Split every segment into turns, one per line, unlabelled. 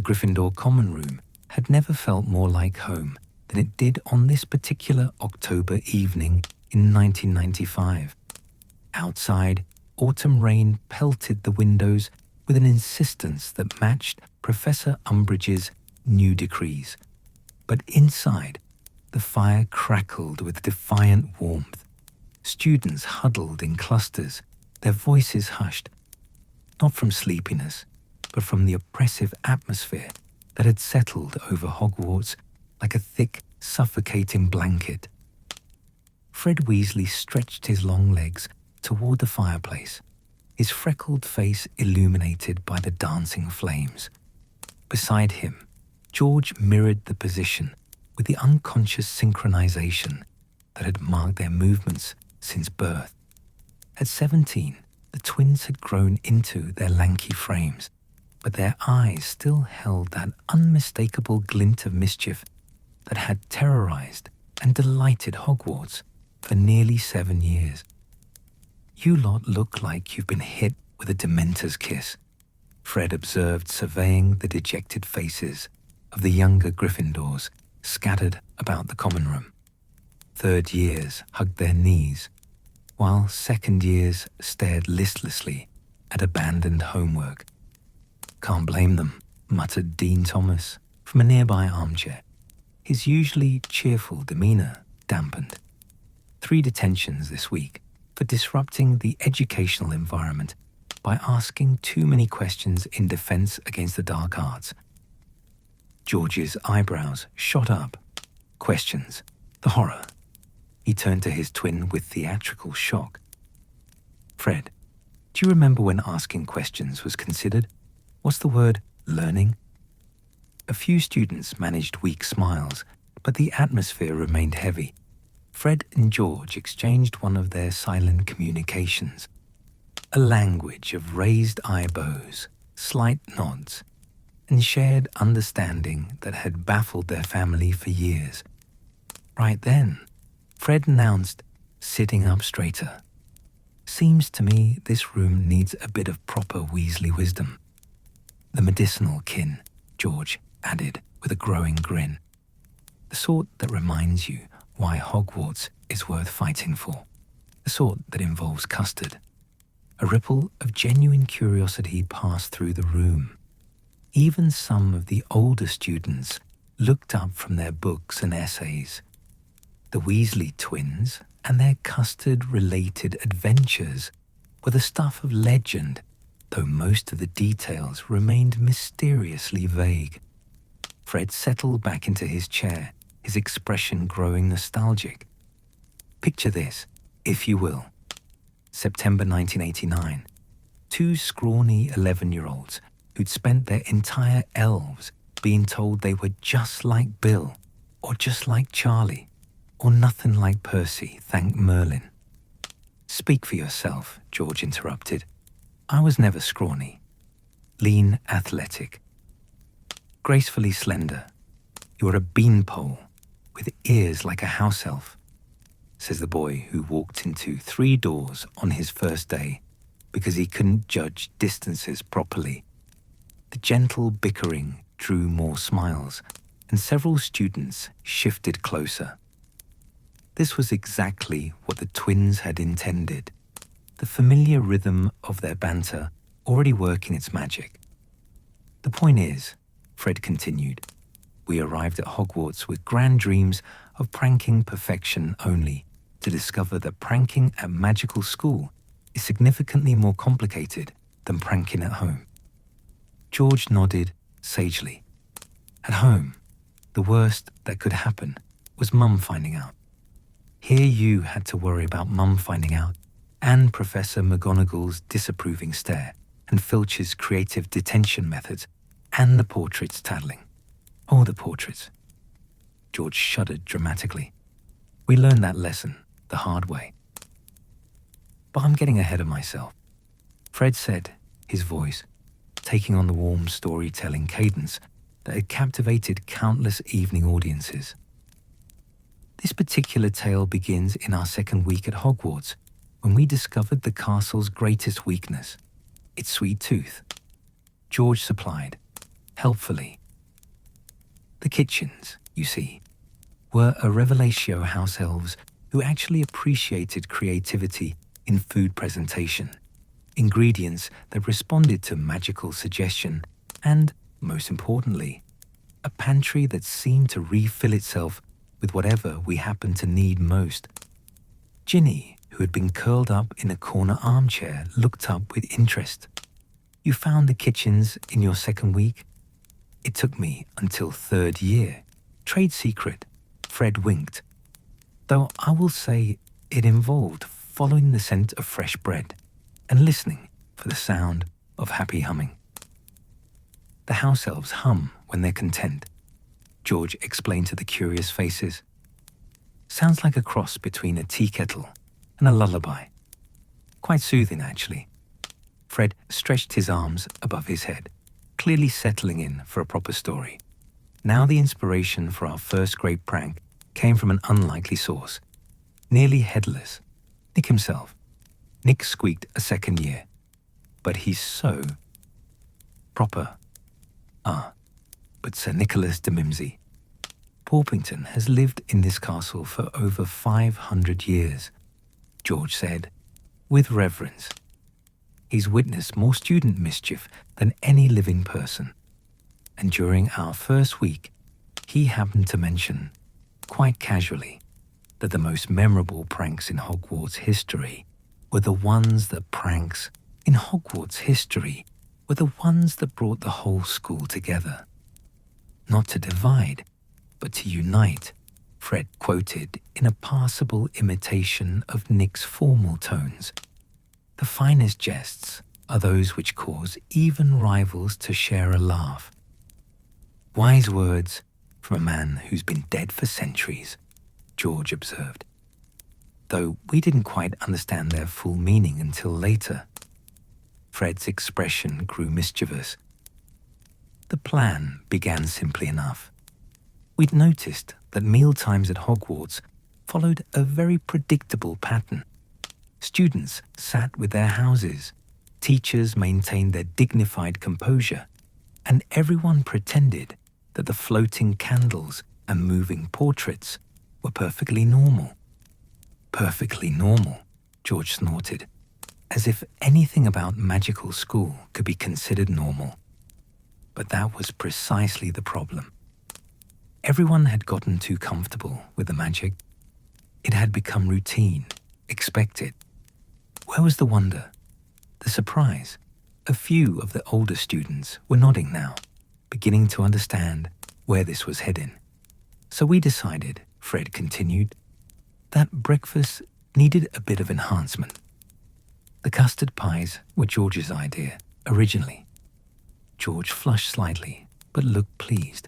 Gryffindor common room had never felt more like home than it did on this particular October evening in 1995. Outside, autumn rain pelted the windows with an insistence that matched Professor Umbridge's new decrees. But inside, the fire crackled with defiant warmth. Students huddled in clusters, their voices hushed, not from sleepiness, but from the oppressive atmosphere that had settled over Hogwarts like a thick, suffocating blanket. Fred Weasley stretched his long legs toward the fireplace, his freckled face illuminated by the dancing flames. Beside him, George mirrored the position with the unconscious synchronization that had marked their movements since birth. At 17, the twins had grown into their lanky frames, but their eyes still held that unmistakable glint of mischief that had terrorized and delighted Hogwarts for nearly 7 years. "You lot look like you've been hit with a Dementor's kiss," Fred observed, surveying the dejected faces of the younger Gryffindors scattered about the common room. Third years hugged their knees, while second years stared listlessly at abandoned homework. "Can't blame them," muttered Dean Thomas from a nearby armchair, his usually cheerful demeanor dampened. 3 detentions this week for disrupting the educational environment by asking too many questions in defense against the dark arts. George's eyebrows shot up. Questions. The horror. He turned to his twin with theatrical shock. "Fred, do you remember when asking questions was considered, what's the word, learning?" A few students managed weak smiles, but the atmosphere remained heavy. Fred and George exchanged one of their silent communications, a language of raised eyebrows, slight nods, and shared understanding that had baffled their family for years. Right then, Fred announced, sitting up straighter, "Seems to me this room needs a bit of proper Weasley wisdom." "The medicinal kin," George added with a growing grin. "The sort that reminds you why Hogwarts is worth fighting for. The sort that involves custard." A ripple of genuine curiosity passed through the room. Even some of the older students looked up from their books and essays. The Weasley twins and their custard-related adventures were the stuff of legend, though most of the details remained mysteriously vague. Fred settled back into his chair, his expression growing nostalgic. Picture this, if you will. September 1989. 2 scrawny 11-year-olds who'd spent their entire elves being told they were just like Bill, or just like Charlie, or nothing like Percy, thank Merlin. "Speak for yourself," George interrupted. "I was never scrawny. Lean, athletic. Gracefully slender. You are a beanpole with ears like a house elf," says the boy who walked into 3 doors on his first day because he couldn't judge distances properly. The gentle bickering drew more smiles, and several students shifted closer. This was exactly what the twins had intended, the familiar rhythm of their banter already working its magic. "The point is," Fred continued, "we arrived at Hogwarts with grand dreams of pranking perfection only, to discover that pranking at magical school is significantly more complicated than pranking at home." George nodded sagely. At home, the worst that could happen was Mum finding out. Here you had to worry about Mum finding out, and Professor McGonagall's disapproving stare, and Filch's creative detention methods, and the portraits tattling. "Oh, the portraits." George shuddered dramatically. "We learned that lesson the hard way." "But I'm getting ahead of myself," Fred said, his voice taking on the warm storytelling cadence that had captivated countless evening audiences. "This particular tale begins in our second week at Hogwarts, when we discovered the castle's greatest weakness, its sweet tooth." George supplied, helpfully. The kitchens, you see, were a revelatio house elves who actually appreciated creativity in food presentation, ingredients that responded to magical suggestion, and, most importantly, a pantry that seemed to refill itself with whatever we happened to need most. Ginny, who had been curled up in a corner armchair, looked up with interest. "You found the kitchens in your second week?" "It took me until third year. Trade secret," Fred winked. "Though I will say it involved following the scent of fresh bread and listening for the sound of happy humming." "The house elves hum when they're content," George explained to the curious faces. "Sounds like a cross between a tea kettle and a lullaby. Quite soothing, actually." Fred stretched his arms above his head, clearly settling in for a proper story. Now the inspiration for our first great prank came from an unlikely source. Nearly headless, Nick himself. Nick squeaked a second year. "But he's so proper." But Sir Nicholas de Mimsey. "Porpington has lived in this castle for over 500 years, George said, with reverence. "He's witnessed more student mischief than any living person. And during our first week, he happened to mention, quite casually, that the most memorable pranks in Hogwarts history were the ones that brought the whole school together. Not to divide, but to unite," Fred quoted in a passable imitation of Nick's formal tones. "The finest jests are those which cause even rivals to share a laugh." "Wise words from a man who's been dead for centuries," George observed, though we didn't quite understand their full meaning until later. Fred's expression grew mischievous. "The plan began simply enough. We'd noticed that mealtimes at Hogwarts followed a very predictable pattern. Students sat with their houses, teachers maintained their dignified composure, and everyone pretended that the floating candles and moving portraits were perfectly normal." "Perfectly normal," George snorted, as if anything about magical school could be considered normal. But that was precisely the problem. Everyone had gotten too comfortable with the magic. It had become routine, expected. Where was the wonder, the surprise? A few of the older students were nodding now, beginning to understand where this was heading. "So we decided," Fred continued, "that breakfast needed a bit of enhancement. The custard pies were George's idea, originally." George flushed slightly, but looked pleased.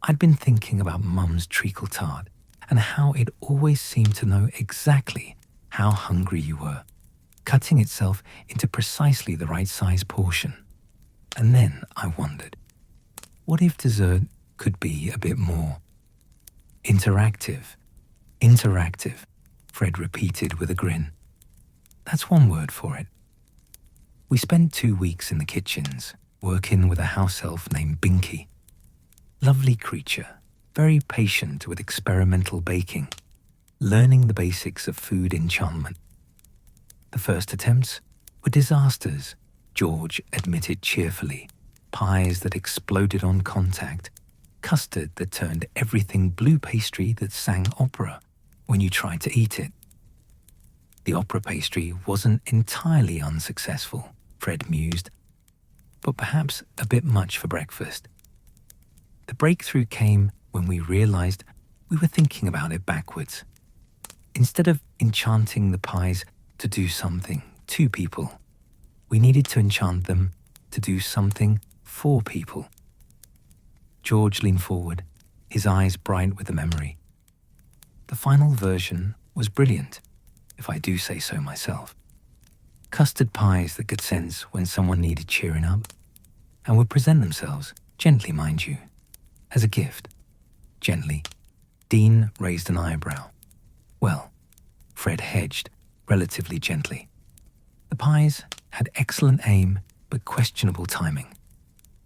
"I'd been thinking about Mum's treacle tart and how it always seemed to know exactly how hungry you were, cutting itself into precisely the right size portion. And then I wondered, what if dessert could be a bit more interactive?" "Interactive," Fred repeated with a grin. "That's one word for it." We spent 2 weeks in the kitchens, working with a house elf named Binky. Lovely creature, very patient with experimental baking, learning the basics of food enchantment. The first attempts were disasters, George admitted cheerfully. Pies that exploded on contact, custard that turned everything blue pastry that sang opera when you tried to eat it. The opera pastry wasn't entirely unsuccessful, Fred mused, but perhaps a bit much for breakfast. The breakthrough came when we realized we were thinking about it backwards. Instead of enchanting the pies to do something to people, we needed to enchant them to do something for people. George leaned forward, his eyes bright with the memory. The final version was brilliant, if I do say so myself. Custard pies that could sense when someone needed cheering up, and would present themselves, gently mind you, as a gift. Gently. Dean raised an eyebrow. Well, Fred hedged, relatively gently. The pies had excellent aim, but questionable timing.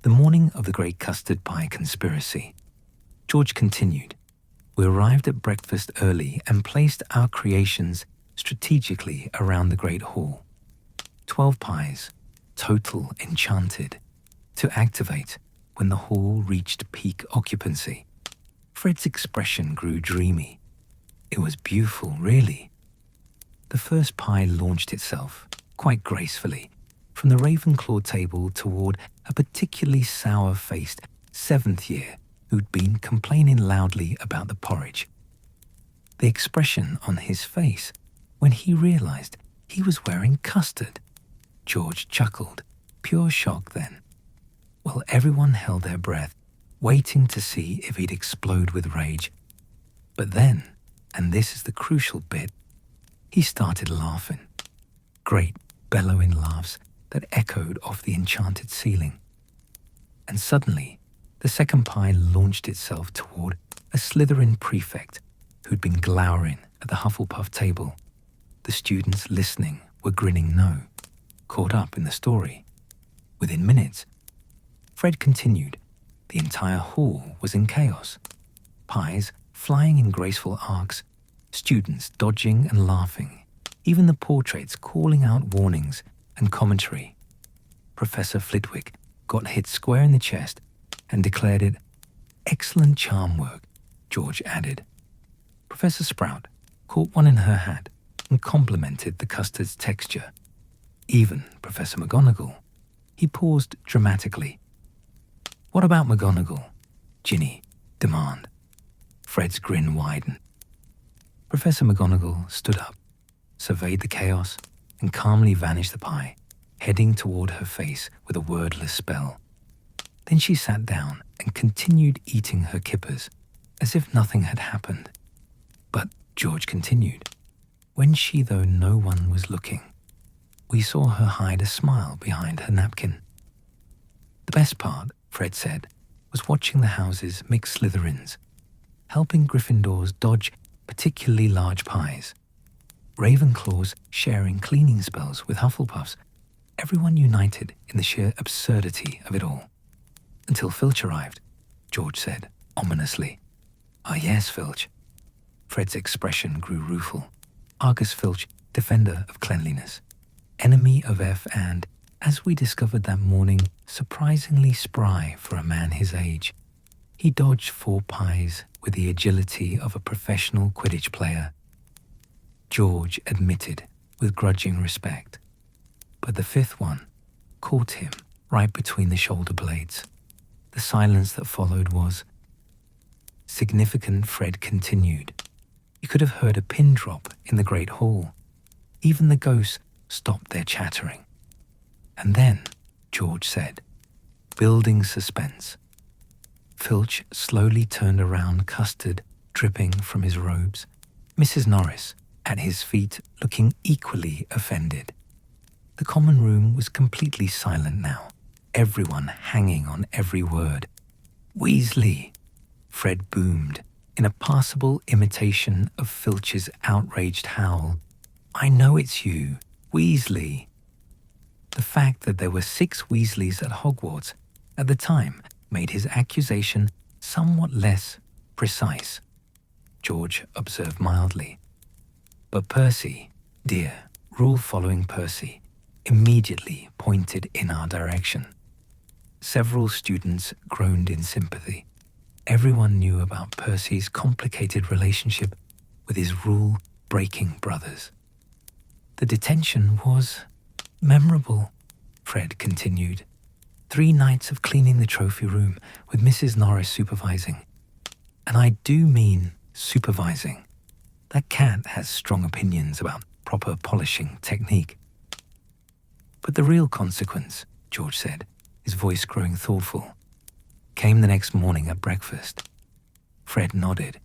The morning of the great custard pie conspiracy. George continued. We arrived at breakfast early and placed our creations strategically around the great hall. 12 pies, total enchanted, to activate when the hall reached peak occupancy. Fred's expression grew dreamy. It was beautiful, really. The first pie launched itself, quite gracefully, from the Ravenclaw table toward a particularly sour-faced 7th year who'd been complaining loudly about the porridge. The expression on his face when he realized he was wearing custard. George chuckled, pure shock then. Well, everyone held their breath, waiting to see if he'd explode with rage. But then, and this is the crucial bit, he started laughing. Great, bellowing laughs that echoed off the enchanted ceiling. And suddenly, the second pie launched itself toward a Slytherin prefect who'd been glowering at the Hufflepuff table. The students listening were grinning no, caught up in the story. Within minutes, Fred continued. The entire hall was in chaos. Pies flying in graceful arcs, students dodging and laughing, even the portraits calling out warnings and commentary. Professor Flitwick got hit square in the chest and declared it excellent charm work, George added. Professor Sprout caught one in her hat and complimented the custard's texture. Even Professor McGonagall. He paused dramatically. What about McGonagall? Ginny demanded. Fred's grin widened. Professor McGonagall stood up, surveyed the chaos, and calmly vanished the pie, heading toward her face with a wordless spell. Then she sat down and continued eating her kippers, as if nothing had happened. But George continued. When she, though no one was looking, we saw her hide a smile behind her napkin. The best part, Fred said, was watching the houses mix Slytherins, helping Gryffindors dodge particularly large pies. Ravenclaws sharing cleaning spells with Hufflepuffs, everyone united in the sheer absurdity of it all. Until Filch arrived, George said, ominously. Ah yes, Filch. Fred's expression grew rueful. Argus Filch, defender of cleanliness, enemy of F and, as we discovered that morning, surprisingly spry for a man his age. He dodged 4 pies with the agility of a professional Quidditch player. George admitted with grudging respect. But the 5th one caught him right between the shoulder blades. The silence that followed was significant. Fred continued. You could have heard a pin drop in the great hall. Even the ghosts stopped their chattering. And then, George said, building suspense. Filch slowly turned around, custard dripping from his robes. Mrs. Norris, at his feet, looking equally offended. The common room was completely silent now, everyone hanging on every word. Weasley, Fred boomed, in a passable imitation of Filch's outraged howl. I know it's you, Weasley. The fact that there were 6 Weasleys at Hogwarts at the time made his accusation somewhat less precise, George observed mildly. But Percy, dear, rule following Percy, immediately pointed in our direction. Several students groaned in sympathy. Everyone knew about Percy's complicated relationship with his rule-breaking brothers. The detention was memorable, Fred continued. 3 nights of cleaning the trophy room with Mrs. Norris supervising. And I do mean supervising. That cat has strong opinions about proper polishing technique. But the real consequence, George said, his voice growing thoughtful, came the next morning at breakfast. Fred nodded.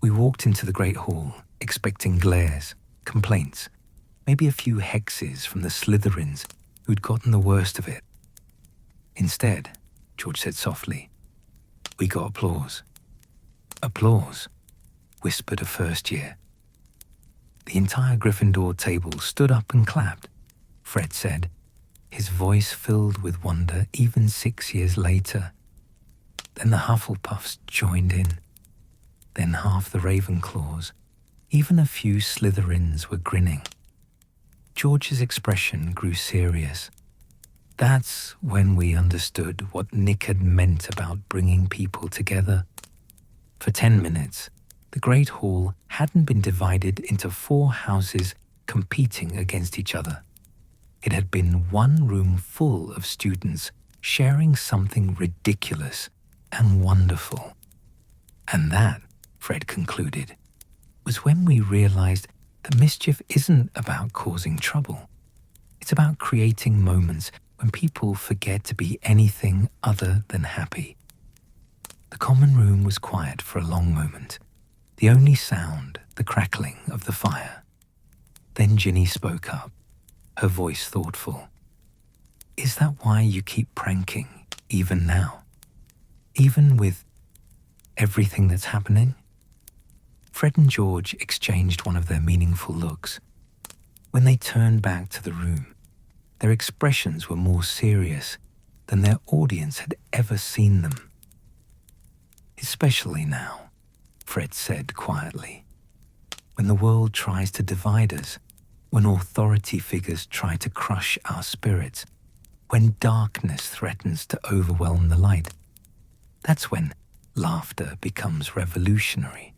We walked into the great hall, expecting glares, complaints, maybe a few hexes from the Slytherins who'd gotten the worst of it. Instead, George said softly, we got applause. Applause, whispered a first year. The entire Gryffindor table stood up and clapped, Fred said. his voice filled with wonder even 6 years later. Then the Hufflepuffs joined in. Then half the Ravenclaws. Even a few Slytherins were grinning. George's expression grew serious. That's when we understood what Nick had meant about bringing people together. For 10 minutes, the Great Hall hadn't been divided into 4 houses competing against each other. It had been one room full of students sharing something ridiculous and wonderful. And that, Fred concluded, was when we realized that mischief isn't about causing trouble. It's about creating moments when people forget to be anything other than happy. The common room was quiet for a long moment, the only sound the crackling of the fire. Then Ginny spoke up, her voice thoughtful. Is that why you keep pranking, even now? Even with everything that's happening? Fred and George exchanged one of their meaningful looks. When they turned back to the room, their expressions were more serious than their audience had ever seen them. Especially now, Fred said quietly, when the world tries to divide us, when authority figures try to crush our spirits, when darkness threatens to overwhelm the light, that's when laughter becomes revolutionary.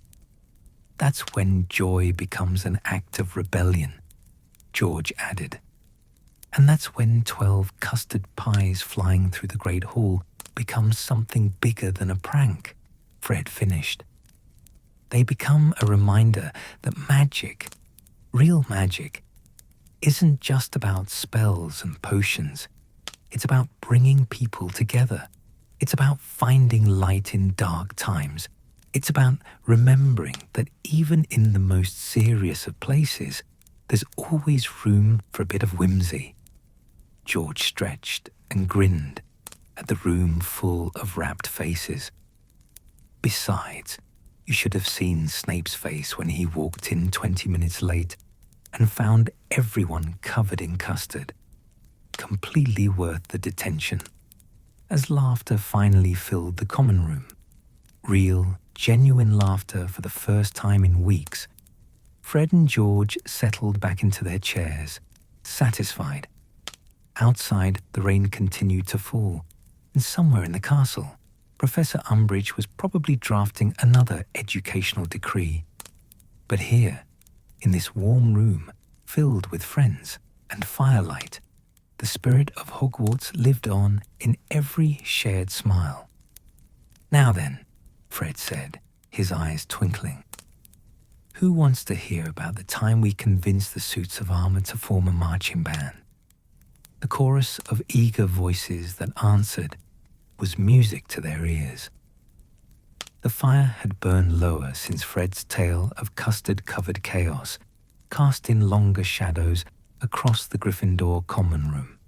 That's when joy becomes an act of rebellion, George added. And that's when 12 custard pies flying through the Great Hall becomes something bigger than a prank, Fred finished. They become a reminder that magic, real magic, isn't just about spells and potions. It's about bringing people together. It's about finding light in dark times. It's about remembering that even in the most serious of places, there's always room for a bit of whimsy. George stretched and grinned at the room full of rapt faces. Besides, you should have seen Snape's face when he walked in 20 minutes late and found everyone covered in custard. Completely worth the detention. As laughter finally filled the common room, real, genuine laughter for the first time in weeks, Fred and George settled back into their chairs, satisfied. Outside, the rain continued to fall, and somewhere in the castle, Professor Umbridge was probably drafting another educational decree. But here, in this warm room, filled with friends and firelight, the spirit of Hogwarts lived on in every shared smile. Now then, Fred said, his eyes twinkling. Who wants to hear about the time we convinced the suits of armor to form a marching band? The chorus of eager voices that answered was music to their ears. The fire had burned lower since Fred's tale of custard-covered chaos cast in longer shadows across the Gryffindor common room.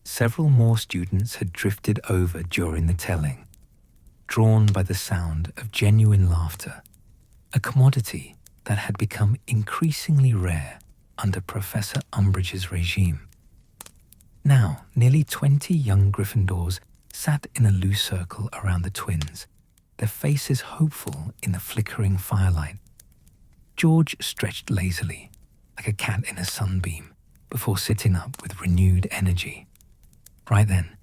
Several more students had drifted over during the telling, drawn by the sound of genuine laughter, a commodity that had become increasingly rare under Professor Umbridge's regime. Now, nearly 20 young Gryffindors sat in a loose circle around the twins, their faces hopeful in the flickering firelight. George stretched lazily, like a cat in a sunbeam, before sitting up with renewed energy. Right then,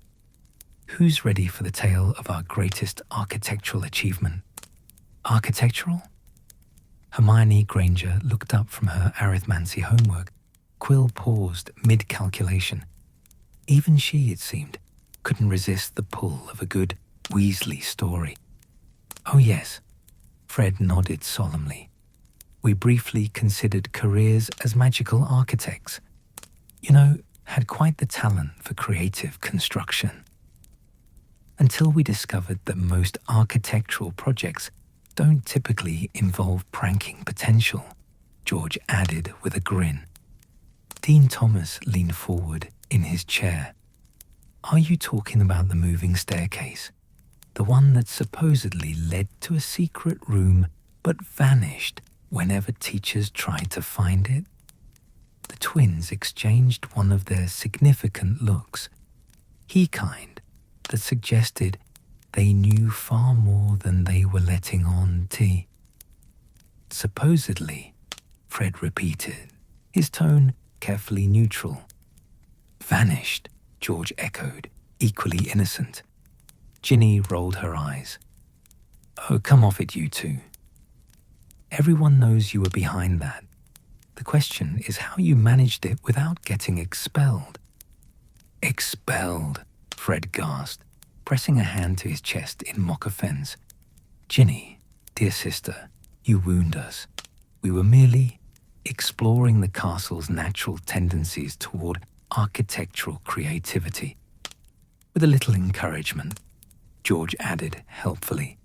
who's ready for the tale of our greatest architectural achievement? Architectural? Hermione Granger looked up from her arithmancy homework. Quill paused mid-calculation. Even she, it seemed, couldn't resist the pull of a good Weasley story. Oh yes, Fred nodded solemnly. We briefly considered careers as magical architects. You know, had quite the talent for creative construction. Until we discovered that most architectural projects don't typically involve pranking potential, George added with a grin. Dean Thomas leaned forward in his chair. Are you talking about the moving staircase? The one that supposedly led to a secret room but vanished whenever teachers tried to find it? The twins exchanged one of their significant looks, he kind that suggested they knew far more than they were letting on. Supposedly, Fred repeated, his tone carefully neutral. Vanished, George echoed, equally innocent. Ginny rolled her eyes. Oh, come off it, you two. Everyone knows you were behind that. The question is how you managed it without getting expelled. Expelled, Fred gasped, pressing a hand to his chest in mock offense. Ginny, dear sister, you wound us. We were merely exploring the castle's natural tendencies toward architectural creativity. With a little encouragement, George added helpfully.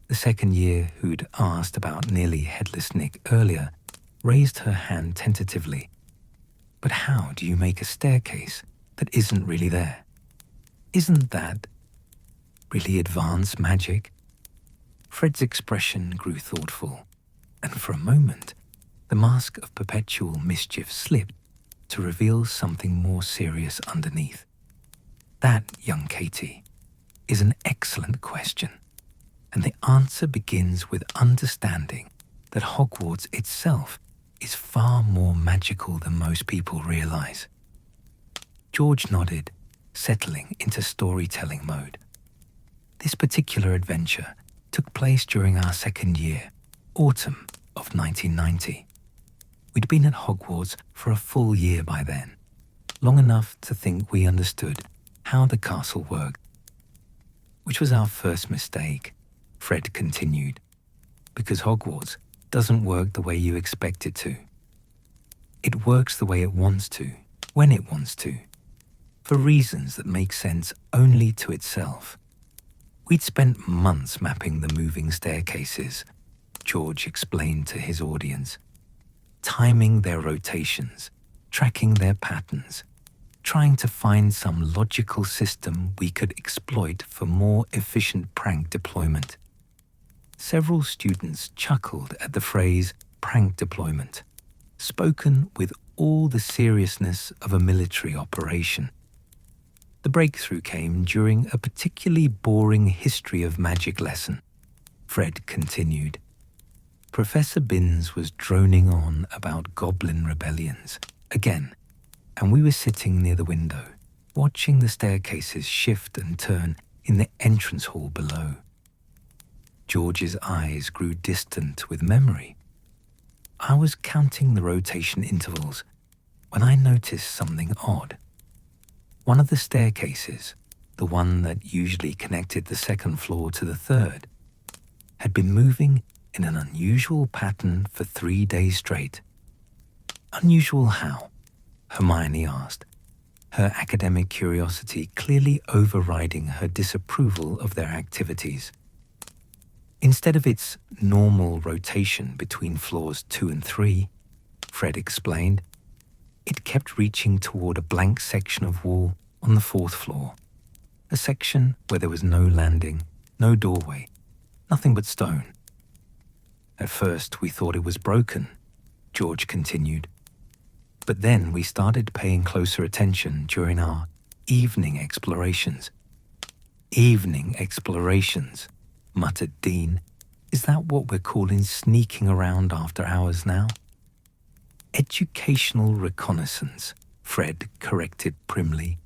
The second year who'd asked about nearly headless Nick earlier raised her hand tentatively. But how do you make a staircase that isn't really there? Isn't that really advanced magic? Fred's expression grew thoughtful, and for a moment, the mask of perpetual mischief slipped to reveal something more serious underneath. That, young Katie, is an excellent question, and the answer begins with understanding that Hogwarts itself is far more magical than most people realize. George nodded, settling into storytelling mode. This particular adventure took place during our second year, autumn of 1990. We'd been at Hogwarts for a full year by then, long enough to think we understood how the castle worked. Which was our first mistake, Fred continued, because Hogwarts doesn't work the way you expect it to. It works the way it wants to, when it wants to, for reasons that make sense only to itself. We'd spent months mapping the moving staircases, George explained to his audience, timing their rotations, tracking their patterns, trying to find some logical system we could exploit for more efficient prank deployment. Several students chuckled at the phrase prank deployment, spoken with all the seriousness of a military operation. The breakthrough came during a particularly boring history of magic lesson, Fred continued. Professor Binns was droning on about goblin rebellions, again, and we were sitting near the window, watching the staircases shift and turn in the entrance hall below. George's eyes grew distant with memory. I was counting the rotation intervals when I noticed something odd. One of the staircases, the one that usually connected the second floor to the third, had been moving in an unusual pattern for 3 days straight. Unusual how? Hermione asked, her academic curiosity clearly overriding her disapproval of their activities. Instead of its normal rotation between floors 2 and 3, Fred explained, it kept reaching toward a blank section of wall on the 4th floor, a section where there was no landing, no doorway, nothing but stone. At first we thought it was broken, George continued, but then we started paying closer attention during our evening explorations. Evening explorations, muttered Dean. Is that what we're calling sneaking around after hours now? Educational reconnaissance, Fred corrected primly.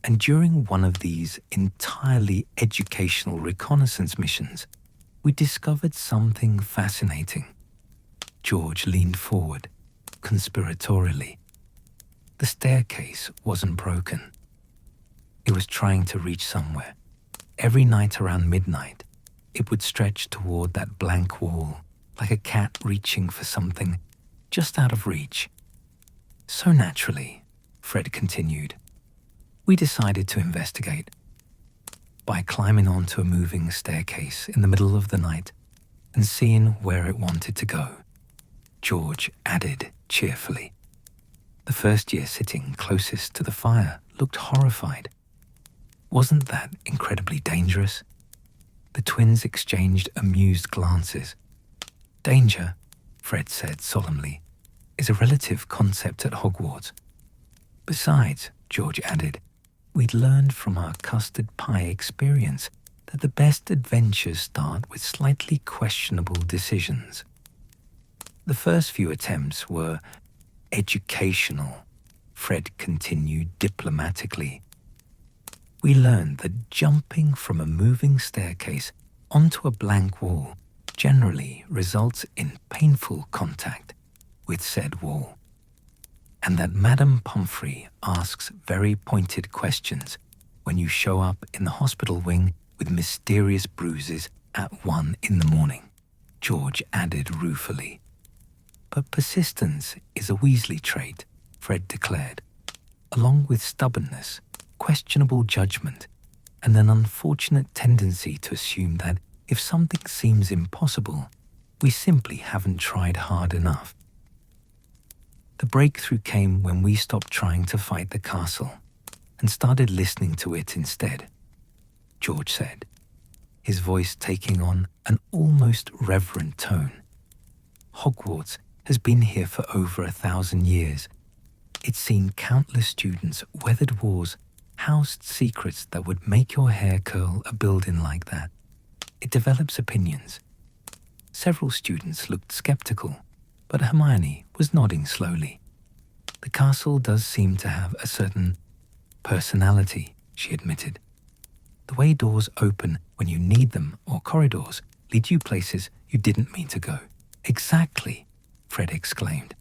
And during one of these entirely educational reconnaissance missions, we discovered something fascinating. George leaned forward, conspiratorially. The staircase wasn't broken. It was trying to reach somewhere. Every night around midnight, it would stretch toward that blank wall, like a cat reaching for something just out of reach. So naturally, Fred continued, we decided to investigate. By climbing onto a moving staircase in the middle of the night and seeing where it wanted to go, George added cheerfully. The first year sitting closest to the fire looked horrified. Wasn't that incredibly dangerous? The twins exchanged amused glances. Danger, Fred said solemnly, is a relative concept at Hogwarts. Besides, George added, we'd learned from our custard pie experience that the best adventures start with slightly questionable decisions. The first few attempts were educational, Fred continued diplomatically. We learned that jumping from a moving staircase onto a blank wall generally results in painful contact with said wall, and that Madame Pomfrey asks very pointed questions when you show up in the hospital wing with mysterious bruises at 1 a.m, George added ruefully. But persistence is a Weasley trait, Fred declared, along with stubbornness, questionable judgment, and an unfortunate tendency to assume that if something seems impossible, we simply haven't tried hard enough. The breakthrough came when we stopped trying to fight the castle and started listening to it instead, George said, his voice taking on an almost reverent tone. Hogwarts has been here for over 1,000 years. It's seen countless students, weathered wars, housed secrets that would make your hair curl a building like that. It develops opinions. Several students looked skeptical, but Hermione was nodding slowly. The castle does seem to have a certain personality, she admitted. The way doors open when you need them or corridors lead you places you didn't mean to go. Exactly, Fred exclaimed.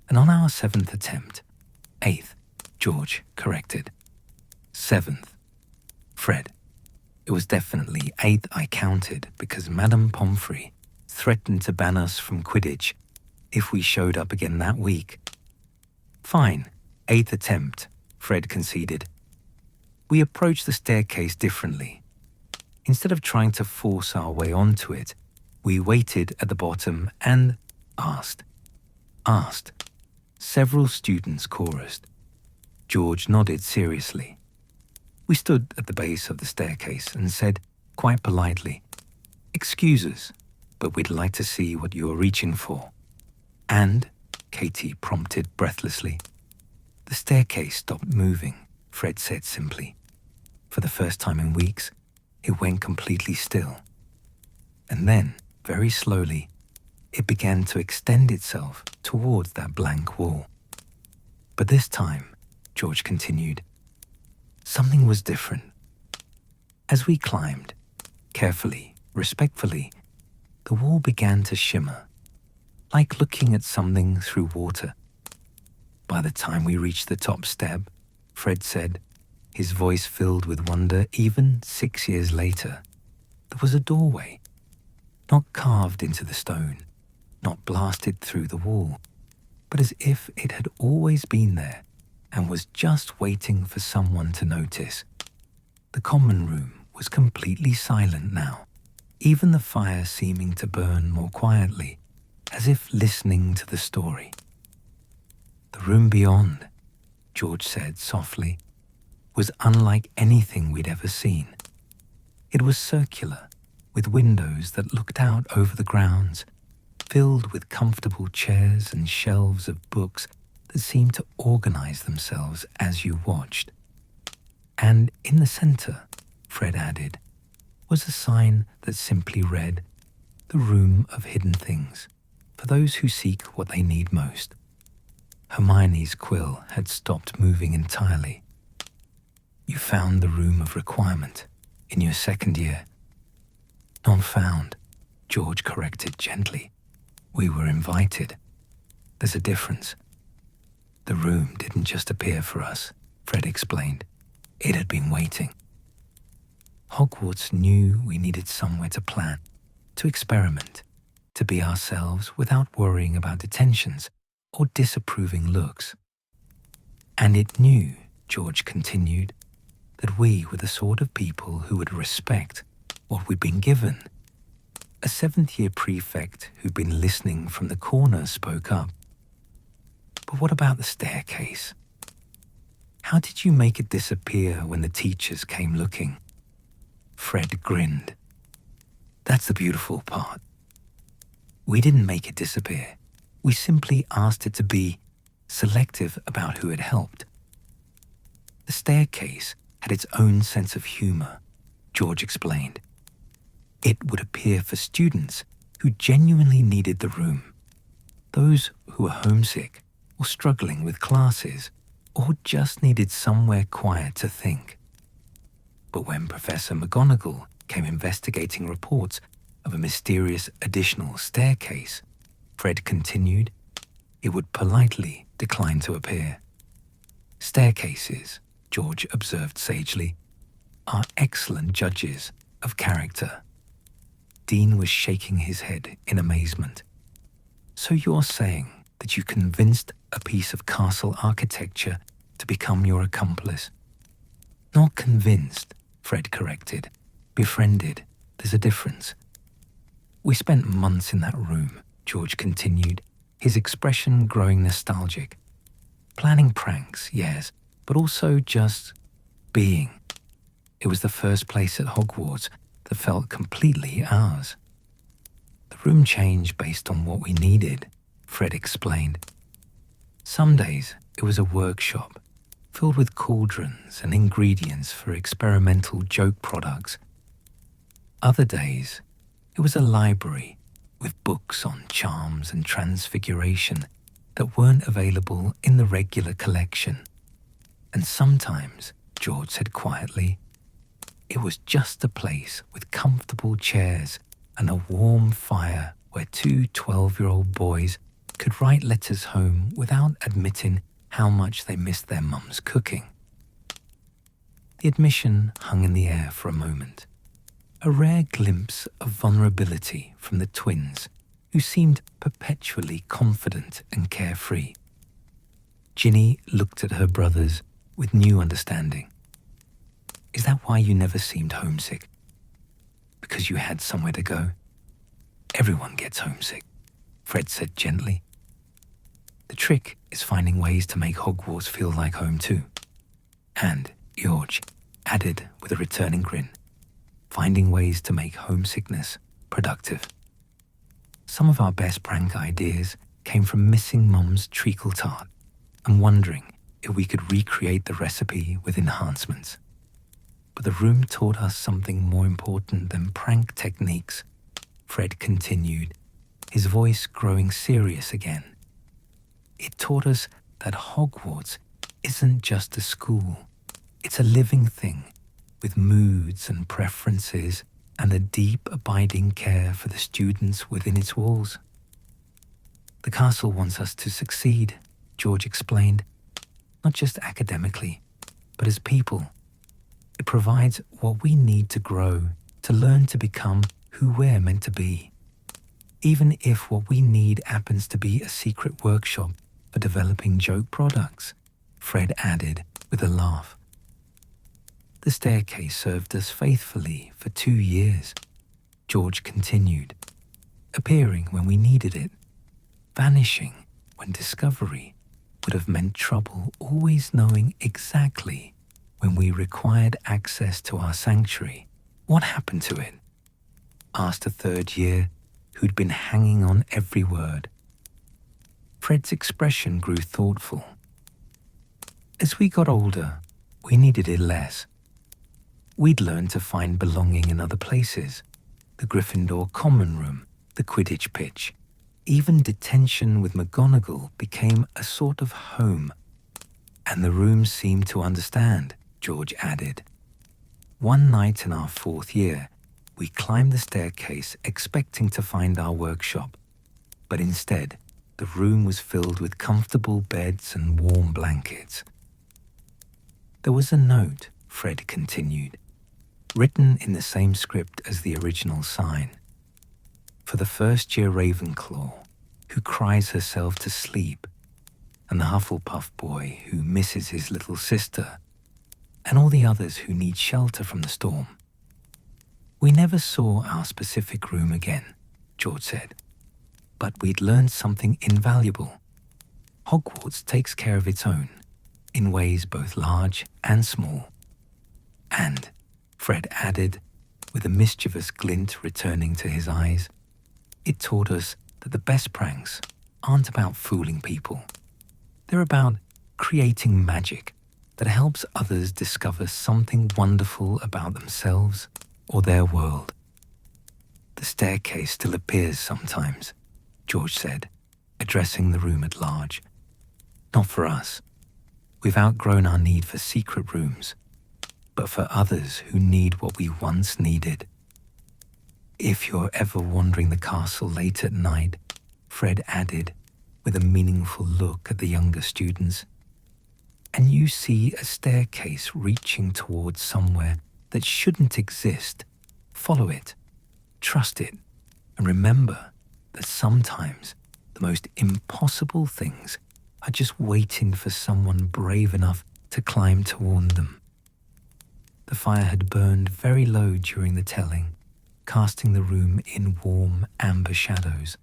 And on our 7th attempt, 8th, George corrected. 7th. Fred. It was definitely 8th I counted because Madame Pomfrey threatened to ban us from Quidditch if we showed up again that week. Fine, 8th attempt, Fred conceded. We approached the staircase differently. Instead of trying to force our way onto it, we waited at the bottom and asked. Several students chorused. George nodded seriously. We stood at the base of the staircase and said, quite politely, "Excuse us, but we'd like to see what you're reaching for." And, Katie prompted breathlessly. The staircase stopped moving, Fred said simply. For the first time in weeks, it went completely still. And then, very slowly, it began to extend itself towards that blank wall. But this time, George continued, something was different. As we climbed, carefully, respectfully, the wall began to shimmer, like looking at something through water. By the time we reached the top step, Fred said, his voice filled with wonder even 6 years later, there was a doorway, not carved into the stone, not blasted through the wall, but as if it had always been there and was just waiting for someone to notice. The common room was completely silent now, even the fire seeming to burn more quietly, as if listening to the story. The room beyond, George said softly, was unlike anything we'd ever seen. It was circular, with windows that looked out over the grounds, filled with comfortable chairs and shelves of books that seemed to organize themselves as you watched. And in the center, Fred added, was a sign that simply read, "The Room of Hidden Things, for those who seek what they need most." Hermione's quill had stopped moving entirely. You found the Room of Requirement in your 2nd year. Not found, George corrected gently. We were invited. There's a difference. The room didn't just appear for us, Fred explained. It had been waiting. Hogwarts knew we needed somewhere to plan, to experiment, to be ourselves without worrying about detentions or disapproving looks. And it knew, George continued, that we were the sort of people who would respect what we'd been given. A 7th-year prefect who'd been listening from the corner spoke up. But what about the staircase? How did you make it disappear when the teachers came looking? Fred grinned. That's the beautiful part. We didn't make it disappear. We simply asked it to be selective about who it helped. The staircase had its own sense of humor, George explained. It would appear for students who genuinely needed the room, those who were homesick or struggling with classes or just needed somewhere quiet to think. But when Professor McGonagall came investigating reports of a mysterious additional staircase, Fred continued, it would politely decline to appear. Staircases, George observed sagely, are excellent judges of character. Dean was shaking his head in amazement. So you're saying that you convinced a piece of castle architecture to become your accomplice? Not convinced, Fred corrected. Befriended. There's a difference. We spent months in that room, George continued, his expression growing nostalgic. Planning pranks, yes, but also just being. It was the first place at Hogwarts that felt completely ours. The room changed based on what we needed, Fred explained. Some days it was a workshop filled with cauldrons and ingredients for experimental joke products. Other days it was a library with books on charms and transfiguration that weren't available in the regular collection. And sometimes, George said quietly, it was just a place with comfortable chairs and a warm fire where two 12-year-old boys could write letters home without admitting how much they missed their mum's cooking. The admission hung in the air for a moment, a rare glimpse of vulnerability from the twins, who seemed perpetually confident and carefree. Ginny looked at her brothers with new understanding. Is that why you never seemed homesick? Because you had somewhere to go? Everyone gets homesick, Fred said gently. The trick is finding ways to make Hogwarts feel like home too. And, George added with a returning grin, finding ways to make homesickness productive. Some of our best prank ideas came from missing Mum's treacle tart and wondering if we could recreate the recipe with enhancements. But the room taught us something more important than prank techniques, Fred continued, his voice growing serious again. It taught us that Hogwarts isn't just a school. It's a living thing with moods and preferences and a deep, abiding care for the students within its walls. The castle wants us to succeed, George explained, not just academically, but as people. It provides what we need to grow, to learn to become who we're meant to be. Even if what we need happens to be a secret workshop for developing joke products, Fred added with a laugh. The staircase served us faithfully for 2 years, George continued, appearing when we needed it, vanishing when discovery would have meant trouble, always knowing exactly when we required access to our sanctuary. What happened to it? Asked a third year who'd been hanging on every word. Fred's expression grew thoughtful. As we got older, we needed it less. We'd learned to find belonging in other places, the Gryffindor common room, the Quidditch pitch. Even detention with McGonagall became a sort of home. And the room seemed to understand, George added. One night in our 4th year, we climbed the staircase expecting to find our workshop. But instead, the room was filled with comfortable beds and warm blankets. There was a note, Fred continued, written in the same script as the original sign. For the first-year Ravenclaw, who cries herself to sleep, and the Hufflepuff boy who misses his little sister, and all the others who need shelter from the storm. We never saw our specific room again, George said, but we'd learned something invaluable. Hogwarts takes care of its own, in ways both large and small. And, Fred added, with a mischievous glint returning to his eyes, it taught us that the best pranks aren't about fooling people. They're about creating magic that helps others discover something wonderful about themselves or their world. The staircase still appears sometimes, George said, addressing the room at large. Not for us. We've outgrown our need for secret rooms, but for others who need what we once needed. If you're ever wandering the castle late at night, Fred added, with a meaningful look at the younger students, and you see a staircase reaching towards somewhere that shouldn't exist, follow it, trust it, and remember that sometimes the most impossible things are just waiting for someone brave enough to climb toward them. The fire had burned very low during the telling, casting the room in warm amber shadows.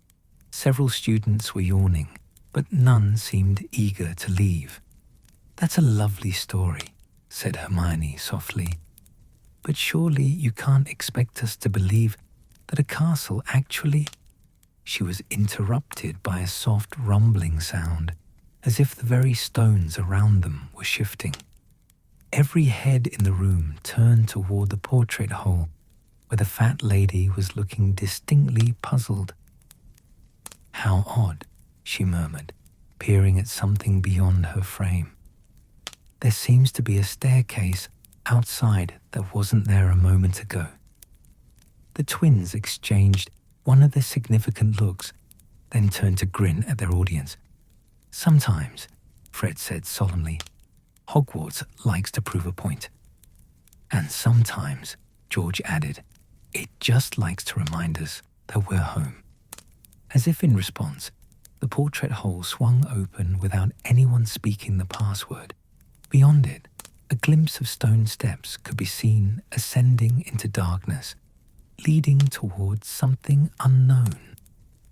Several students were yawning, but none seemed eager to leave. "That's a lovely story," said Hermione softly. "But surely you can't expect us to believe that a castle actually—" She was interrupted by a soft rumbling sound, as if the very stones around them were shifting. Every head in the room turned toward the portrait hole, where the fat lady was looking distinctly puzzled. "How odd," she murmured, peering at something beyond her frame. "There seems to be a staircase outside that wasn't there a moment ago." The twins exchanged one of their significant looks, then turned to grin at their audience. "Sometimes," Fred said solemnly, "Hogwarts likes to prove a point. And sometimes," George added, "it just likes to remind us that we're home." As if in response, the portrait hole swung open without anyone speaking the password. Beyond it, a glimpse of stone steps could be seen ascending into darkness, leading towards something unknown,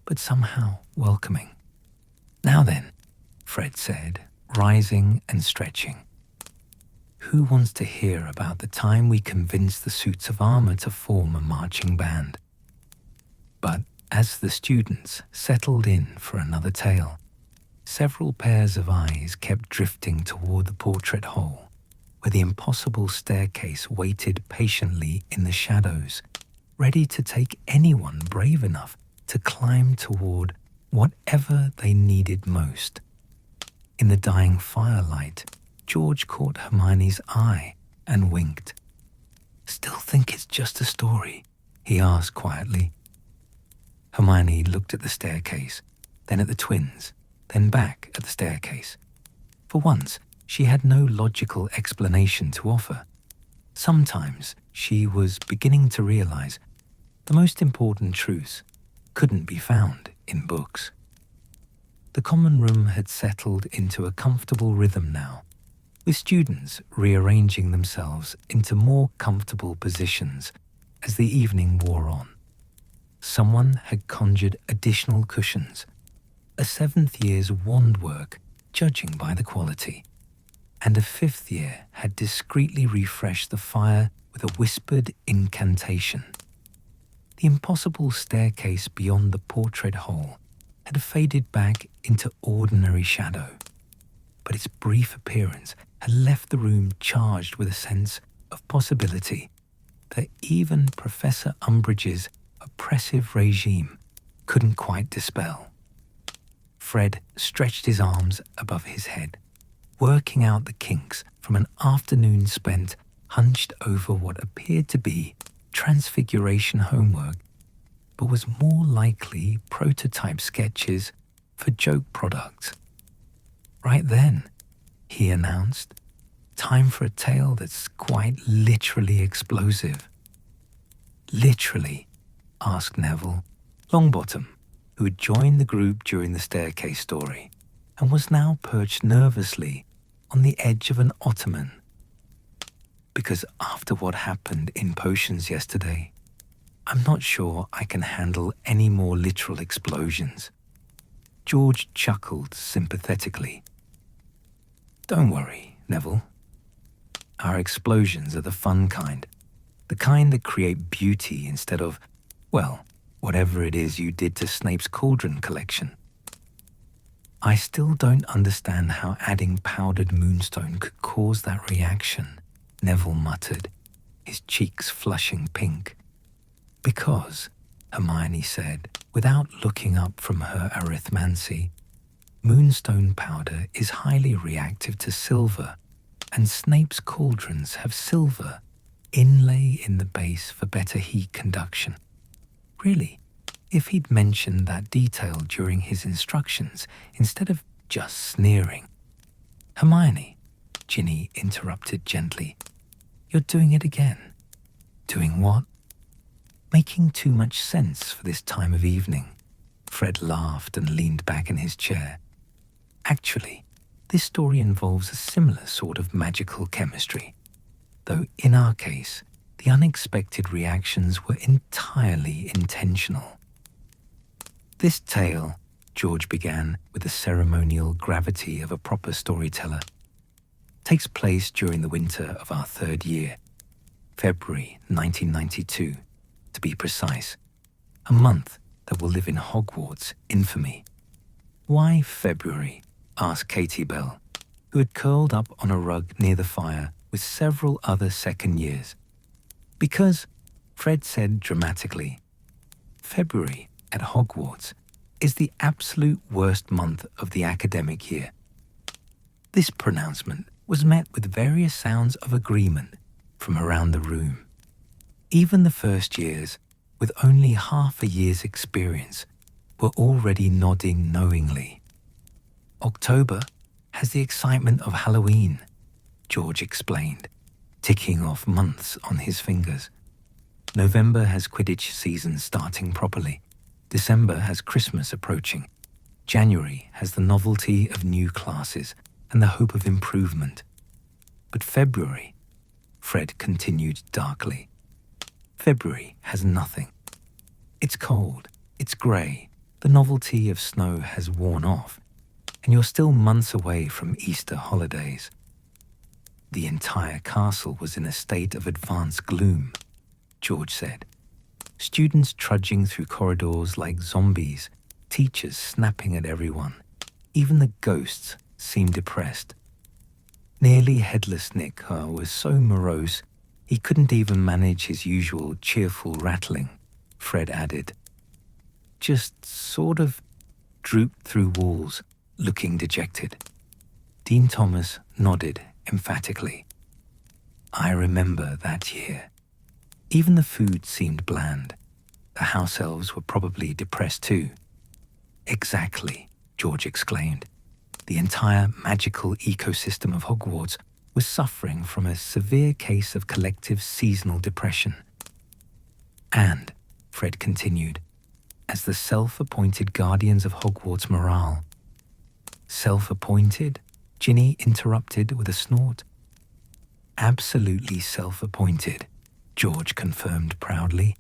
but somehow welcoming. "Now then," Fred said, rising and stretching. "Who wants to hear about the time we convinced the suits of armor to form a marching band?" But as the students settled in for another tale, several pairs of eyes kept drifting toward the portrait hole, where the impossible staircase waited patiently in the shadows, ready to take anyone brave enough to climb toward whatever they needed most. In the dying firelight, George caught Hermione's eye and winked. "Still think it's just a story?" he asked quietly. Hermione looked at the staircase, then at the twins, then back at the staircase. For once, she had no logical explanation to offer. Sometimes she was beginning to realize the most important truths couldn't be found in books. The common room had settled into a comfortable rhythm now, with students rearranging themselves into more comfortable positions as the evening wore on. Someone had conjured additional cushions, a seventh year's wand work judging by the quality, and a fifth year had discreetly refreshed the fire with a whispered incantation. The impossible staircase beyond the portrait hole had faded back into ordinary shadow, but its brief appearance had left the room charged with a sense of possibility that even Professor Umbridge's oppressive regime couldn't quite dispel. Fred stretched his arms above his head, working out the kinks from an afternoon spent hunched over what appeared to be transfiguration homework, but was more likely prototype sketches for joke products. "Right then," he announced, "time for a tale that's quite literally explosive." "Literally?" asked Neville Longbottom, who had joined the group during the staircase story and was now perched nervously on the edge of an ottoman. "Because after what happened in potions yesterday, I'm not sure I can handle any more literal explosions." George chuckled sympathetically. "Don't worry, Neville. Our explosions are the fun kind, the kind that create beauty instead of, well, whatever it is you did to Snape's cauldron collection." I still don't understand how adding powdered moonstone could cause that reaction, Neville muttered, his cheeks flushing pink. Because, Hermione said, without looking up from her arithmancy, moonstone powder is highly reactive to silver, and Snape's cauldrons have silver inlay in the base for better heat conduction. Really, if he'd mentioned that detail during his instructions instead of just sneering. Hermione, Ginny interrupted gently. You're doing it again. Doing what? Making too much sense for this time of evening. Fred laughed and leaned back in his chair. Actually, this story involves a similar sort of magical chemistry, though in our case, the unexpected reactions were entirely intentional. This tale, George began with the ceremonial gravity of a proper storyteller, takes place during the winter of our third year, February 1992, to be precise, a month that will live in Hogwarts infamy. Why February? Asked Katie Bell, who had curled up on a rug near the fire with several other second years. Because, Fred said dramatically, February at Hogwarts is the absolute worst month of the academic year. This pronouncement was met with various sounds of agreement from around the room. Even the first years, with only half a year's experience, were already nodding knowingly. October has the excitement of Halloween, George explained, ticking off months on his fingers. November has Quidditch season starting properly. December has Christmas approaching. January has the novelty of new classes and the hope of improvement. But February, Fred continued darkly, February has nothing. It's cold, it's grey, the novelty of snow has worn off, and you're still months away from Easter holidays. The entire castle was in a state of advanced gloom, George said. Students trudging through corridors like zombies, teachers snapping at everyone. Even the ghosts seemed depressed. Nearly headless Nick was so morose he couldn't even manage his usual cheerful rattling, Fred added. Just sort of drooped through walls, looking dejected. Dean Thomas nodded emphatically. I remember that year. Even the food seemed bland. The house elves were probably depressed too. Exactly, George exclaimed. The entire magical ecosystem of Hogwarts was suffering from a severe case of collective seasonal depression. And, Fred continued, as the self-appointed guardians of Hogwarts morale. Self-appointed? Ginny interrupted with a snort. Absolutely self-appointed, George confirmed proudly.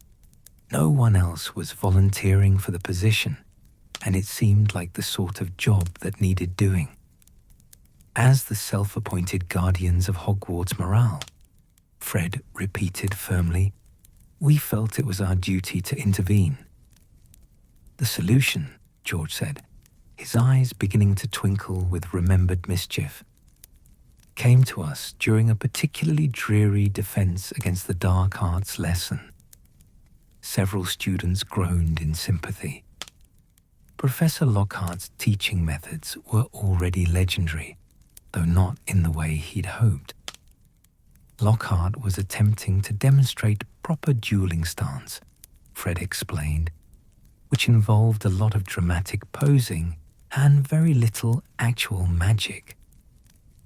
No one else was volunteering for the position, and it seemed like the sort of job that needed doing. As the self-appointed guardians of Hogwarts morale, Fred repeated firmly, we felt it was our duty to intervene. The solution, George said, his eyes beginning to twinkle with remembered mischief, came to us during a particularly dreary defense against the dark arts lesson. Several students groaned in sympathy. Professor Lockhart's teaching methods were already legendary, though not in the way he'd hoped. Lockhart was attempting to demonstrate proper dueling stance, Fred explained, which involved a lot of dramatic posing and very little actual magic.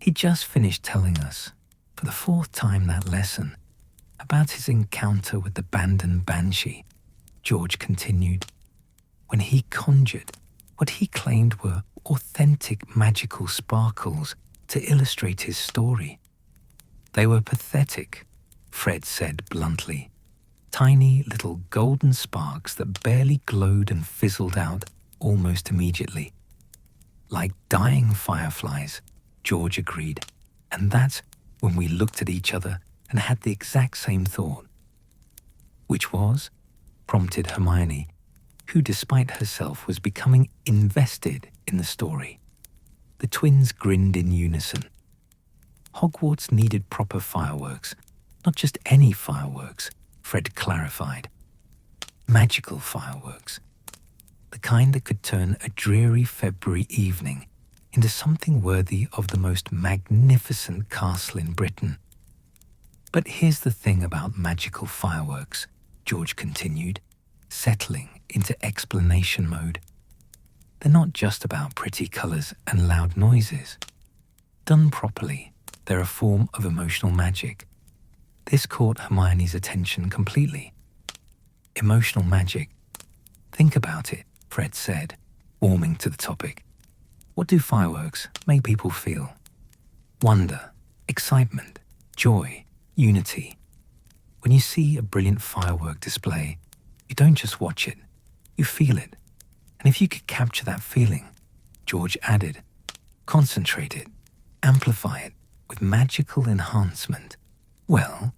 He just finished telling us, for the fourth time that lesson, about his encounter with the Bandon Banshee, George continued, when he conjured what he claimed were authentic magical sparkles to illustrate his story. They were pathetic, Fred said bluntly. Tiny little golden sparks that barely glowed and fizzled out almost immediately. Like dying fireflies, George agreed, and that's when we looked at each other and had the exact same thought. Which was? Prompted Hermione, who despite herself was becoming invested in the story. The twins grinned in unison. Hogwarts needed proper fireworks, not just any fireworks, Fred clarified. Magical fireworks. The kind that could turn a dreary February evening into something worthy of the most magnificent castle in Britain. But here's the thing about magical fireworks, George continued, settling into explanation mode. They're not just about pretty colours and loud noises. Done properly, they're a form of emotional magic. This caught Hermione's attention completely. Emotional magic. Think about it, Fred said, warming to the topic. What do fireworks make people feel? Wonder, excitement, joy, unity. When you see a brilliant firework display, you don't just watch it, you feel it. And if you could capture that feeling, George added, concentrate it, amplify it with magical enhancement, well,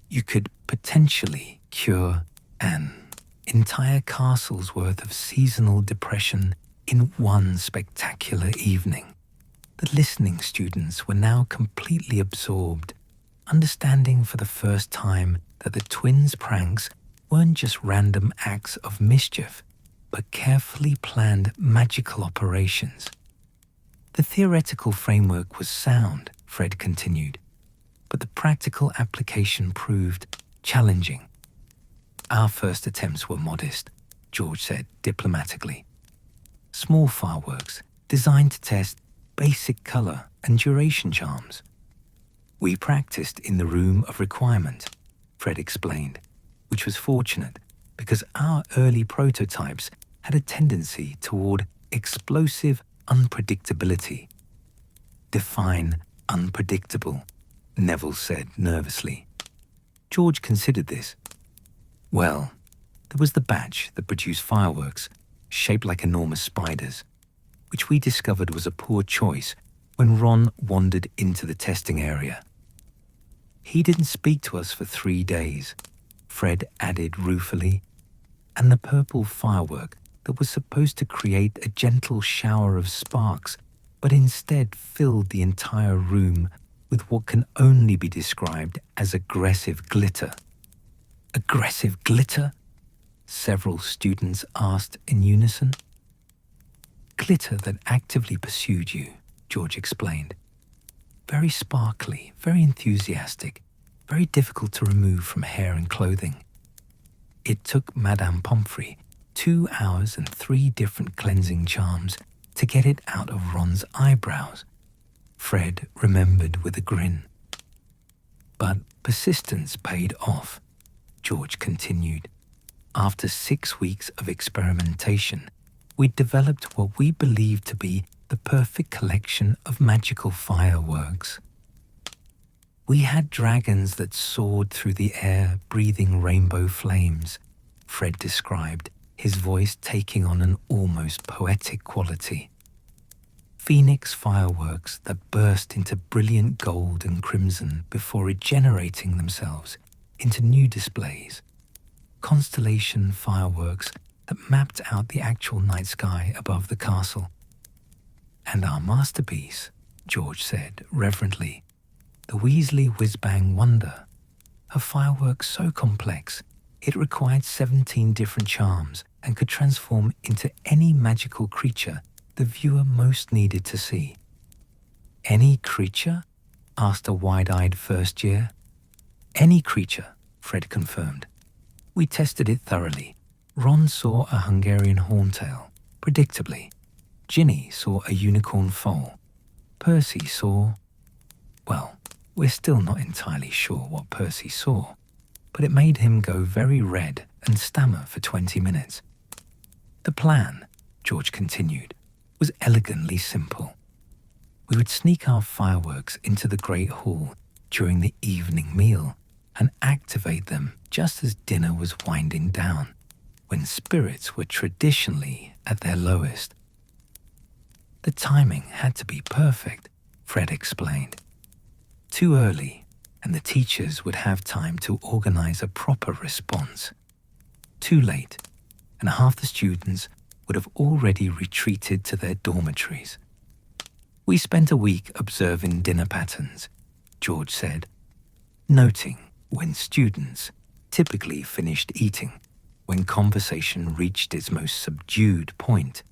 you could potentially cure an entire castle's worth of seasonal depression in one spectacular evening. The listening students were now completely absorbed, understanding for the first time that the twins' pranks weren't just random acts of mischief, but carefully planned magical operations. The theoretical framework was sound, Fred continued, but the practical application proved challenging. Our first attempts were modest, George said diplomatically. Small fireworks designed to test basic colour and duration charms. We practiced in the room of requirement, Fred explained, which was fortunate because our early prototypes had a tendency toward explosive unpredictability. Define unpredictable, Neville said nervously. George considered this. Well, there was the batch that produced fireworks shaped like enormous spiders, which we discovered was a poor choice when Ron wandered into the testing area. He didn't speak to us for 3 days, Fred added ruefully, and the purple firework that was supposed to create a gentle shower of sparks, but instead filled the entire room with what can only be described as aggressive glitter. Aggressive glitter? Several students asked in unison. Glitter that actively pursued you, George explained. Very sparkly, very enthusiastic, very difficult to remove from hair and clothing. It took Madame Pomfrey 2 hours and 3 different cleansing charms to get it out of Ron's eyebrows, Fred remembered with a grin. But persistence paid off, George continued. After 6 weeks of experimentation, we'd developed what we believed to be the perfect collection of magical fireworks. We had dragons that soared through the air, breathing rainbow flames, Fred described, his voice taking on an almost poetic quality. Phoenix fireworks that burst into brilliant gold and crimson before regenerating themselves into new displays. Constellation fireworks that mapped out the actual night sky above the castle. And our masterpiece, George said reverently, the Weasley Whiz-Bang Wonder, a firework so complex it required 17 different charms and could transform into any magical creature the viewer most needed to see. Any creature? Asked a wide-eyed first year. Any creature, Fred confirmed. We tested it thoroughly. Ron saw a Hungarian horntail, predictably. Ginny saw a unicorn foal. Percy saw... Well, we're still not entirely sure what Percy saw, but it made him go very red and stammer for 20 minutes. The plan, George continued, was elegantly simple. We would sneak our fireworks into the Great Hall during the evening meal and activate them just as dinner was winding down, when spirits were traditionally at their lowest. The timing had to be perfect, Fred explained. Too early, and the teachers would have time to organize a proper response. Too late, and half the students would have already retreated to their dormitories. We spent a week observing dinner patterns, George said, noting when students typically finished eating, when conversation reached its most subdued point,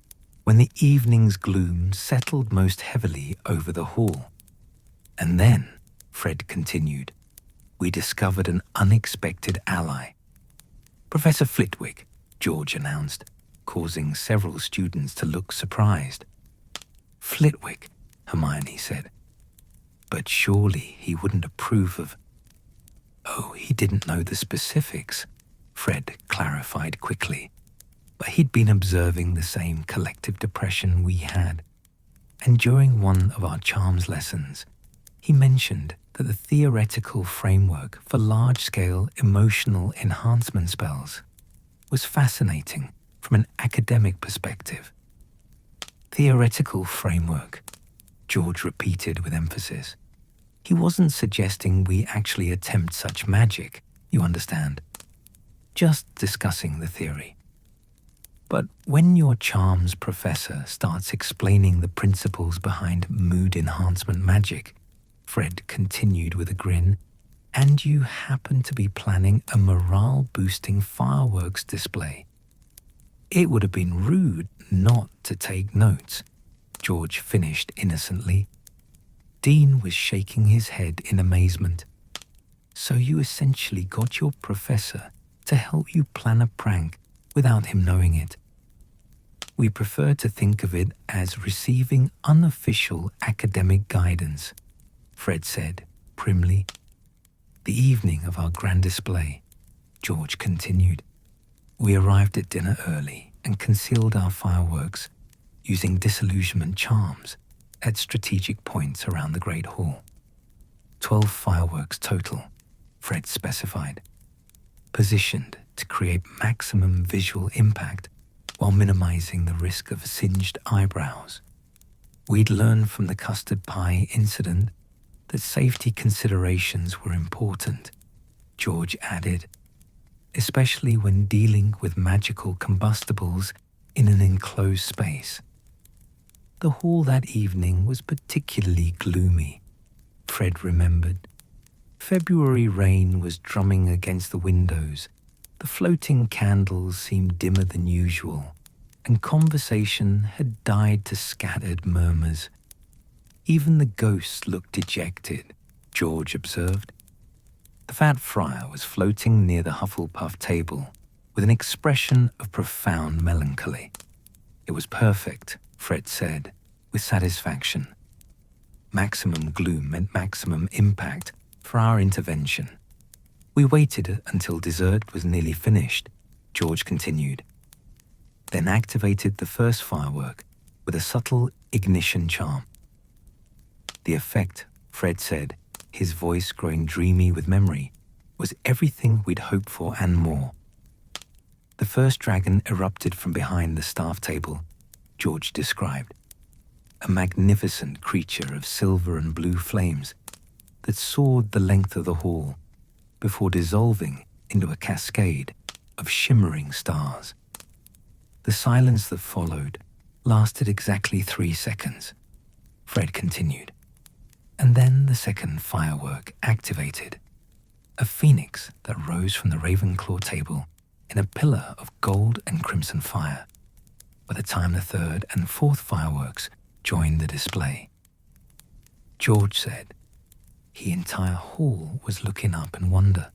when the evening's gloom settled most heavily over the hall. And then, Fred continued, we discovered an unexpected ally. Professor Flitwick, George announced, causing several students to look surprised. Flitwick, Hermione said. But surely he wouldn't approve of... Oh, he didn't know the specifics, Fred clarified quickly. But he'd been observing the same collective depression we had. And during one of our charms lessons, he mentioned that the theoretical framework for large-scale emotional enhancement spells was fascinating from an academic perspective. Theoretical framework, George repeated with emphasis. He wasn't suggesting we actually attempt such magic, you understand. Just discussing the theory. But when your charms professor starts explaining the principles behind mood enhancement magic, Fred continued with a grin, and you happen to be planning a morale-boosting fireworks display. It would have been rude not to take notes, George finished innocently. Dean was shaking his head in amazement. So you essentially got your professor to help you plan a prank without him knowing it. We prefer to think of it as receiving unofficial academic guidance, Fred said primly. The evening of our grand display, George continued. We arrived at dinner early and concealed our fireworks using disillusionment charms at strategic points around the Great Hall. 12 fireworks total, Fred specified, positioned to create maximum visual impact while minimizing the risk of singed eyebrows. We'd learned from the custard pie incident that safety considerations were important, George added, especially when dealing with magical combustibles in an enclosed space. The hall that evening was particularly gloomy, Fred remembered. February rain was drumming against the windows. The floating candles seemed dimmer than usual, and conversation had died to scattered murmurs. Even the ghosts looked dejected, George observed. The fat friar was floating near the Hufflepuff table with an expression of profound melancholy. It was perfect, Fred said, with satisfaction. Maximum gloom meant maximum impact for our intervention. We waited until dessert was nearly finished, George continued, then activated the first firework with a subtle ignition charm. The effect, Fred said, his voice growing dreamy with memory, was everything we'd hoped for and more. The first dragon erupted from behind the staff table, George described, a magnificent creature of silver and blue flames that soared the length of the hall before dissolving into a cascade of shimmering stars. The silence that followed lasted exactly 3 seconds, Fred continued. And then the second firework activated, a phoenix that rose from the Ravenclaw table in a pillar of gold and crimson fire, by the time the third and fourth fireworks joined the display. George said, the entire hall was looking up in wonder.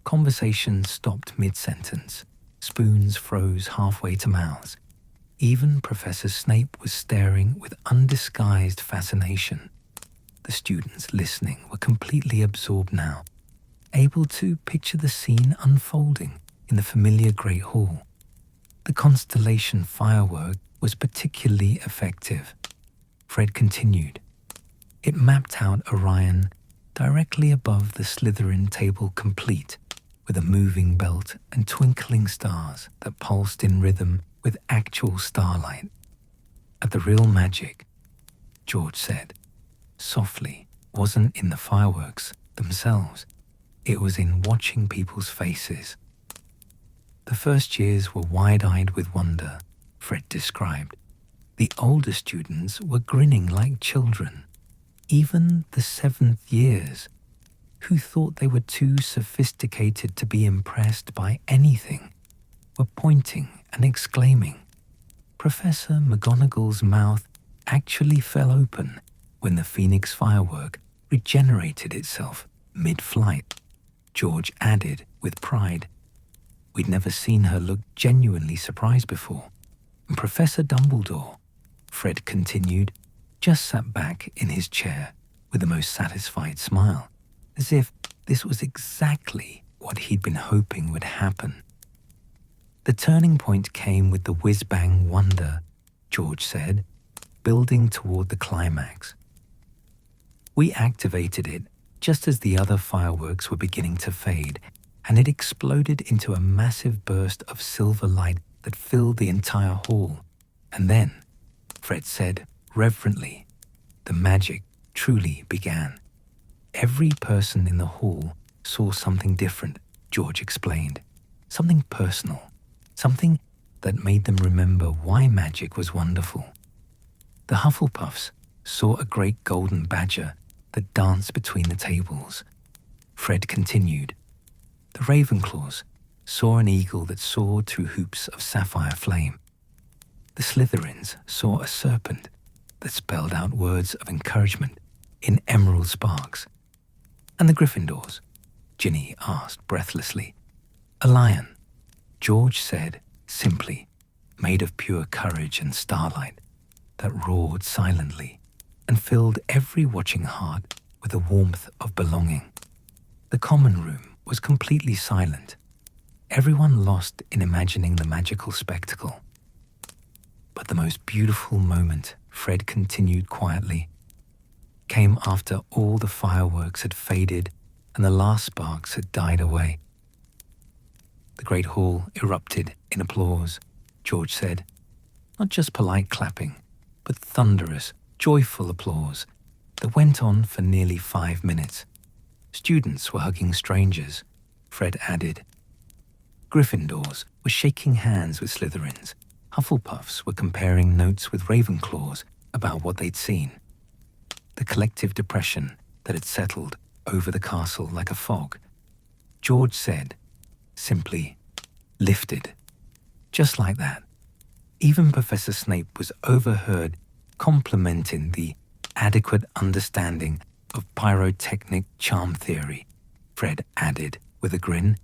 Conversation stopped mid-sentence. Spoons froze halfway to mouths. Even Professor Snape was staring with undisguised fascination. The students listening were completely absorbed now, able to picture the scene unfolding in the familiar Great Hall. The constellation firework was particularly effective. Fred continued. It mapped out Orion directly above the Slytherin table complete, with a moving belt and twinkling stars that pulsed in rhythm with actual starlight. At the real magic, George said, softly, wasn't in the fireworks themselves. It was in watching people's faces. The first years were wide-eyed with wonder, Fred described. The older students were grinning like children. Even the 7th years, who thought they were too sophisticated to be impressed by anything, were pointing and exclaiming. Professor McGonagall's mouth actually fell open when the Phoenix firework regenerated itself mid-flight, George added with pride. We'd never seen her look genuinely surprised before. And Professor Dumbledore, Fred continued, just sat back in his chair with the most satisfied smile, as if this was exactly what he'd been hoping would happen. The turning point came with the Whiz-Bang Wonder, George said, building toward the climax. We activated it just as the other fireworks were beginning to fade, and it exploded into a massive burst of silver light that filled the entire hall. And then, Fred said reverently, the magic truly began. Every person in the hall saw something different, George explained. Something personal. Something that made them remember why magic was wonderful. The Hufflepuffs saw a great golden badger that danced between the tables. Fred continued. The Ravenclaws saw an eagle that soared through hoops of sapphire flame. The Slytherins saw a serpent that spelled out words of encouragement in emerald sparks. And the Gryffindors? Ginny asked breathlessly. A lion, George said simply, made of pure courage and starlight, that roared silently and filled every watching heart with the warmth of belonging. The common room was completely silent, everyone lost in imagining the magical spectacle. But the most beautiful moment, Fred continued quietly, came after all the fireworks had faded and the last sparks had died away. The great hall erupted in applause, George said. Not just polite clapping, but thunderous, joyful applause that went on for nearly 5 minutes. Students were hugging strangers, Fred added. Gryffindors were shaking hands with Slytherins. Hufflepuffs were comparing notes with Ravenclaws about what they'd seen. The collective depression that had settled over the castle like a fog, George said, simply lifted. Just like that. Even Professor Snape was overheard complimenting the adequate understanding of pyrotechnic charm theory, Fred added with a grin.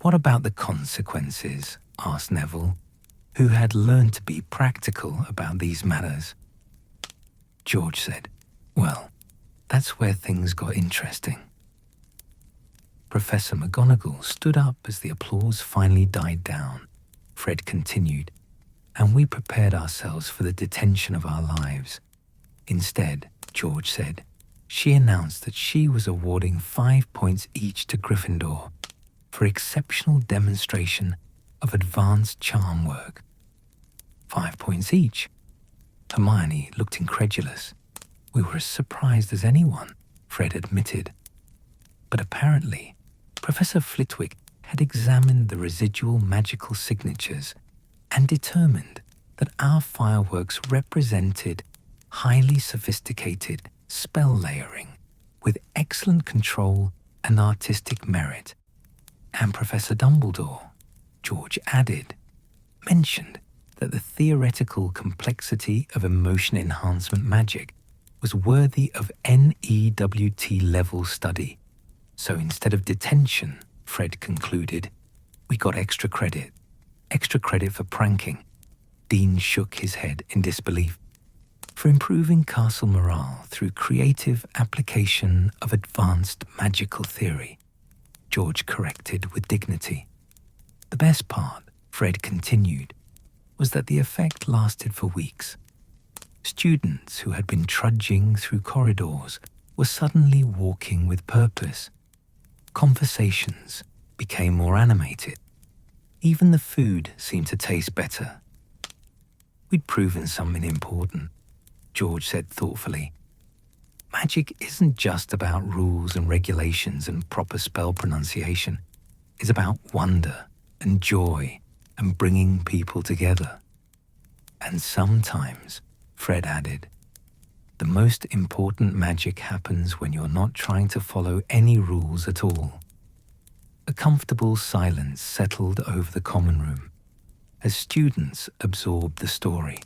What about the consequences? Asked Neville, who had learned to be practical about these matters. George said, well, that's where things got interesting. Professor McGonagall stood up as the applause finally died down. Fred continued, and we prepared ourselves for the detention of our lives. Instead, George said, she announced that she was awarding 5 points each to Gryffindor for exceptional demonstration of advanced charm work. 5 points each. Hermione looked incredulous. We were as surprised as anyone, Fred admitted. But apparently, Professor Flitwick had examined the residual magical signatures and determined that our fireworks represented highly sophisticated spell layering with excellent control and artistic merit. And Professor Dumbledore, George added, mentioned that the theoretical complexity of emotion enhancement magic was worthy of NEWT-level study. So instead of detention, Fred concluded, we got extra credit for pranking. Dean shook his head in disbelief. For improving castle morale through creative application of advanced magical theory, George corrected with dignity. The best part, Fred continued, was that the effect lasted for weeks. Students who had been trudging through corridors were suddenly walking with purpose. Conversations became more animated. Even the food seemed to taste better. We'd proven something important, George said thoughtfully. Magic isn't just about rules and regulations and proper spell pronunciation. It's about wonder and joy and bringing people together. And sometimes, Fred added, the most important magic happens when you're not trying to follow any rules at all. A comfortable silence settled over the common room as students absorbed the story.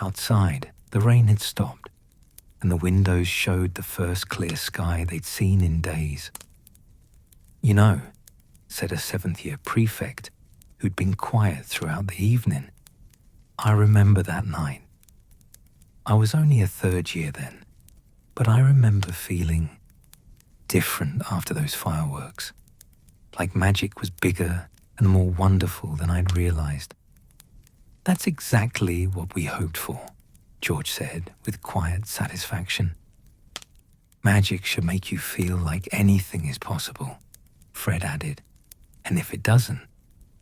Outside, the rain had stopped, and the windows showed the first clear sky they'd seen in days. "You know," said a seventh-year prefect who'd been quiet throughout the evening, "I remember that night. I was only a third year then, but I remember feeling different after those fireworks, like magic was bigger and more wonderful than I'd realized." "That's exactly what we hoped for," George said with quiet satisfaction. "Magic should make you feel like anything is possible," Fred added, "and if it doesn't,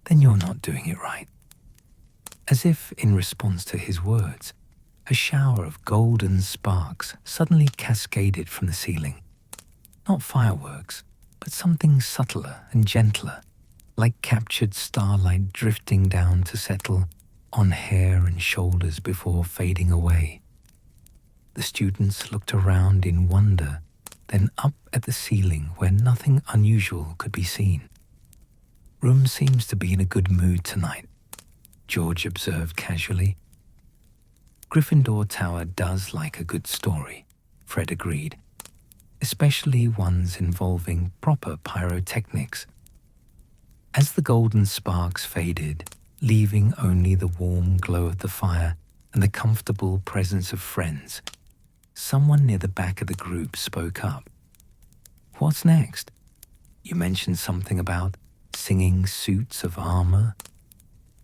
then you're not doing it right." As if in response to his words, a shower of golden sparks suddenly cascaded from the ceiling. Not fireworks, but something subtler and gentler, like captured starlight drifting down to settle on hair and shoulders before fading away. The students looked around in wonder, then up at the ceiling where nothing unusual could be seen. "Room seems to be in a good mood tonight," George observed casually. "Gryffindor Tower does like a good story," Fred agreed, "especially ones involving proper pyrotechnics." As the golden sparks faded, leaving only the warm glow of the fire and the comfortable presence of friends, someone near the back of the group spoke up. "What's next? You mentioned something about singing suits of armor."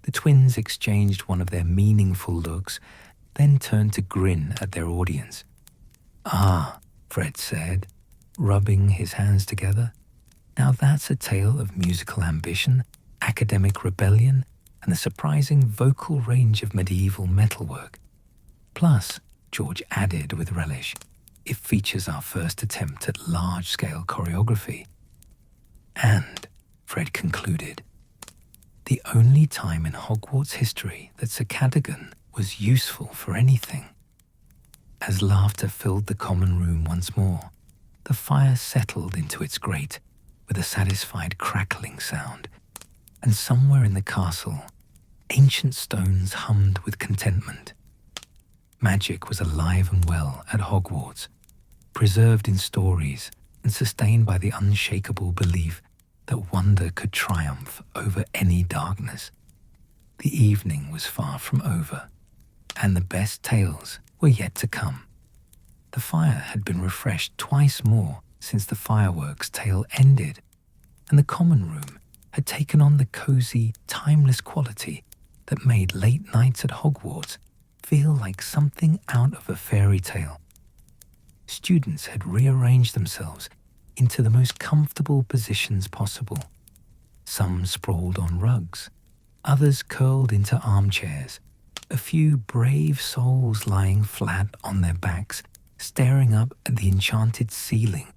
The twins exchanged one of their meaningful looks, then turned to grin at their audience. "Ah," Fred said, rubbing his hands together. "Now that's a tale of musical ambition, academic rebellion, and the surprising vocal range of medieval metalwork. Plus," George added with relish, "it features our first attempt at large-scale choreography. And," Fred concluded, "the only time in Hogwarts history that Sir Cadogan was useful for anything." As laughter filled the common room once more, the fire settled into its grate with a satisfied crackling sound, and somewhere in the castle, ancient stones hummed with contentment. Magic was alive and well at Hogwarts, preserved in stories and sustained by the unshakable belief that wonder could triumph over any darkness. The evening was far from over, and the best tales were yet to come. The fire had been refreshed twice more since the fireworks tale ended, and the common room had taken on the cozy, timeless quality that made late nights at Hogwarts feel like something out of a fairy tale. Students had rearranged themselves into the most comfortable positions possible. Some sprawled on rugs, others curled into armchairs, a few brave souls lying flat on their backs, staring up at the enchanted ceiling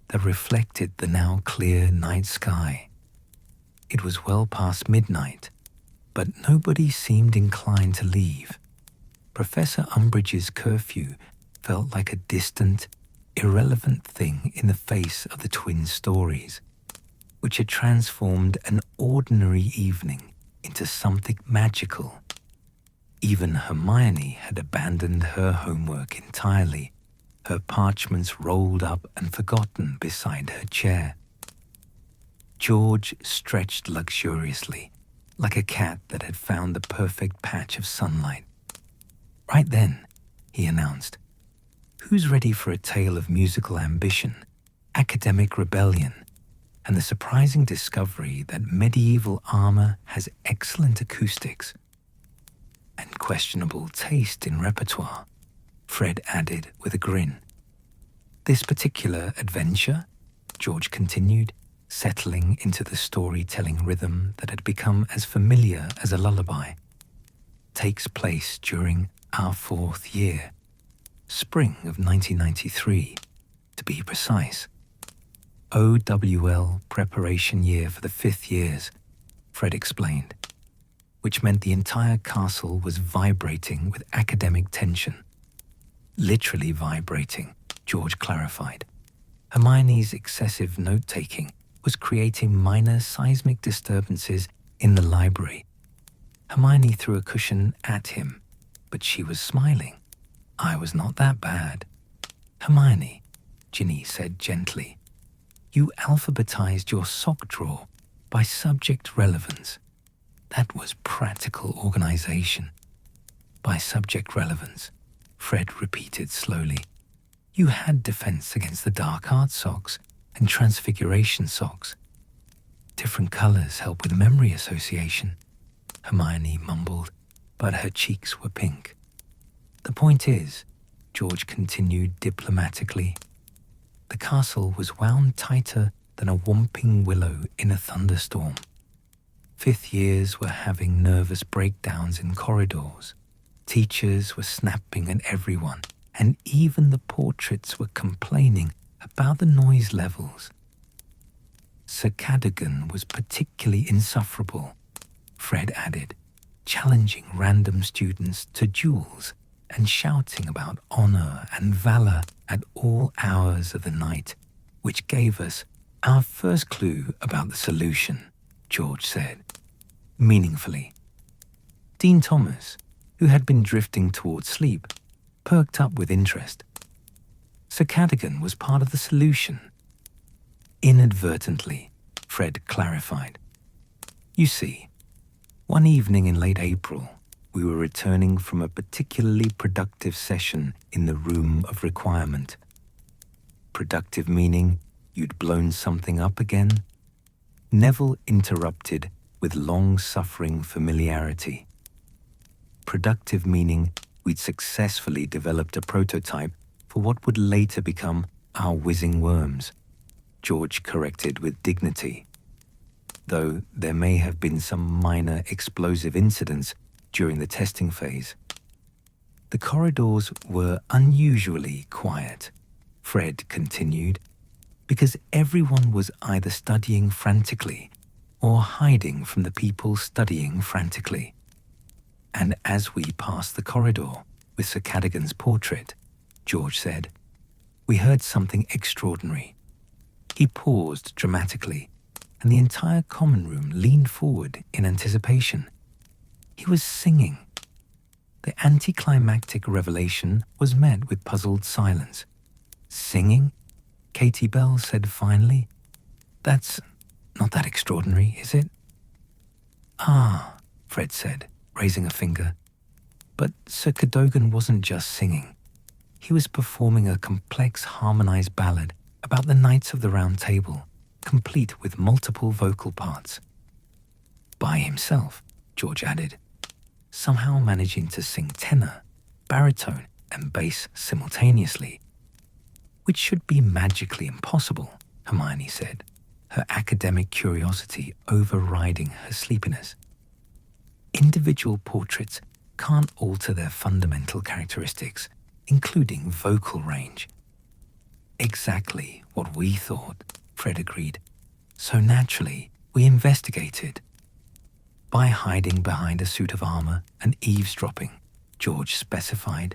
that reflected the now clear night sky. It was well past midnight, but nobody seemed inclined to leave. Professor Umbridge's curfew felt like a distant, irrelevant thing in the face of the twins' stories, which had transformed an ordinary evening into something magical. Even Hermione had abandoned her homework entirely, her parchments rolled up and forgotten beside her chair. George stretched luxuriously, like a cat that had found the perfect patch of sunlight. "Right then," he announced, "who's ready for a tale of musical ambition, academic rebellion, and the surprising discovery that medieval armor has excellent acoustics and questionable taste in repertoire?" Fred added with a grin. "This particular adventure," George continued, settling into the storytelling rhythm that had become as familiar as a lullaby, "takes place during our 4th year, spring of 1993, to be precise. OWL preparation year for the 5th years," Fred explained. which meant the entire castle was vibrating with academic tension. Literally vibrating, George clarified. Hermione's excessive note-taking was creating minor seismic disturbances in the library. Hermione threw a cushion at him, but she was smiling. I was not that bad. Hermione, Ginny said gently, you alphabetized your sock drawer by subject relevance. That was practical organization. By subject relevance, Fred repeated slowly. You had defense against the dark arts socks and transfiguration socks. Different colors help with memory association, Hermione mumbled, but her cheeks were pink. The point is, George continued diplomatically, the castle was wound tighter than a whomping willow in a thunderstorm. Fifth years were having nervous breakdowns in corridors. Teachers were snapping at everyone, and even the portraits were complaining about the noise levels. Sir Cadogan was particularly insufferable, Fred added, challenging random students to duels and shouting about honor and valor at all hours of the night, which gave us our first clue about the solution, George said, meaningfully. Dean Thomas, who had been drifting towards sleep, perked up with interest. Sir Cadogan was part of the solution. Inadvertently, Fred clarified. You see, one evening in late April, we were returning from a particularly productive session in the Room of Requirement. Productive meaning you'd blown something up again? Neville interrupted with long-suffering familiarity. Productive meaning we'd successfully developed a prototype for what would later become our whizzing worms, George corrected with dignity. Though there may have been some minor explosive incidents during the testing phase. The corridors were unusually quiet, Fred continued, because everyone was either studying frantically or hiding from the people studying frantically. And as we passed the corridor with Sir Cadogan's portrait, George said, we heard something extraordinary. He paused dramatically, and the entire common room leaned forward in anticipation. He was singing. The anticlimactic revelation was met with puzzled silence. Singing? Katie Bell said finally. That's not that extraordinary, is it? Ah, Fred said, raising a finger. But Sir Cadogan wasn't just singing. He was performing a complex harmonized ballad about the Knights of the Round Table, complete with multiple vocal parts. By himself, George added, somehow managing to sing tenor, baritone, and bass simultaneously, which should be magically impossible, Hermione said, her academic curiosity overriding her sleepiness. Individual portraits can't alter their fundamental characteristics, including vocal range. Exactly what we thought, Fred agreed. So naturally, we investigated. By hiding behind a suit of armor and eavesdropping, George specified,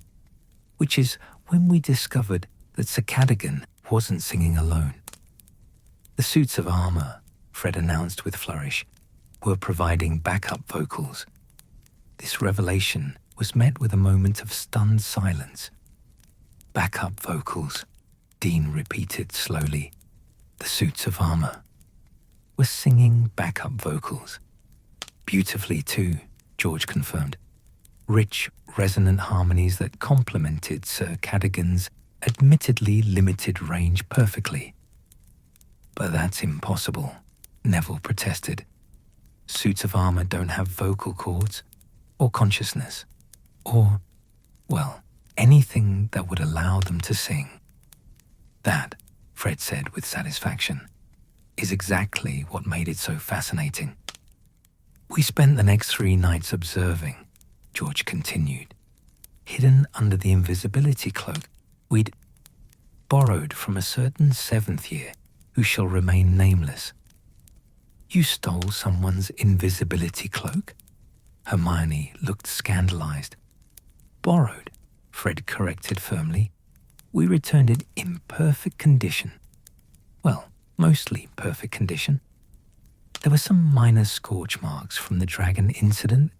which is when we discovered that Sir Cadogan wasn't singing alone. The suits of armor, Fred announced with flourish, were providing backup vocals. This revelation was met with a moment of stunned silence. Backup vocals, Dean repeated slowly. The suits of armor were singing backup vocals. Beautifully too, George confirmed. Rich, resonant harmonies that complemented Sir Cadogan's admittedly limited range perfectly. But that's impossible, Neville protested. Suits of armor don't have vocal cords, or consciousness, or, well, anything that would allow them to sing. That, Fred said with satisfaction, is exactly what made it so fascinating. We spent the next 3 nights observing, George continued. Hidden under the invisibility cloak we'd borrowed from a certain 7th year who shall remain nameless. You stole someone's invisibility cloak? Hermione looked scandalized. Borrowed, Fred corrected firmly. We returned it in perfect condition. Well, mostly perfect condition. There were some minor scorch marks from the dragon incident,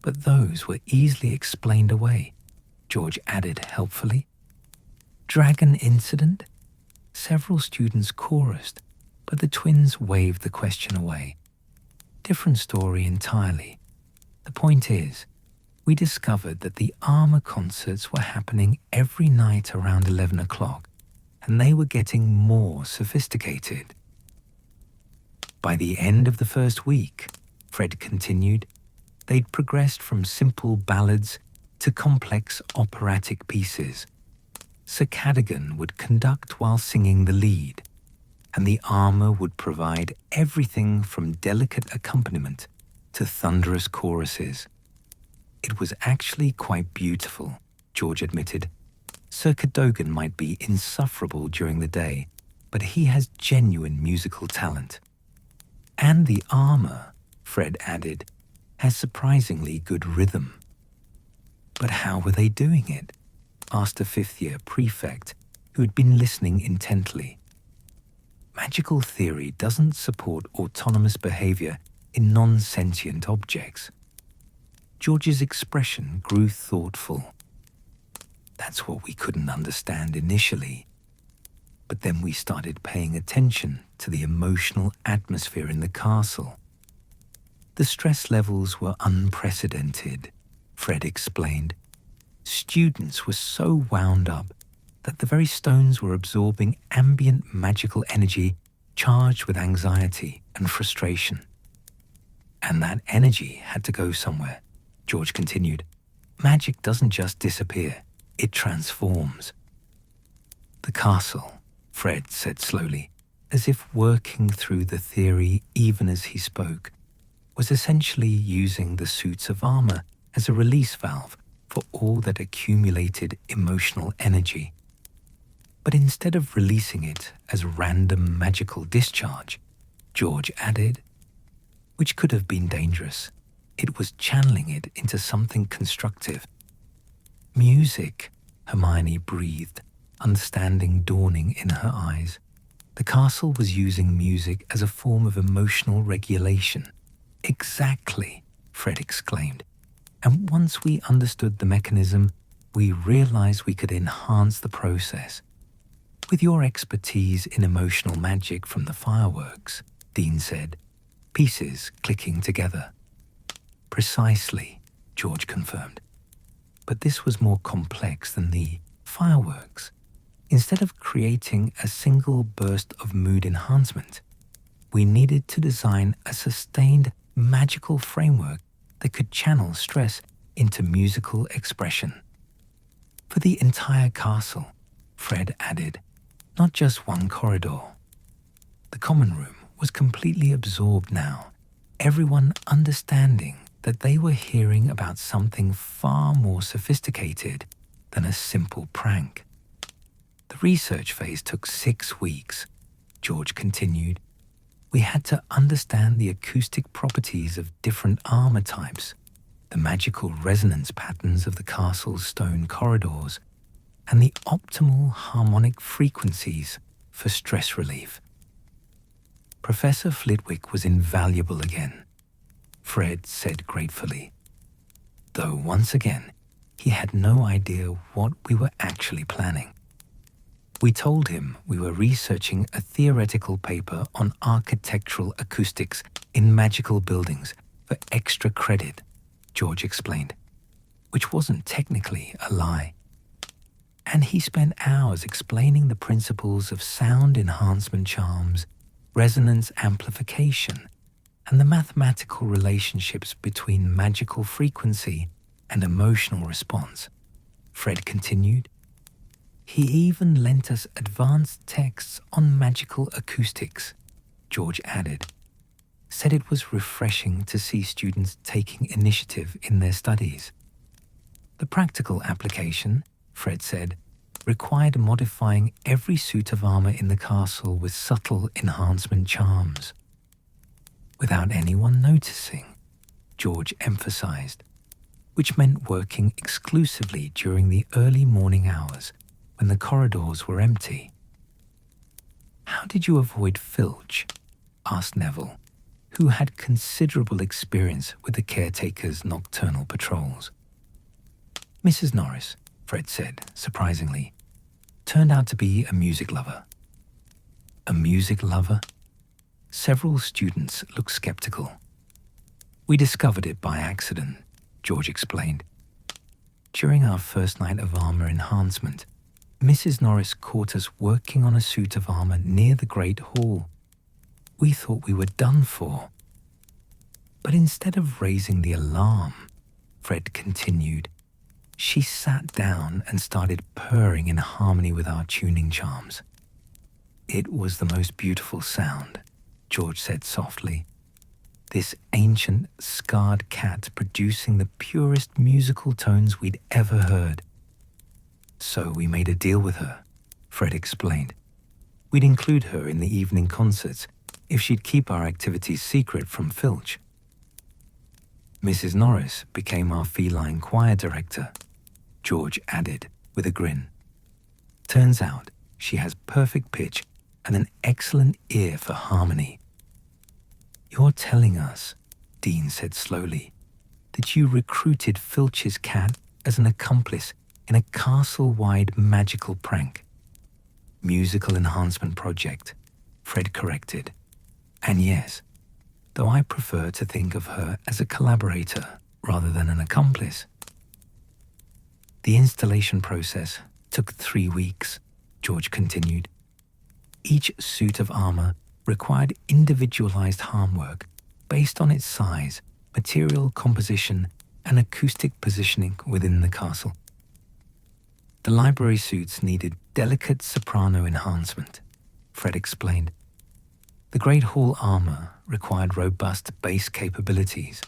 but those were easily explained away, George added helpfully. Dragon incident? Several students chorused, but the twins waved the question away. Different story entirely. The point is, we discovered that the armor concerts were happening every night around 11 o'clock, and they were getting more sophisticated. By the end of the first week, Fred continued, they'd progressed from simple ballads to complex operatic pieces. Sir Cadogan would conduct while singing the lead, and the armor would provide everything from delicate accompaniment to thunderous choruses. It was actually quite beautiful, George admitted. Sir Cadogan might be insufferable during the day, but he has genuine musical talent. And the armor, Fred added, has surprisingly good rhythm. But how were they doing it? Asked a fifth-year prefect who had been listening intently. Magical theory doesn't support autonomous behavior in non-sentient objects. George's expression grew thoughtful. That's what we couldn't understand initially. But then we started paying attention to the emotional atmosphere in the castle. The stress levels were unprecedented, Fred explained. Students were so wound up that the very stones were absorbing ambient magical energy charged with anxiety and frustration. And that energy had to go somewhere, George continued. Magic doesn't just disappear, it transforms. The castle, Fred said slowly, as if working through the theory even as he spoke, was essentially using the suits of armor as a release valve for all that accumulated emotional energy. But instead of releasing it as random magical discharge, George added, which could have been dangerous, it was channeling it into something constructive. Music, Hermione breathed, understanding dawning in her eyes. The castle was using music as a form of emotional regulation. Exactly, Fred exclaimed. And once we understood the mechanism, we realized we could enhance the process. With your expertise in emotional magic from the fireworks, Dean said, pieces clicking together. Precisely, George confirmed. But this was more complex than the fireworks. Instead of creating a single burst of mood enhancement, we needed to design a sustained magical framework that could channel stress into musical expression. For the entire castle, Fred added, not just one corridor. The common room was completely absorbed now, everyone understanding that they were hearing about something far more sophisticated than a simple prank. The research phase took 6 weeks, George continued. We had to understand the acoustic properties of different armor types, the magical resonance patterns of the castle's stone corridors, and the optimal harmonic frequencies for stress relief. Professor Flitwick was invaluable again, Fred said gratefully, though once again he had no idea what we were actually planning. We told him we were researching a theoretical paper on architectural acoustics in magical buildings for extra credit, George explained, which wasn't technically a lie. And he spent hours explaining the principles of sound enhancement charms, resonance amplification, and the mathematical relationships between magical frequency and emotional response, Fred continued. He even lent us advanced texts on magical acoustics, George added. Said it was refreshing to see students taking initiative in their studies. The practical application, Fred said, required modifying every suit of armor in the castle with subtle enhancement charms. Without anyone noticing, George emphasized, which meant working exclusively during the early morning hours when the corridors were empty. "How did you avoid Filch?" asked Neville, who had considerable experience with the caretaker's nocturnal patrols. "Mrs. Norris," Fred said, surprisingly, "turned out to be a music lover." "A music lover?" Several students looked skeptical. "We discovered it by accident," George explained. "During our first night of armor enhancement, Mrs. Norris caught us working on a suit of armor near the Great Hall. We thought we were done for." But instead of raising the alarm, Fred continued, she sat down and started purring in harmony with our tuning charms. "It was the most beautiful sound," George said softly. "This ancient, scarred cat producing the purest musical tones we'd ever heard." "So we made a deal with her," Fred explained. "We'd include her in the evening concerts if she'd keep our activities secret from Filch." "Mrs. Norris became our feline choir director," George added with a grin. "Turns out she has perfect pitch and an excellent ear for harmony." "You're telling us," Dean said slowly, "that you recruited Filch's cat as an accomplice in a castle-wide magical prank." "Musical enhancement project," Fred corrected. "And yes, though I prefer to think of her as a collaborator rather than an accomplice." "The installation process took 3 weeks," George continued. "Each suit of armor required individualized harm work based on its size, material composition, and acoustic positioning within the castle. The library suits needed delicate soprano enhancement," Fred explained. "The Great Hall armor required robust bass capabilities.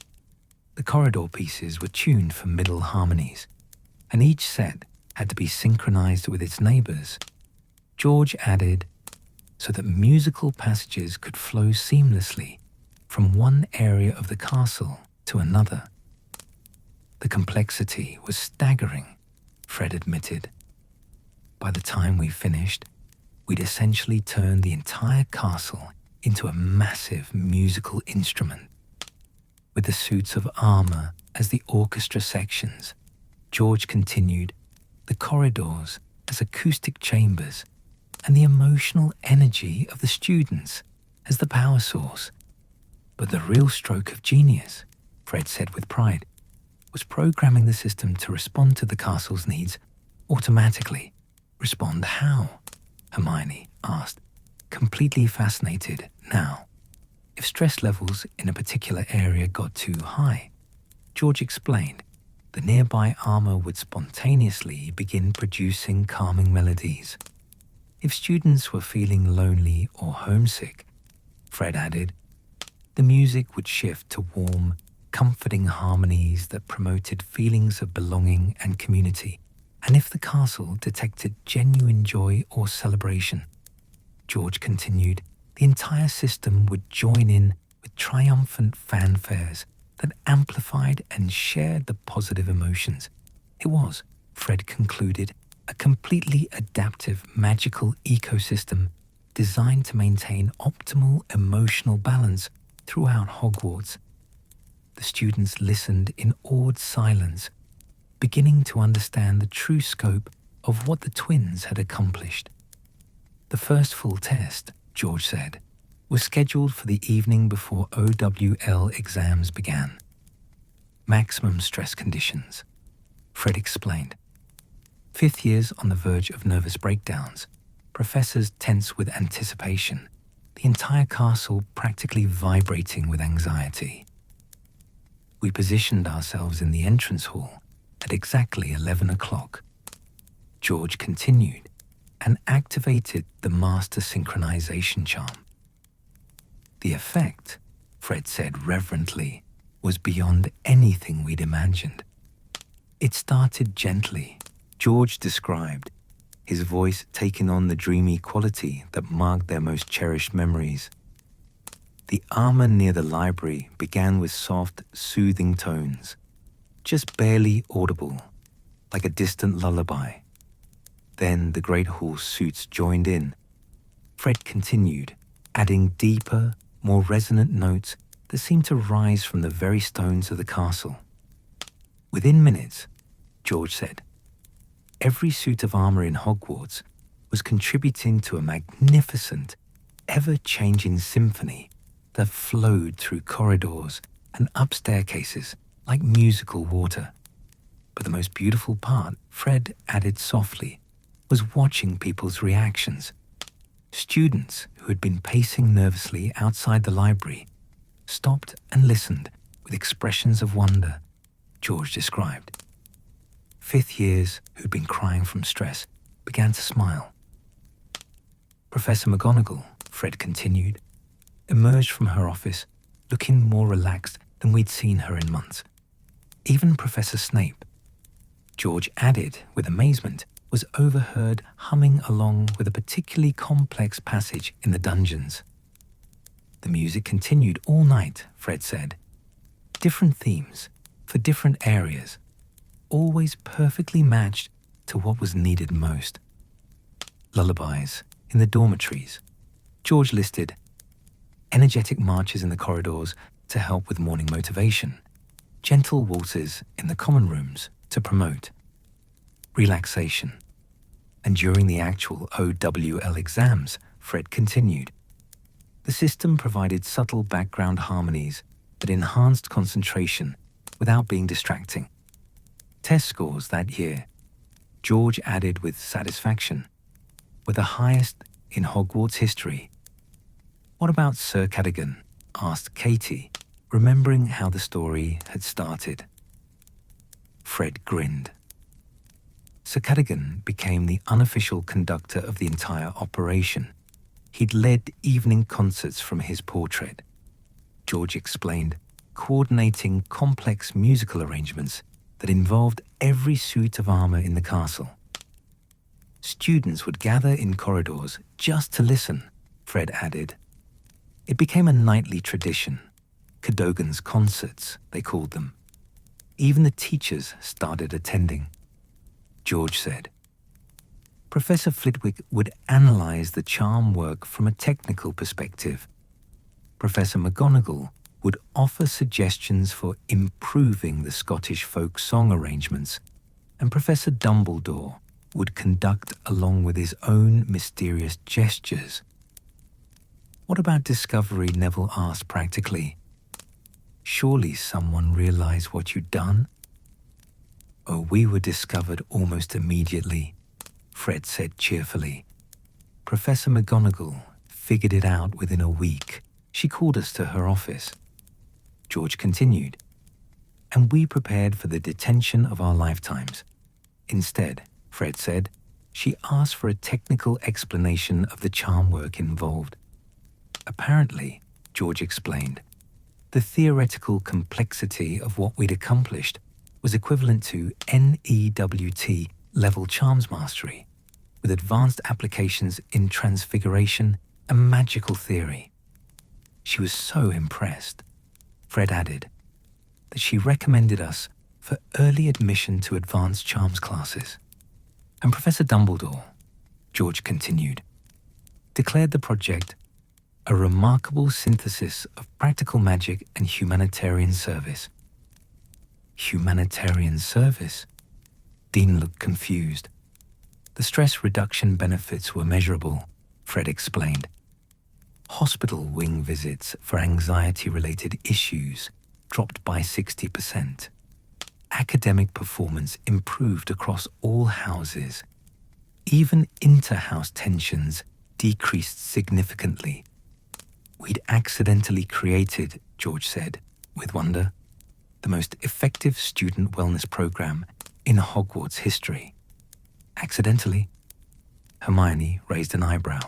The corridor pieces were tuned for middle harmonies, and each set had to be synchronized with its neighbors." George added, "so that musical passages could flow seamlessly from one area of the castle to another." "The complexity was staggering," Fred admitted. "By the time we finished, we'd essentially turned the entire castle into a massive musical instrument. With the suits of armor as the orchestra sections," George continued, "the corridors as acoustic chambers, and the emotional energy of the students as the power source. But the real stroke of genius," Fred said with pride, "was programming the system to respond to the castle's needs automatically." "Respond how?" Hermione asked, completely fascinated now. "If stress levels in a particular area got too high," George explained, "the nearby armor would spontaneously begin producing calming melodies. If students were feeling lonely or homesick," Fred added, "the music would shift to warm, comforting harmonies that promoted feelings of belonging and community. And if the castle detected genuine joy or celebration," George continued, "the entire system would join in with triumphant fanfares that amplified and shared the positive emotions. It was," Fred concluded, "a completely adaptive magical ecosystem designed to maintain optimal emotional balance throughout Hogwarts." The students listened in awed silence, beginning to understand the true scope of what the twins had accomplished. "The first full test," George said, "was scheduled for the evening before OWL exams began. Maximum stress conditions," Fred explained. "Fifth years on the verge of nervous breakdowns, professors tense with anticipation, the entire castle practically vibrating with anxiety. We positioned ourselves in the entrance hall at exactly 11 o'clock. George continued and activated the master synchronization charm. The effect, Fred said reverently, was beyond anything we'd imagined. It started gently, George described, his voice taking on the dreamy quality that marked their most cherished memories. The armor near the library began with soft, soothing tones, just barely audible, like a distant lullaby. Then the great hall suits joined in. Fred continued, adding deeper, more resonant notes that seemed to rise from the very stones of the castle. Within minutes, George said, every suit of armor in Hogwarts was contributing to a magnificent, ever-changing symphony that flowed through corridors and up staircases like musical water. But the most beautiful part, Fred added softly, was watching people's reactions. Students who had been pacing nervously outside the library stopped and listened with expressions of wonder, George described. Fifth years who'd been crying from stress began to smile. Professor McGonagall, Fred continued, emerged from her office looking more relaxed than we'd seen her in months. Even Professor Snape, George added with amazement, was overheard humming along with a particularly complex passage in the dungeons. The music continued all night, Fred said. Different themes for different areas, always perfectly matched to what was needed most. Lullabies in the dormitories, George listed. Energetic marches in the corridors to help with morning motivation. Gentle waltzes in the common rooms to promote relaxation. And during the actual OWL exams, Fred continued. The system provided subtle background harmonies that enhanced concentration without being distracting. Test scores that year, George added with satisfaction, were the highest in Hogwarts history. What about Sir Cadogan? Asked Katie, remembering how the story had started. Fred grinned. Sir Cadogan became the unofficial conductor of the entire operation. He'd led evening concerts from his portrait. George explained, coordinating complex musical arrangements that involved every suit of armor in the castle. Students would gather in corridors just to listen, Fred added. It became a nightly tradition. Cadogan's concerts, they called them. Even the teachers started attending. George said. Professor Flitwick would analyze the charm work from a technical perspective. Professor McGonagall would offer suggestions for improving the Scottish folk song arrangements, and Professor Dumbledore would conduct along with his own mysterious gestures. What about discovery? Neville asked practically. Surely someone realized what you'd done? Oh, we were discovered almost immediately, Fred said cheerfully. Professor McGonagall figured it out within a week. She called us to her office. George continued, and we prepared for the detention of our lifetimes. Instead, Fred said, she asked for a technical explanation of the charm work involved. Apparently, George explained, the theoretical complexity of what we'd accomplished was equivalent to NEWT level charms mastery, with advanced applications in transfiguration and magical theory. She was so impressed, Fred added, that she recommended us for early admission to advanced charms classes. And Professor Dumbledore, George continued, declared the project a remarkable synthesis of practical magic and humanitarian service. Humanitarian service? Dean looked confused. The stress reduction benefits were measurable, Fred explained. Hospital wing visits for anxiety-related issues dropped by 60%. Academic performance improved across all houses. Even inter-house tensions decreased significantly. We'd accidentally created, George said, with wonder, the most effective student wellness program in Hogwarts history. Accidentally? Hermione raised an eyebrow.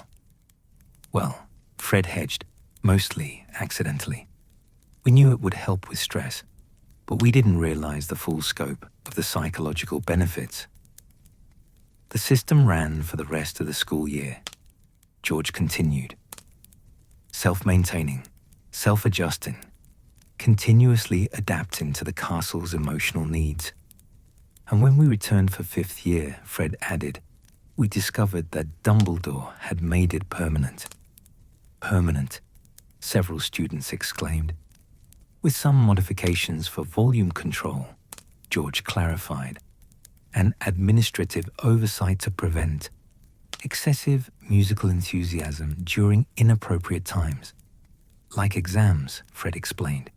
Well, Fred hedged, mostly accidentally. We knew it would help with stress, but we didn't realize the full scope of the psychological benefits. The system ran for the rest of the school year. George continued. Self-maintaining, self-adjusting, continuously adapting to the castle's emotional needs. And when we returned for 5th year, Fred added, we discovered that Dumbledore had made it permanent. Permanent, several students exclaimed. With some modifications for volume control, George clarified, and administrative oversight to prevent excessive musical enthusiasm during inappropriate times. Like exams, Fred explained.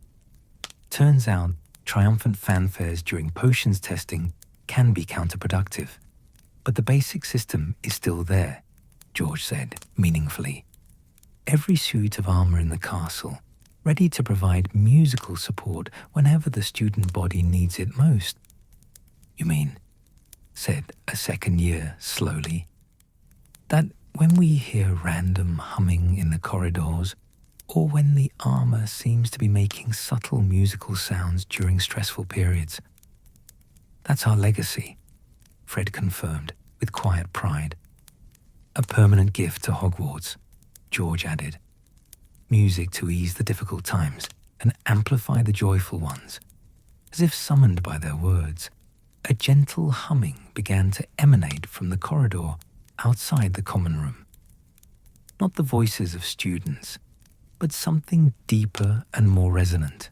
Turns out, triumphant fanfares during potions testing can be counterproductive. But the basic system is still there, George said, meaningfully. Every suit of armor in the castle, ready to provide musical support whenever the student body needs it most. You mean, said a 2nd year slowly, that when we hear random humming in the corridors, or when the armor seems to be making subtle musical sounds during stressful periods. That's our legacy, Fred confirmed with quiet pride. A permanent gift to Hogwarts, George added. Music to ease the difficult times and amplify the joyful ones. As if summoned by their words, a gentle humming began to emanate from the corridor outside the common room. Not the voices of students, but something deeper and more resonant.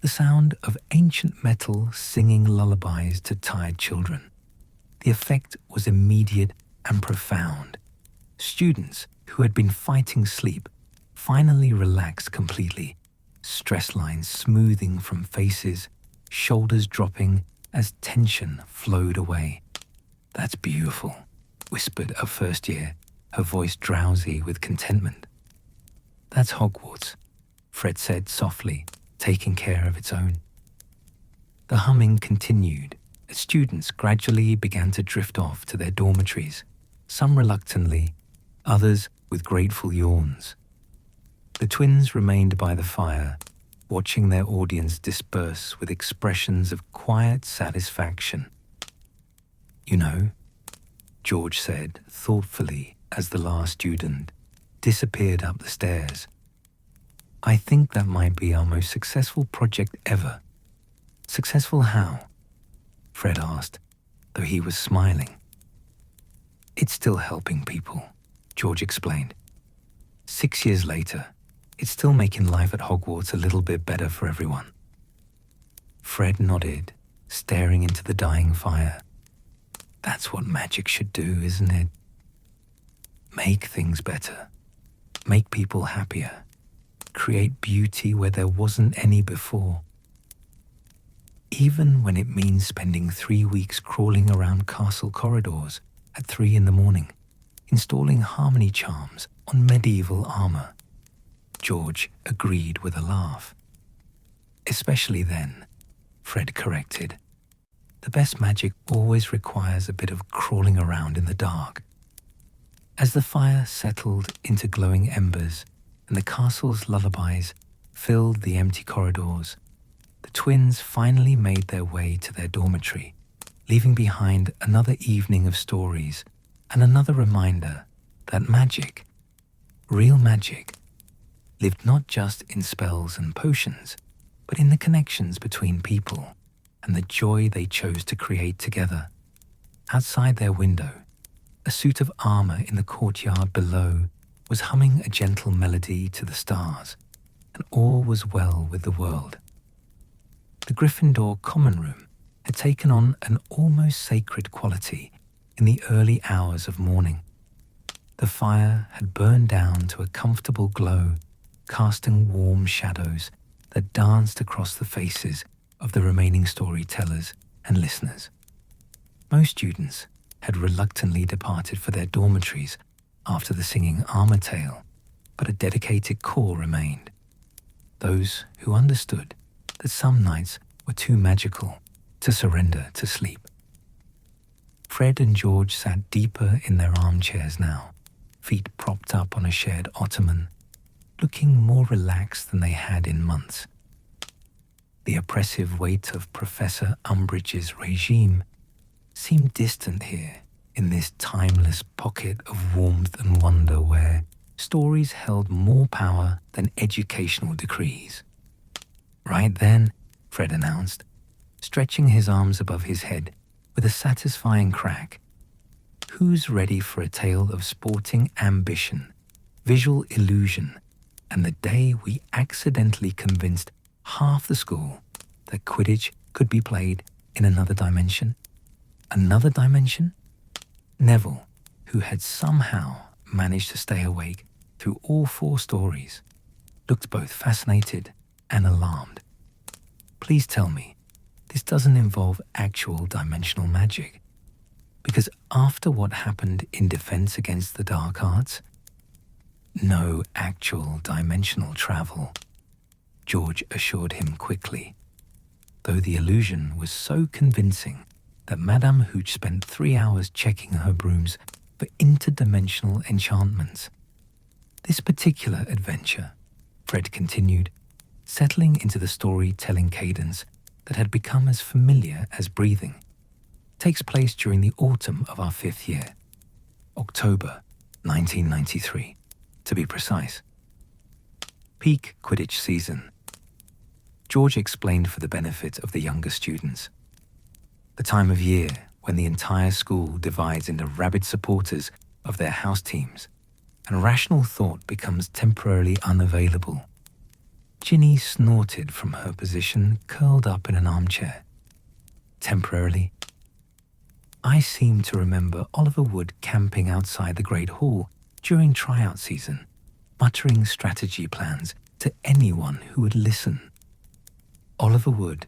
The sound of ancient metal singing lullabies to tired children. The effect was immediate and profound. Students who had been fighting sleep finally relaxed completely, stress lines smoothing from faces, shoulders dropping as tension flowed away. That's beautiful, whispered a 1st year, her voice drowsy with contentment. That's Hogwarts, Fred said softly, taking care of its own. The humming continued as students gradually began to drift off to their dormitories, some reluctantly, others with grateful yawns. The twins remained by the fire, watching their audience disperse with expressions of quiet satisfaction. You know, George said thoughtfully as the last student disappeared up the stairs. I think that might be our most successful project ever. Successful how? Fred asked, though he was smiling. It's still helping people, George explained. 6 years later, it's still making life at Hogwarts a little bit better for everyone. Fred nodded, staring into the dying fire. That's what magic should do, isn't it? Make things better. Make people happier. Create beauty where there wasn't any before. Even when it means spending 3 weeks crawling around castle corridors at 3 a.m, installing harmony charms on medieval armor. George agreed with a laugh. Especially then, Fred corrected. The best magic always requires a bit of crawling around in the dark. As the fire settled into glowing embers and the castle's lullabies filled the empty corridors, the twins finally made their way to their dormitory, leaving behind another evening of stories and another reminder that magic, real magic, lived not just in spells and potions, but in the connections between people and the joy they chose to create together. Outside their window, a suit of armor in the courtyard below was humming a gentle melody to the stars, and all was well with the world. The Gryffindor common room had taken on an almost sacred quality in the early hours of morning. The fire had burned down to a comfortable glow, casting warm shadows that danced across the faces of the remaining storytellers and listeners. Most students had reluctantly departed for their dormitories after the singing armor tale, but a dedicated core remained. Those who understood that some nights were too magical to surrender to sleep. Fred and George sat deeper in their armchairs now, feet propped up on a shared ottoman, looking more relaxed than they had in months. The oppressive weight of Professor Umbridge's regime seemed distant here in this timeless pocket of warmth and wonder where stories held more power than educational decrees. Right then, Fred announced, stretching his arms above his head with a satisfying crack. Who's ready for a tale of sporting ambition, visual illusion, and the day we accidentally convinced half the school that Quidditch could be played in another dimension? Another dimension? Neville, who had somehow managed to stay awake through all 4 stories, looked both fascinated and alarmed. Please tell me, this doesn't involve actual dimensional magic? Because after what happened in Defense Against the Dark Arts, no actual dimensional travel, George assured him quickly, though the illusion was so convincing that Madame Hooch spent 3 hours checking her brooms for interdimensional enchantments. This particular adventure, Fred continued, settling into the storytelling cadence that had become as familiar as breathing, takes place during the autumn of our 5th year, October 1993, to be precise. Peak Quidditch season. George explained for the benefit of the younger students. The time of year when the entire school divides into rabid supporters of their house teams, and rational thought becomes temporarily unavailable. Ginny snorted from her position, curled up in an armchair. Temporarily? I seem to remember Oliver Wood camping outside the Great Hall during tryout season, muttering strategy plans to anyone who would listen. Oliver Wood,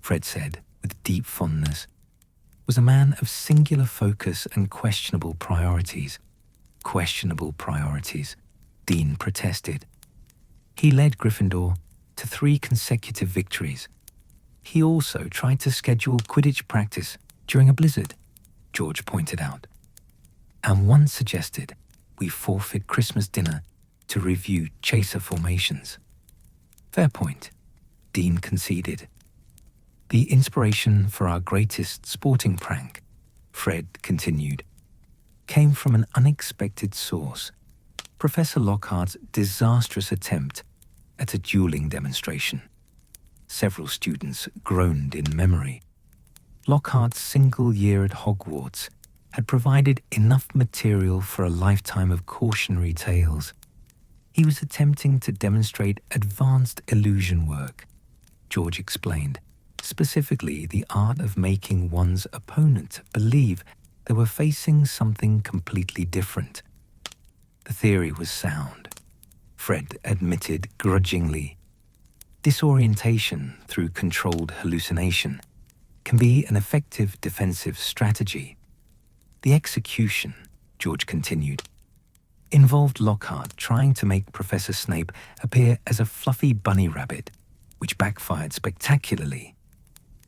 Fred said with deep fondness, was a man of singular focus and questionable priorities. Questionable priorities, Dean protested. He led Gryffindor to 3 consecutive victories. He also tried to schedule Quidditch practice during a blizzard, George pointed out, and once suggested we forfeit Christmas dinner to review chaser formations. Fair point, Dean conceded. The inspiration for our greatest sporting prank, Fred continued, came from an unexpected source, Professor Lockhart's disastrous attempt at a dueling demonstration. Several students groaned in memory. Lockhart's single year at Hogwarts had provided enough material for a lifetime of cautionary tales. He was attempting to demonstrate advanced illusion work, George explained, specifically the art of making one's opponent believe they were facing something completely different. The theory was sound, Fred admitted grudgingly. Disorientation through controlled hallucination can be an effective defensive strategy. The execution, George continued, involved Lockhart trying to make Professor Snape appear as a fluffy bunny rabbit, which backfired spectacularly,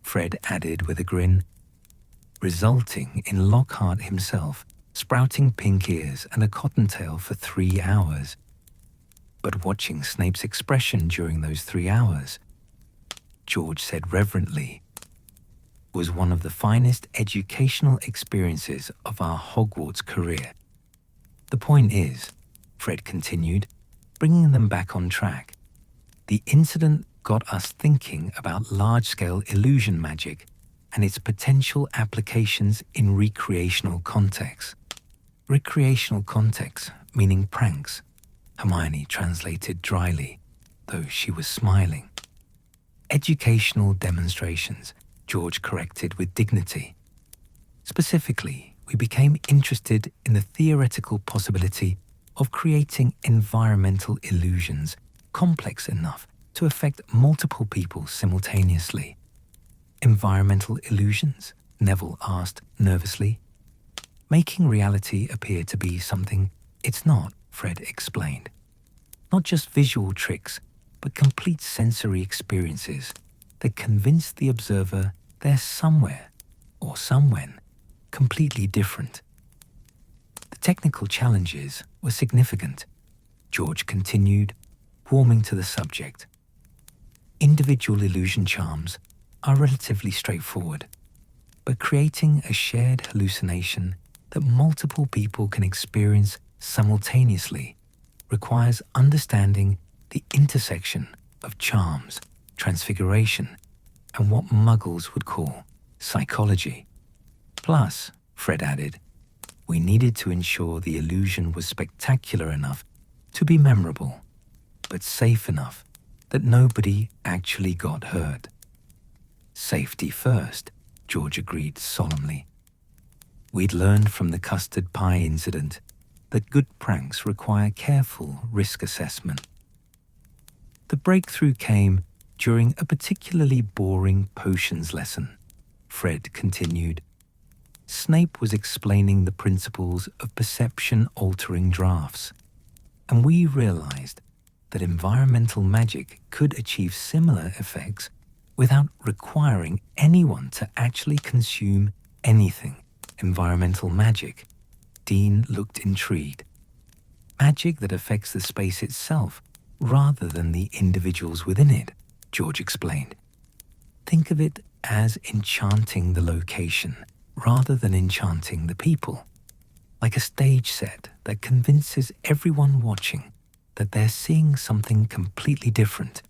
Fred added with a grin, resulting in Lockhart himself sprouting pink ears and a cottontail for 3 hours. But watching Snape's expression during those 3 hours, George said reverently, was one of the finest educational experiences of our Hogwarts career. The point is, Fred continued, bringing them back on track, the incident got us thinking about large-scale illusion magic and its potential applications in recreational contexts. Recreational contexts, meaning pranks, Hermione translated dryly, though she was smiling. Educational demonstrations, George corrected with dignity. Specifically, we became interested in the theoretical possibility of creating environmental illusions complex enough to affect multiple people simultaneously. Environmental illusions? Neville asked nervously. Making reality appear to be something it's not, Fred explained. Not just visual tricks, but complete sensory experiences that convince the observer they're somewhere, or somewhen, completely different. The technical challenges were significant, George continued, warming to the subject. Individual illusion charms are relatively straightforward, but creating a shared hallucination that multiple people can experience simultaneously requires understanding the intersection of charms, transfiguration, and what muggles would call psychology. Plus, Fred added, we needed to ensure the illusion was spectacular enough to be memorable, but safe enough that nobody actually got hurt. Safety first, George agreed solemnly. We'd learned from the custard pie incident that good pranks require careful risk assessment. The breakthrough came during a particularly boring potions lesson, Fred continued. Snape was explaining the principles of perception-altering drafts, and we realized that environmental magic could achieve similar effects without requiring anyone to actually consume anything. Environmental magic. Dean looked intrigued. Magic that affects the space itself rather than the individuals within it, George explained. Think of it as enchanting the location rather than enchanting the people, like a stage set that convinces everyone watching that they're seeing something completely different,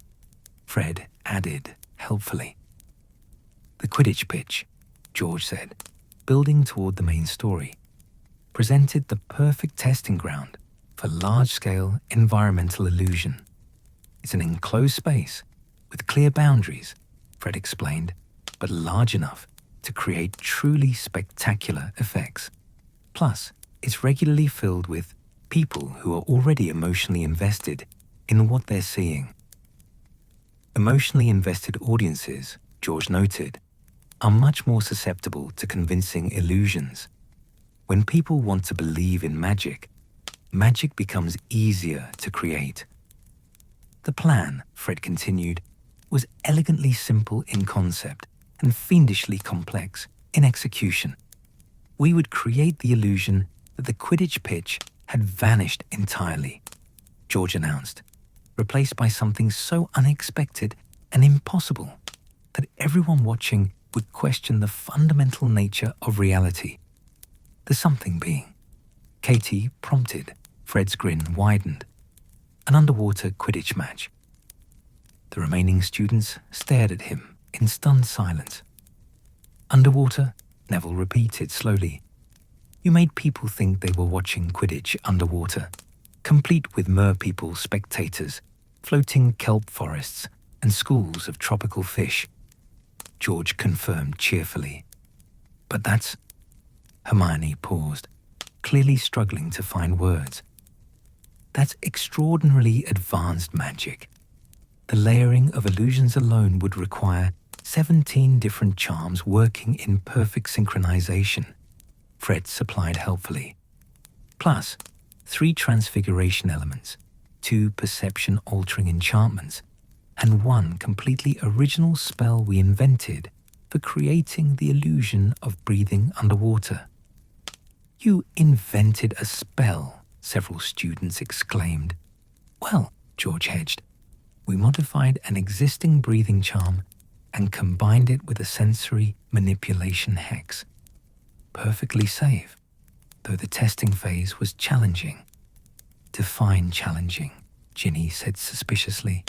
Fred added helpfully. The Quidditch pitch, George said, building toward the main story, presented the perfect testing ground for large-scale environmental illusion. It's an enclosed space with clear boundaries, Fred explained, but large enough to create truly spectacular effects. Plus, it's regularly filled with people who are already emotionally invested in what they're seeing. Emotionally invested audiences, George noted, are much more susceptible to convincing illusions. When people want to believe in magic, magic becomes easier to create. The plan, Fred continued, was elegantly simple in concept and fiendishly complex in execution. We would create the illusion that the Quidditch pitch had vanished entirely, George announced, replaced by something so unexpected and impossible that everyone watching would question the fundamental nature of reality. The something being, Katie prompted. Fred's grin widened. An underwater Quidditch match. The remaining students stared at him in stunned silence. Underwater, Neville repeated slowly. You made people think they were watching Quidditch underwater, complete with merpeople spectators, floating kelp forests, and schools of tropical fish. George confirmed cheerfully. But that's... Hermione paused, clearly struggling to find words. That's extraordinarily advanced magic. The layering of illusions alone would require 17 different charms working in perfect synchronization, Fred supplied helpfully. Plus, 3 transfiguration elements, 2 perception-altering enchantments, and 1 completely original spell we invented for creating the illusion of breathing underwater. You invented a spell, several students exclaimed. Well, George hedged, we modified an existing breathing charm and combined it with a sensory manipulation hex. Perfectly safe, though the testing phase was challenging. Define challenging, Ginny said suspiciously.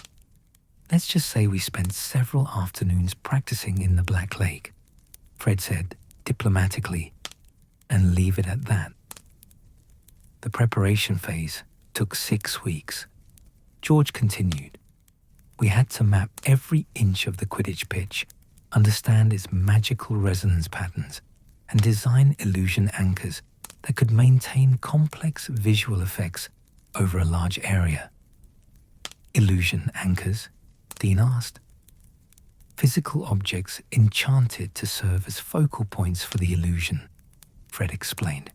Let's just say we spent several afternoons practicing in the Black Lake, Fred said diplomatically, and leave it at that. The preparation phase took 6 weeks. George continued. We had to map every inch of the Quidditch pitch, understand its magical resonance patterns, and design illusion anchors that could maintain complex visual effects over a large area. Illusion anchors? Dean asked. Physical objects enchanted to serve as focal points for the illusion, Fred explained,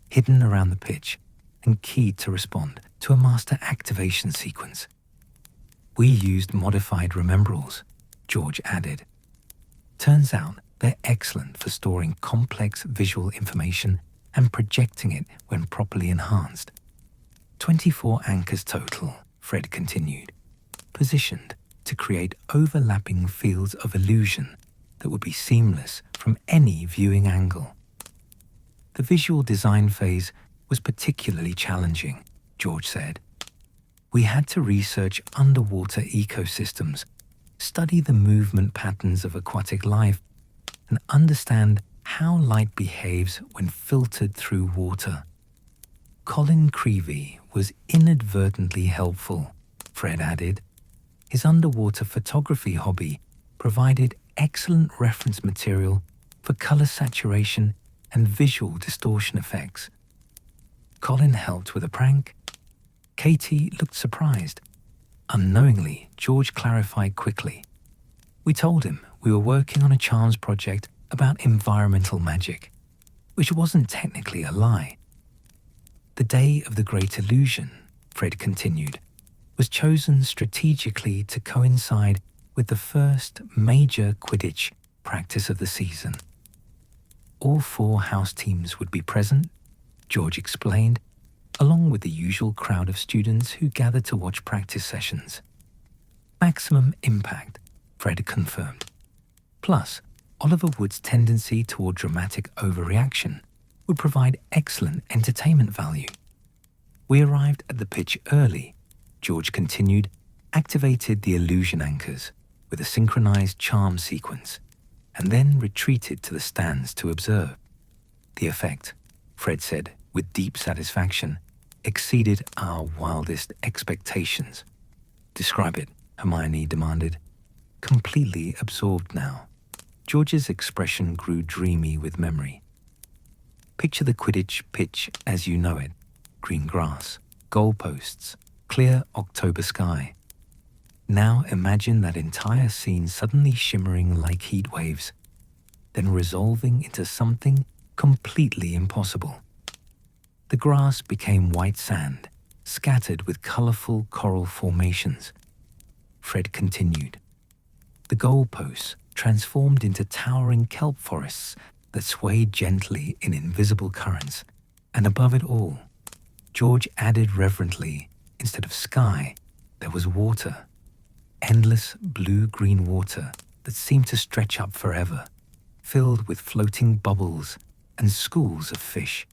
hidden around the pitch and keyed to respond to a master activation sequence. We used modified rememberals, George added. Turns out they're excellent for storing complex visual information and projecting it when properly enhanced. 24 anchors total, Fred continued, positioned to create overlapping fields of illusion that would be seamless from any viewing angle. The visual design phase was particularly challenging, George said, We had to research underwater ecosystems, study the movement patterns of aquatic life, and understand how light behaves when filtered through water. Colin Creevey was inadvertently helpful, Fred added. His underwater photography hobby provided excellent reference material for color saturation and visual distortion effects. Colin helped with a prank. Katie looked surprised. Unknowingly, George clarified quickly. We told him we were working on a charms project about environmental magic, which wasn't technically a lie. The day of the Great Illusion, Fred continued, was chosen strategically to coincide with the first major Quidditch practice of the season. All 4 house teams would be present, George explained, along with the usual crowd of students who gathered to watch practice sessions. Maximum impact, Fred confirmed. Plus, Oliver Wood's tendency toward dramatic overreaction would provide excellent entertainment value. We arrived at the pitch early, George continued, activated the illusion anchors with a synchronized charm sequence, and then retreated to the stands to observe. The effect, Fred said with deep satisfaction, exceeded our wildest expectations. Describe it, Hermione demanded. Completely absorbed now. George's expression grew dreamy with memory. Picture the Quidditch pitch as you know it. Green grass, goalposts, clear October sky. Now imagine that entire scene suddenly shimmering like heat waves, then resolving into something completely impossible. The grass became white sand, scattered with colorful coral formations. Fred continued. The goalposts transformed into towering kelp forests that swayed gently in invisible currents, and above it all, George added reverently, instead of sky, there was water. Endless blue-green water that seemed to stretch up forever, filled with floating bubbles and schools of fish.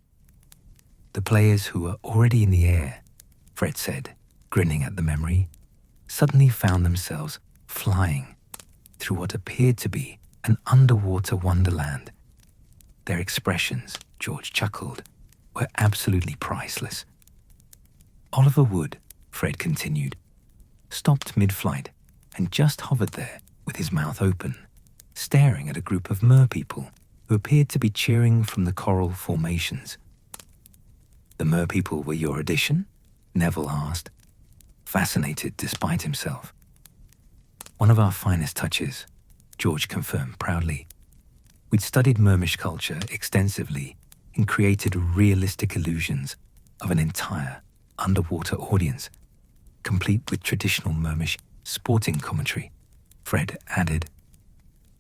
The players who were already in the air, Fred said, grinning at the memory, suddenly found themselves flying through what appeared to be an underwater wonderland. Their expressions, George chuckled, were absolutely priceless. Oliver Wood, Fred continued, stopped mid-flight and just hovered there with his mouth open, staring at a group of merpeople who appeared to be cheering from the coral formations. The merpeople were your addition? Neville asked, fascinated despite himself. One of our finest touches, George confirmed proudly. We'd studied mermish culture extensively and created realistic illusions of an entire underwater audience, complete with traditional mermish sporting commentary, Fred added.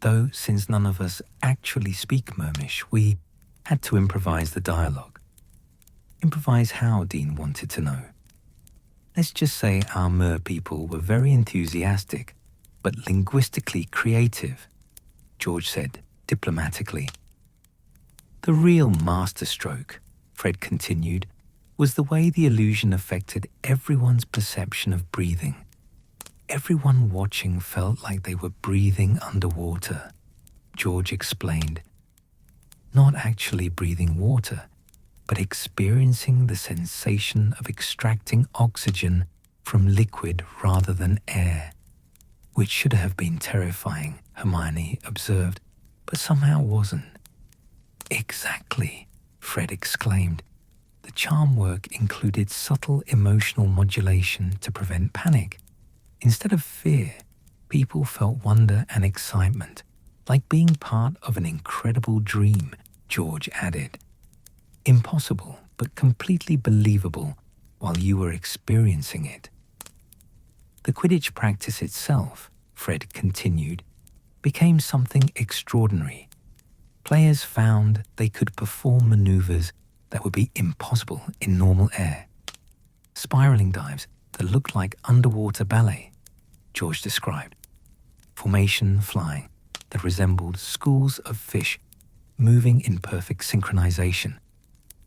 Though since none of us actually speak mermish, we had to improvise the dialogue. Improvise how, Dean wanted to know. Let's just say our mer people were very enthusiastic, but linguistically creative, George said diplomatically. The real masterstroke, Fred continued, was the way the illusion affected everyone's perception of breathing. Everyone watching felt like they were breathing underwater, George explained. Not actually breathing water, but experiencing the sensation of extracting oxygen from liquid rather than air, which should have been terrifying, Hermione observed, but somehow wasn't. Exactly, Fred exclaimed. The charm work included subtle emotional modulation to prevent panic. Instead of fear, people felt wonder and excitement, like being part of an incredible dream, George added. Impossible, but completely believable while you were experiencing it. The Quidditch practice itself, Fred continued, became something extraordinary. Players found they could perform maneuvers that would be impossible in normal air. Spiraling dives that looked like underwater ballet, George described. Formation flying that resembled schools of fish moving in perfect synchronization.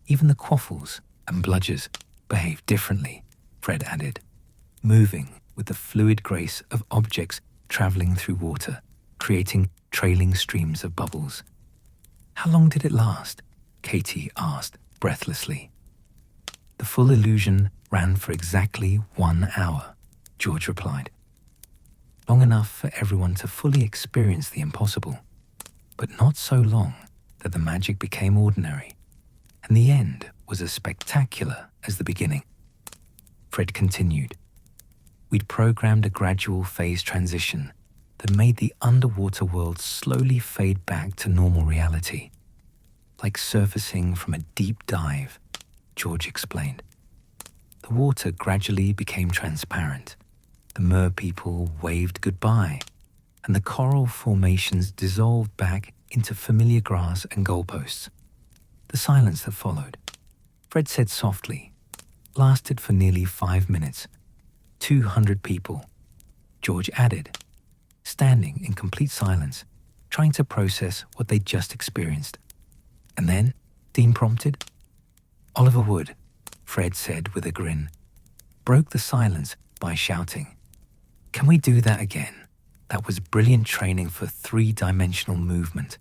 Even the quaffles and bludgers behaved differently, Fred added. moving with the fluid grace of objects traveling through water, creating trailing streams of bubbles. How long did it last? Katie asked breathlessly. The full illusion ran for exactly 1 hour, George replied. Long enough for everyone to fully experience the impossible, but not so long that the magic became ordinary, and the end was as spectacular as the beginning. Fred continued. We'd programmed a gradual phase transition that made the underwater world slowly fade back to normal reality. Like surfacing from a deep dive, George explained. The water gradually became transparent. The merpeople waved goodbye, and the coral formations dissolved back into familiar grass and goalposts. The silence that followed, Fred said softly, lasted for nearly 5 minutes. 200 people, George added, standing in complete silence, trying to process what they'd just experienced. And then, Dean prompted. Oliver Wood, Fred said with a grin, broke the silence by shouting, Can we do that again? That was brilliant training for 3-dimensional movement.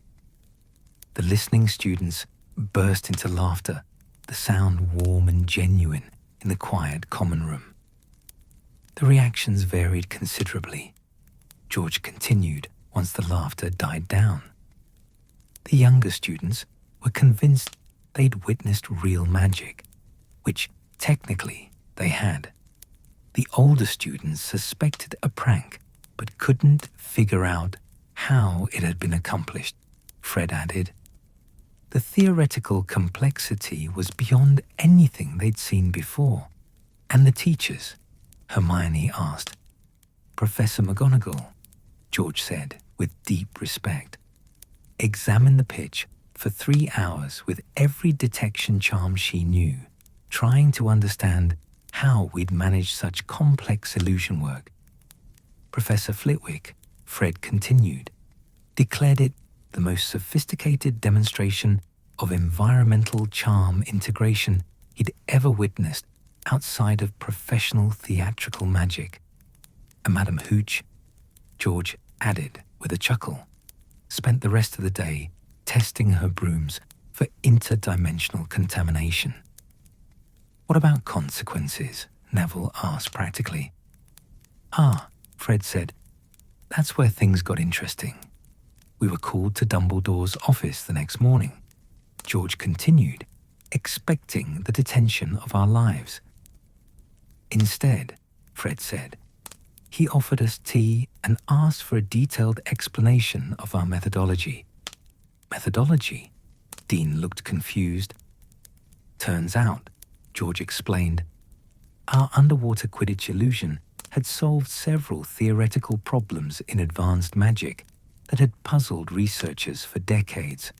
The listening students burst into laughter, the sound warm and genuine in the quiet common room. The reactions varied considerably, George continued once the laughter died down. The younger students were convinced they'd witnessed real magic, which technically they had. The older students suspected a prank, but couldn't figure out how it had been accomplished, Fred added. The theoretical complexity was beyond anything they'd seen before. And the teachers? Hermione asked. Professor McGonagall, George said with deep respect, examined the pitch for 3 hours with every detection charm she knew, trying to understand how we'd managed such complex illusion work. Professor Flitwick, Fred continued, declared it the most sophisticated demonstration of environmental charm integration he'd ever witnessed outside of professional theatrical magic. And Madame Hooch, George added with a chuckle, spent the rest of the day testing her brooms for interdimensional contamination. What about consequences? Neville asked practically. Fred said, that's where things got interesting. We were called to Dumbledore's office the next morning. George continued, expecting the detention of our lives. Instead, Fred said, he offered us tea and asked for a detailed explanation of our methodology. Methodology? Dean looked confused. Turns out, George explained, our underwater Quidditch illusion had solved several theoretical problems in advanced magic that had puzzled researchers for decades.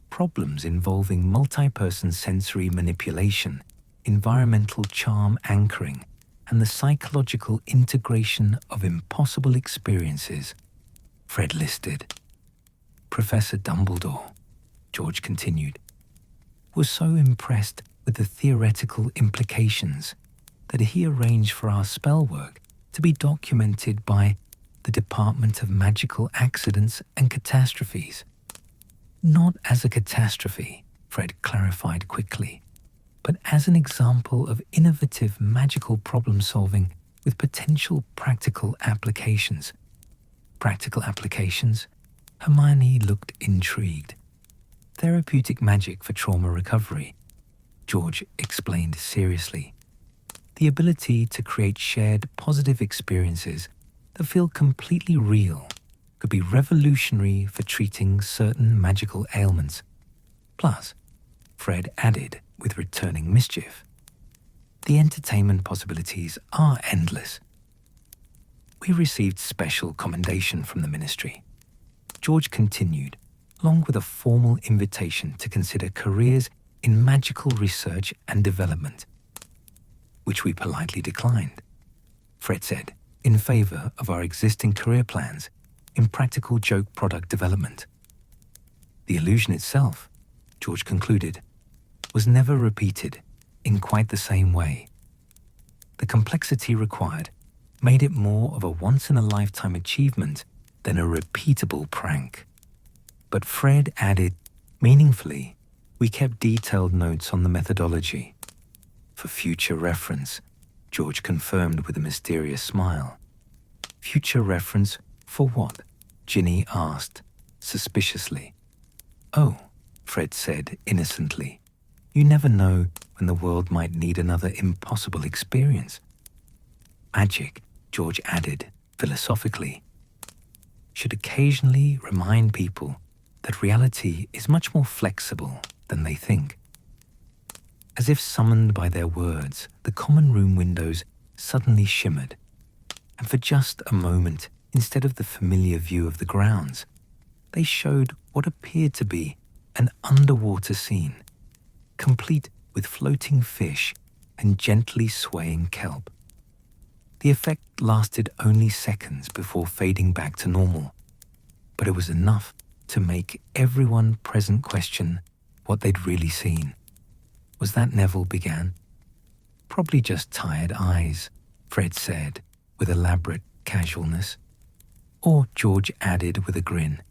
Problems involving multi-person sensory manipulation, environmental charm anchoring, and the psychological integration of impossible experiences, Fred listed. Professor Dumbledore, George continued, was so impressed with the theoretical implications that he arranged for our spell work to be documented by the Department of Magical Accidents and Catastrophes. Not as a catastrophe, Fred clarified quickly, but as an example of innovative magical problem-solving with potential practical applications. Practical applications? Hermione looked intrigued. Therapeutic magic for trauma recovery, George explained seriously. The ability to create shared positive experiences that feel completely real could be revolutionary for treating certain magical ailments. Plus, Fred added with returning mischief, the entertainment possibilities are endless. We received special commendation from the ministry. George continued, along with a formal invitation to consider careers in magical research and development, which we politely declined, Fred said, in favor of our existing career plans in practical joke product development. The illusion itself, George concluded, was never repeated in quite the same way. The complexity required made it more of a once-in-a-lifetime achievement than a repeatable prank. But Fred added, meaningfully, we kept detailed notes on the methodology. For future reference, George confirmed with a mysterious smile. Future reference for what? Ginny asked, suspiciously. Oh, Fred said innocently. You never know when the world might need another impossible experience. Magic, George added philosophically, should occasionally remind people that reality is much more flexible than they think. As if summoned by their words, the common room windows suddenly shimmered, and for just a moment, instead of the familiar view of the grounds, they showed what appeared to be an underwater scene, complete with floating fish and gently swaying kelp. The effect lasted only seconds before fading back to normal, but it was enough to make everyone present question what they'd really seen. Was that Neville began? Probably just tired eyes, Fred said with elaborate casualness. Or George added with a grin,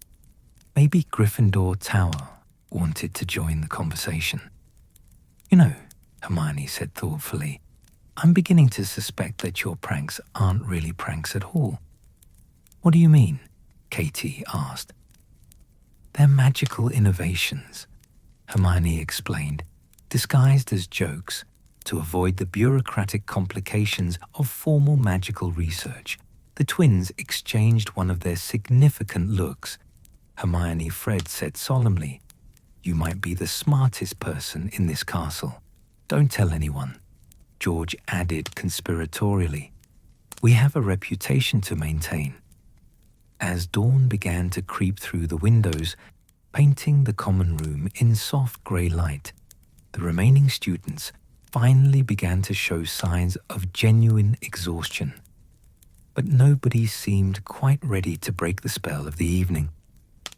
maybe Gryffindor Tower wanted to join the conversation. You know, Hermione said thoughtfully, I'm beginning to suspect that your pranks aren't really pranks at all. What do you mean? Katie asked. They're magical innovations, Hermione explained, disguised as jokes to avoid the bureaucratic complications of formal magical research. The twins exchanged one of their significant looks. Hermione Fred said solemnly, You might be the smartest person in this castle. Don't tell anyone. George added conspiratorially, We have a reputation to maintain. As dawn began to creep through the windows, painting the common room in soft grey light, the remaining students finally began to show signs of genuine exhaustion. But nobody seemed quite ready to break the spell of the evening.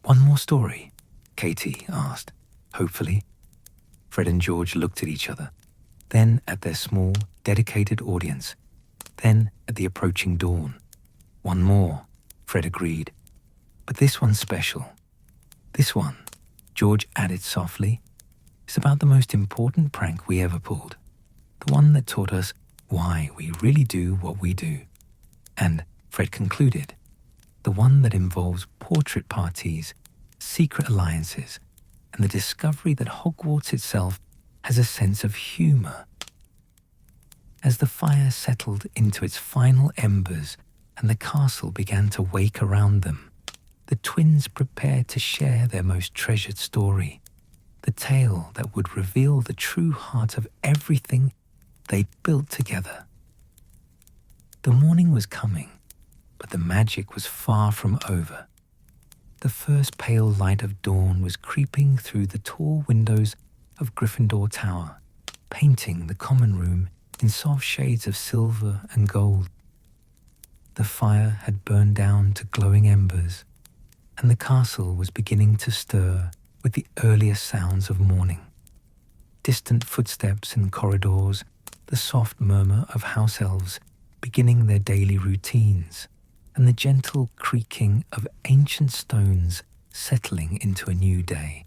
One more story? Katie asked, hopefully. Fred and George looked at each other, then at their small, dedicated audience, then at the approaching dawn. One more, Fred agreed. But this one's special. This one, George added softly, is about the most important prank we ever pulled. The one that taught us why we really do what we do. And, Fred concluded, the one that involves portrait parties, secret alliances, and the discovery that Hogwarts itself has a sense of humor. As the fire settled into its final embers and the castle began to wake around them, the twins prepared to share their most treasured story, the tale that would reveal the true heart of everything they'd built together. The morning was coming, but the magic was far from over. The first pale light of dawn was creeping through the tall windows of Gryffindor Tower, painting the common room in soft shades of silver and gold. The fire had burned down to glowing embers, and the castle was beginning to stir with the earliest sounds of morning. Distant footsteps in corridors, the soft murmur of house elves beginning their daily routines, and the gentle creaking of ancient stones settling into a new day.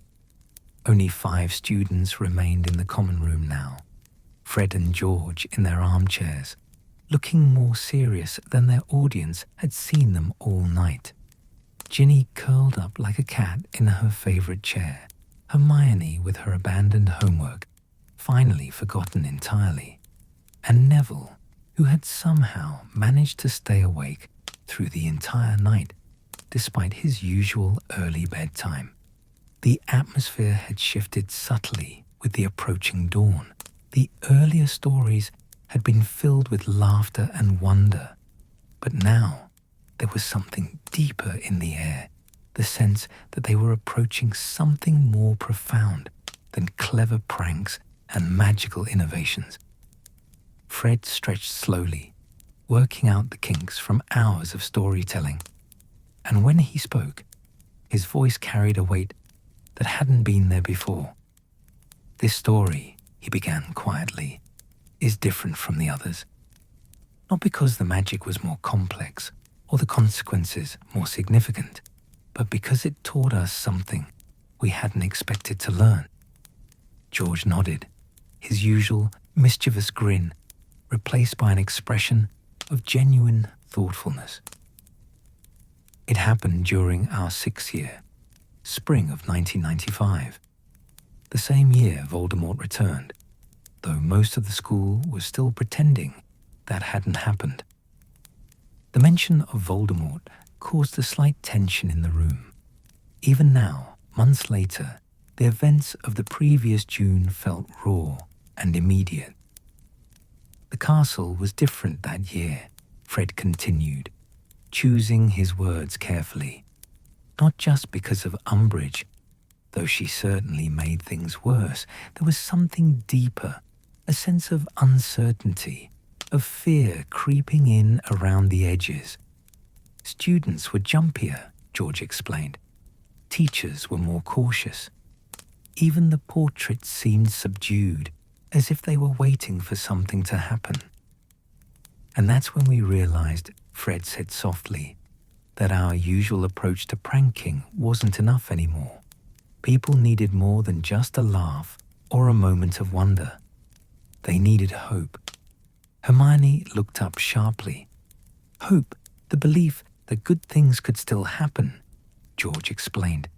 Only 5 students remained in the common room now, Fred and George in their armchairs, looking more serious than their audience had seen them all night. Ginny curled up like a cat in her favorite chair, Hermione with her abandoned homework, finally forgotten entirely, and Neville, who had somehow managed to stay awake through the entire night, despite his usual early bedtime. The atmosphere had shifted subtly with the approaching dawn. The earlier stories had been filled with laughter and wonder, but now there was something deeper in the air, the sense that they were approaching something more profound than clever pranks and magical innovations. Fred stretched slowly, working out the kinks from hours of storytelling, and when he spoke, his voice carried a weight that hadn't been there before. This story, he began quietly, is different from the others. not because the magic was more complex or the consequences more significant, but because it taught us something we hadn't expected to learn. George nodded, his usual mischievous grin replaced by an expression of genuine thoughtfulness. It happened during our 6th year, spring of 1995, the same year Voldemort returned, though most of the school was still pretending that hadn't happened. The mention of Voldemort caused a slight tension in the room. Even now, months later, the events of the previous June felt raw and immediate. The castle was different that year, Fred continued, choosing his words carefully, not just because of Umbridge, though she certainly made things worse. There was something deeper, a sense of uncertainty, of fear creeping in around the edges. Students were jumpier, George explained. Teachers were more cautious. Even the portraits seemed subdued, as if they were waiting for something to happen. And that's when we realized, Fred said softly, that our usual approach to pranking wasn't enough anymore. People needed more than just a laugh or a moment of wonder. They needed hope. Hermione looked up sharply. Hope, the belief that good things could still happen, George explained.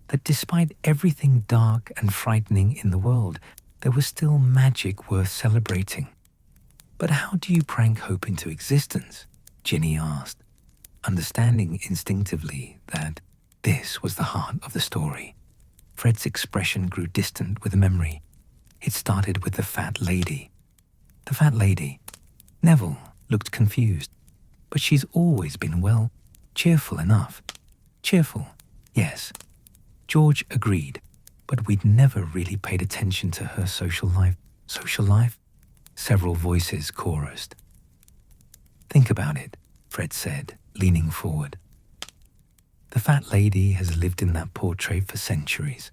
That despite everything dark and frightening in the world, there was still magic worth celebrating. But how do you prank hope into existence? Ginny asked, understanding instinctively that this was the heart of the story. Fred's expression grew distant with the memory. It started with the fat lady. The fat lady. Neville looked confused. But she's always been, well, cheerful enough. Cheerful, yes. George agreed, but we'd never really paid attention to her social life. Social life? Several voices chorused. Think about it, Fred said, leaning forward. The fat lady has lived in that portrait for centuries.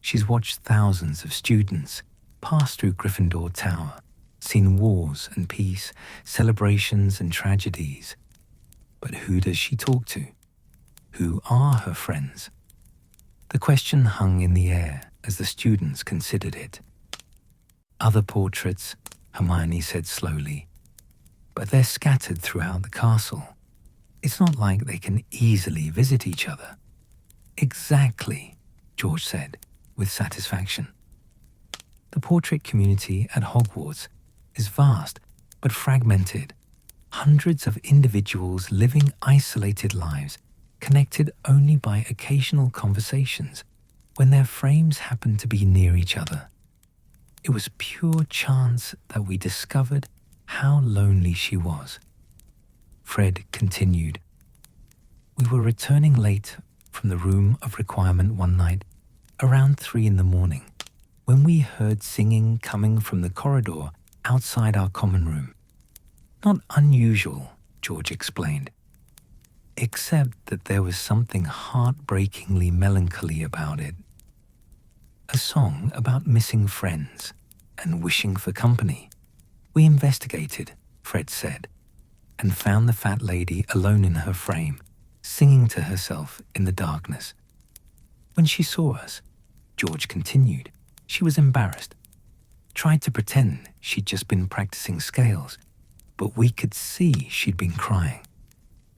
She's watched thousands of students pass through Gryffindor Tower, seen wars and peace, celebrations and tragedies. But who does she talk to? Who are her friends? The question hung in the air as the students considered it. Other portraits, Hermione said slowly, but they're scattered throughout the castle. It's not like they can easily visit each other. Exactly, George said, with satisfaction. The portrait community at Hogwarts is vast but fragmented. Hundreds of individuals living isolated lives, connected only by occasional conversations when their frames happened to be near each other. It was pure chance that we discovered how lonely she was. Fred continued. We were returning late from the room of requirement one night, around 3 a.m, when we heard singing coming from the corridor outside our common room. Not unusual, George explained, except that there was something heartbreakingly melancholy about it. A song about missing friends and wishing for company. We investigated, Fred said, and found the fat lady alone in her frame, singing to herself in the darkness. When she saw us, George continued, she was embarrassed. Tried to pretend she'd just been practicing scales, but we could see she'd been crying.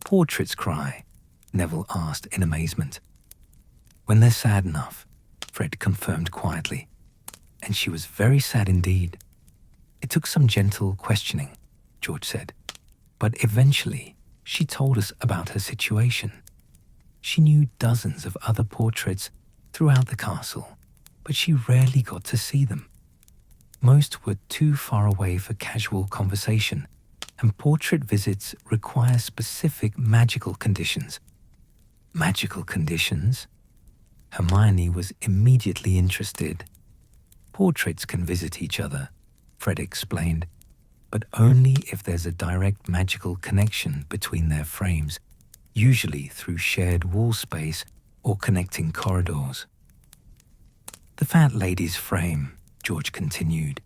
Portraits cry, Neville asked in amazement. When they're sad enough, Fred confirmed quietly, and she was very sad indeed. It took some gentle questioning, George said, but eventually she told us about her situation. She knew dozens of other portraits throughout the castle, but she rarely got to see them. Most were too far away for casual conversation, and portrait visits require specific magical conditions. Magical conditions? Hermione was immediately interested. Portraits can visit each other, Fred explained, but only if there's a direct magical connection between their frames, usually through shared wall space or connecting corridors. The fat lady's frame, George continued,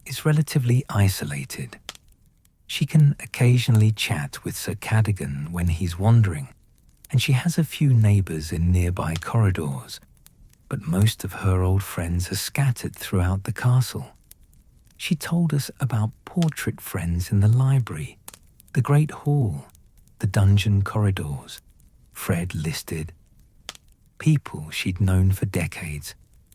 is relatively isolated. She can occasionally chat with Sir Cadogan when he's wandering, and she has a few neighbours in nearby corridors, but most of her old friends are scattered throughout the castle. She told us about portrait friends in the library, the Great Hall, the dungeon corridors. Fred listed people she'd known for decades,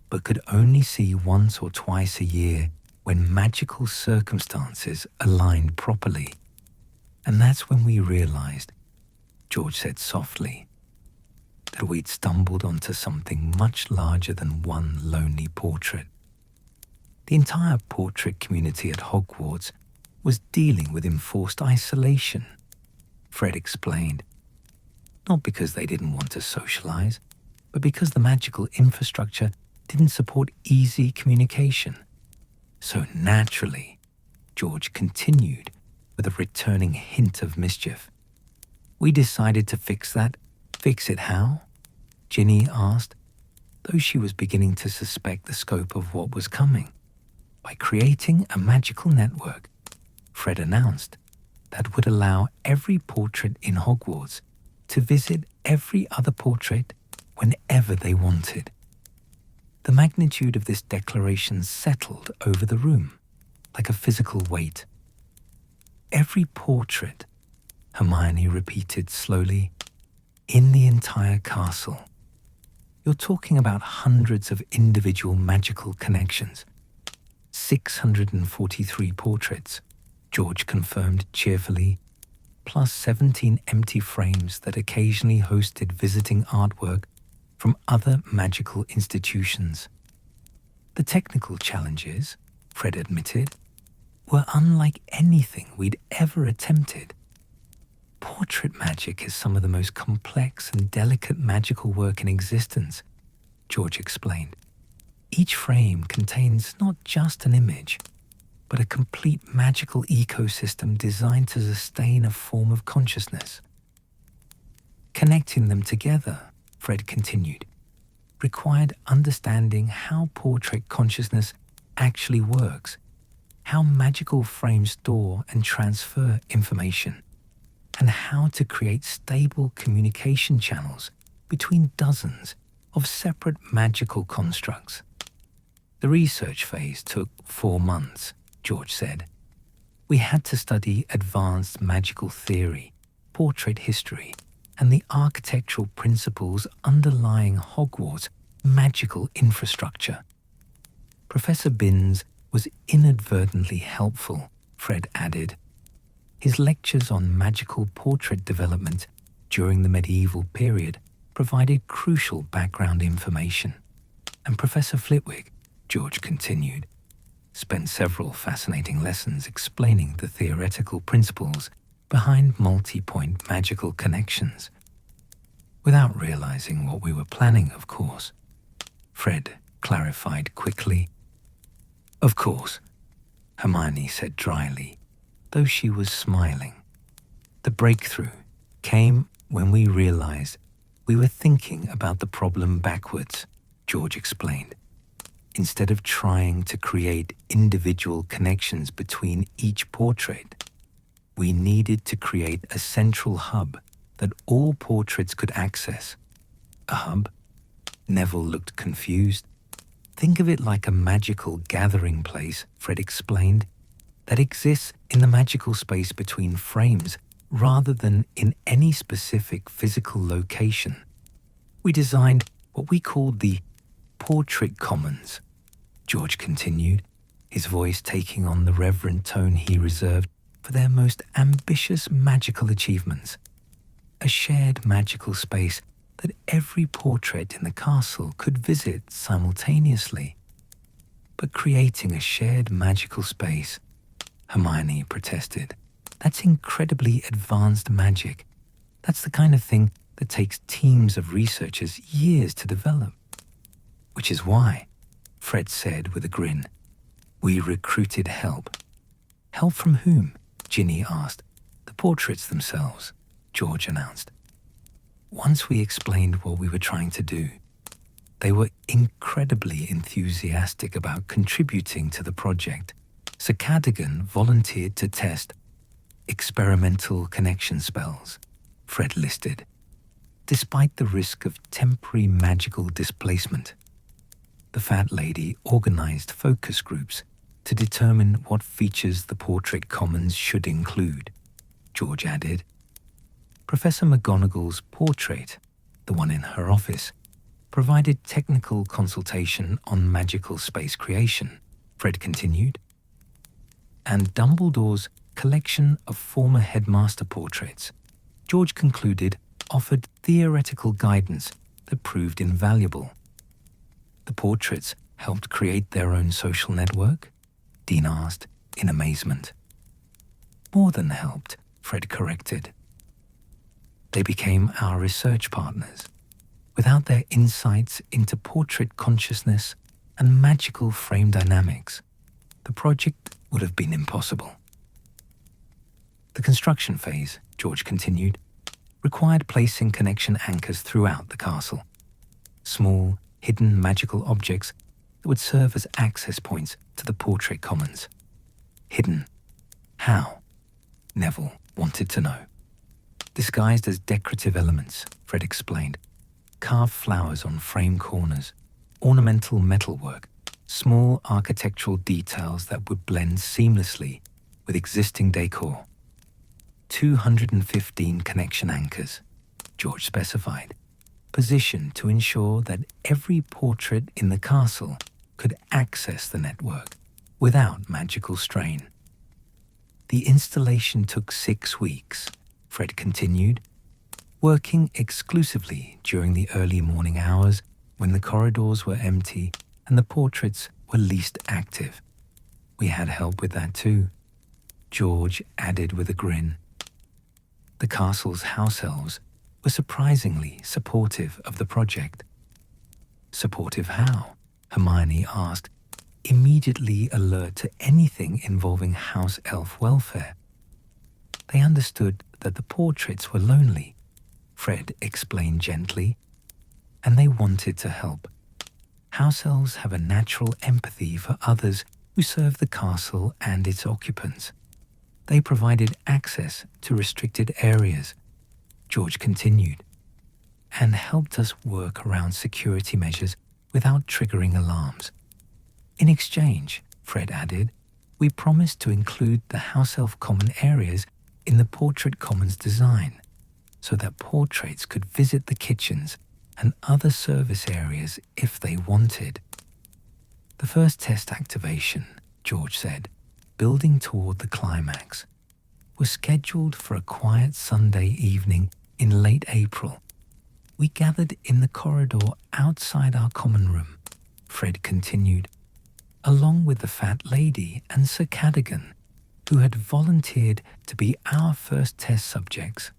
but could only see once or twice a year when magical circumstances aligned properly. And that's when we realized, George said softly, that we'd stumbled onto something much larger than one lonely portrait. The entire portrait community at Hogwarts was dealing with enforced isolation, Fred explained. Not because they didn't want to socialize, but because the magical infrastructure didn't support easy communication. So naturally, George continued with a returning hint of mischief. We decided to fix that. Fix it how? Ginny asked, though she was beginning to suspect the scope of what was coming. By creating a magical network, Fred announced, that would allow every portrait in Hogwarts to visit every other portrait whenever they wanted. The magnitude of this declaration settled over the room, like a physical weight. Every portrait, Hermione repeated slowly, in the entire castle. You're talking about hundreds of individual magical connections. 643 portraits, George confirmed cheerfully, plus 17 empty frames that occasionally hosted visiting artwork from other magical institutions. The technical challenges, Fred admitted, were unlike anything we'd ever attempted. Portrait magic is some of the most complex and delicate magical work in existence, George explained. Each frame contains not just an image, but a complete magical ecosystem designed to sustain a form of consciousness. Connecting them together, Fred continued, required understanding how portrait consciousness actually works, how magical frames store and transfer information, and how to create stable communication channels between dozens of separate magical constructs. The research phase took 4 months, George said. We had to study advanced magical theory, portrait history, and the architectural principles underlying Hogwarts' magical infrastructure. Professor Binns was inadvertently helpful, Fred added. His lectures on magical portrait development during the medieval period provided crucial background information. And Professor Flitwick, George continued, spent several fascinating lessons explaining the theoretical principles behind multi-point magical connections. Without realizing what we were planning, of course, Fred clarified quickly. Of course, Hermione said dryly, though she was smiling. The breakthrough came when we realized we were thinking about the problem backwards, George explained. Instead of trying to create individual connections between each portrait, we needed to create a central hub that all portraits could access. A hub? Neville looked confused. Think of it like a magical gathering place, Fred explained, that exists in the magical space between frames rather than in any specific physical location. We designed what we called the Portrait Commons, George continued, his voice taking on the reverent tone he reserved for their most ambitious magical achievements. A shared magical space that every portrait in the castle could visit simultaneously. But creating a shared magical space, Hermione protested, that's incredibly advanced magic. That's the kind of thing that takes teams of researchers years to develop. Which is why, Fred said with a grin, we recruited help. Help from whom? Ginny asked. The portraits themselves, George announced. Once we explained what we were trying to do, they were incredibly enthusiastic about contributing to the project. Sir Cadogan volunteered to test experimental connection spells, Fred listed, despite the risk of temporary magical displacement. The fat lady organized focus groups to determine what features the portrait commons should include, George added. Professor McGonagall's portrait, the one in her office, provided technical consultation on magical space creation, Fred continued. And Dumbledore's collection of former headmaster portraits, George concluded, offered theoretical guidance that proved invaluable. The portraits helped create their own social network? Dean asked, in amazement. More than helped, Fred corrected. They became our research partners. Without their insights into portrait consciousness and magical frame dynamics, the project would have been impossible. The construction phase, George continued, required placing connection anchors throughout the castle. Small, hidden magical objects that would serve as access points to the portrait commons. Hidden. How? Neville wanted to know. Disguised as decorative elements, Fred explained. Carved flowers on frame corners, ornamental metalwork, small architectural details that would blend seamlessly with existing decor. 215 connection anchors, George specified, positioned to ensure that every portrait in the castle could access the network without magical strain. The installation took 6 weeks, Fred continued, working exclusively during the early morning hours when the corridors were empty and the portraits were least active. We had help with that too, George added with a grin. The castle's house elves were surprisingly supportive of the project. Supportive how? Hermione asked, immediately alert to anything involving house elf welfare. They understood that the portraits were lonely, Fred explained gently, and they wanted to help. House elves have a natural empathy for others who serve the castle and its occupants. They provided access to restricted areas, George continued, and helped us work around security measures without triggering alarms. In exchange, Fred added, we promised to include the house elf common areas in the portrait commons design, so that portraits could visit the kitchens and other service areas if they wanted. The first test activation, George said, building toward the climax, was scheduled for a quiet Sunday evening in late April. We gathered in the corridor outside our common room, Fred continued, along with the fat lady and Sir Cadogan, who had volunteered to be our first test subjects.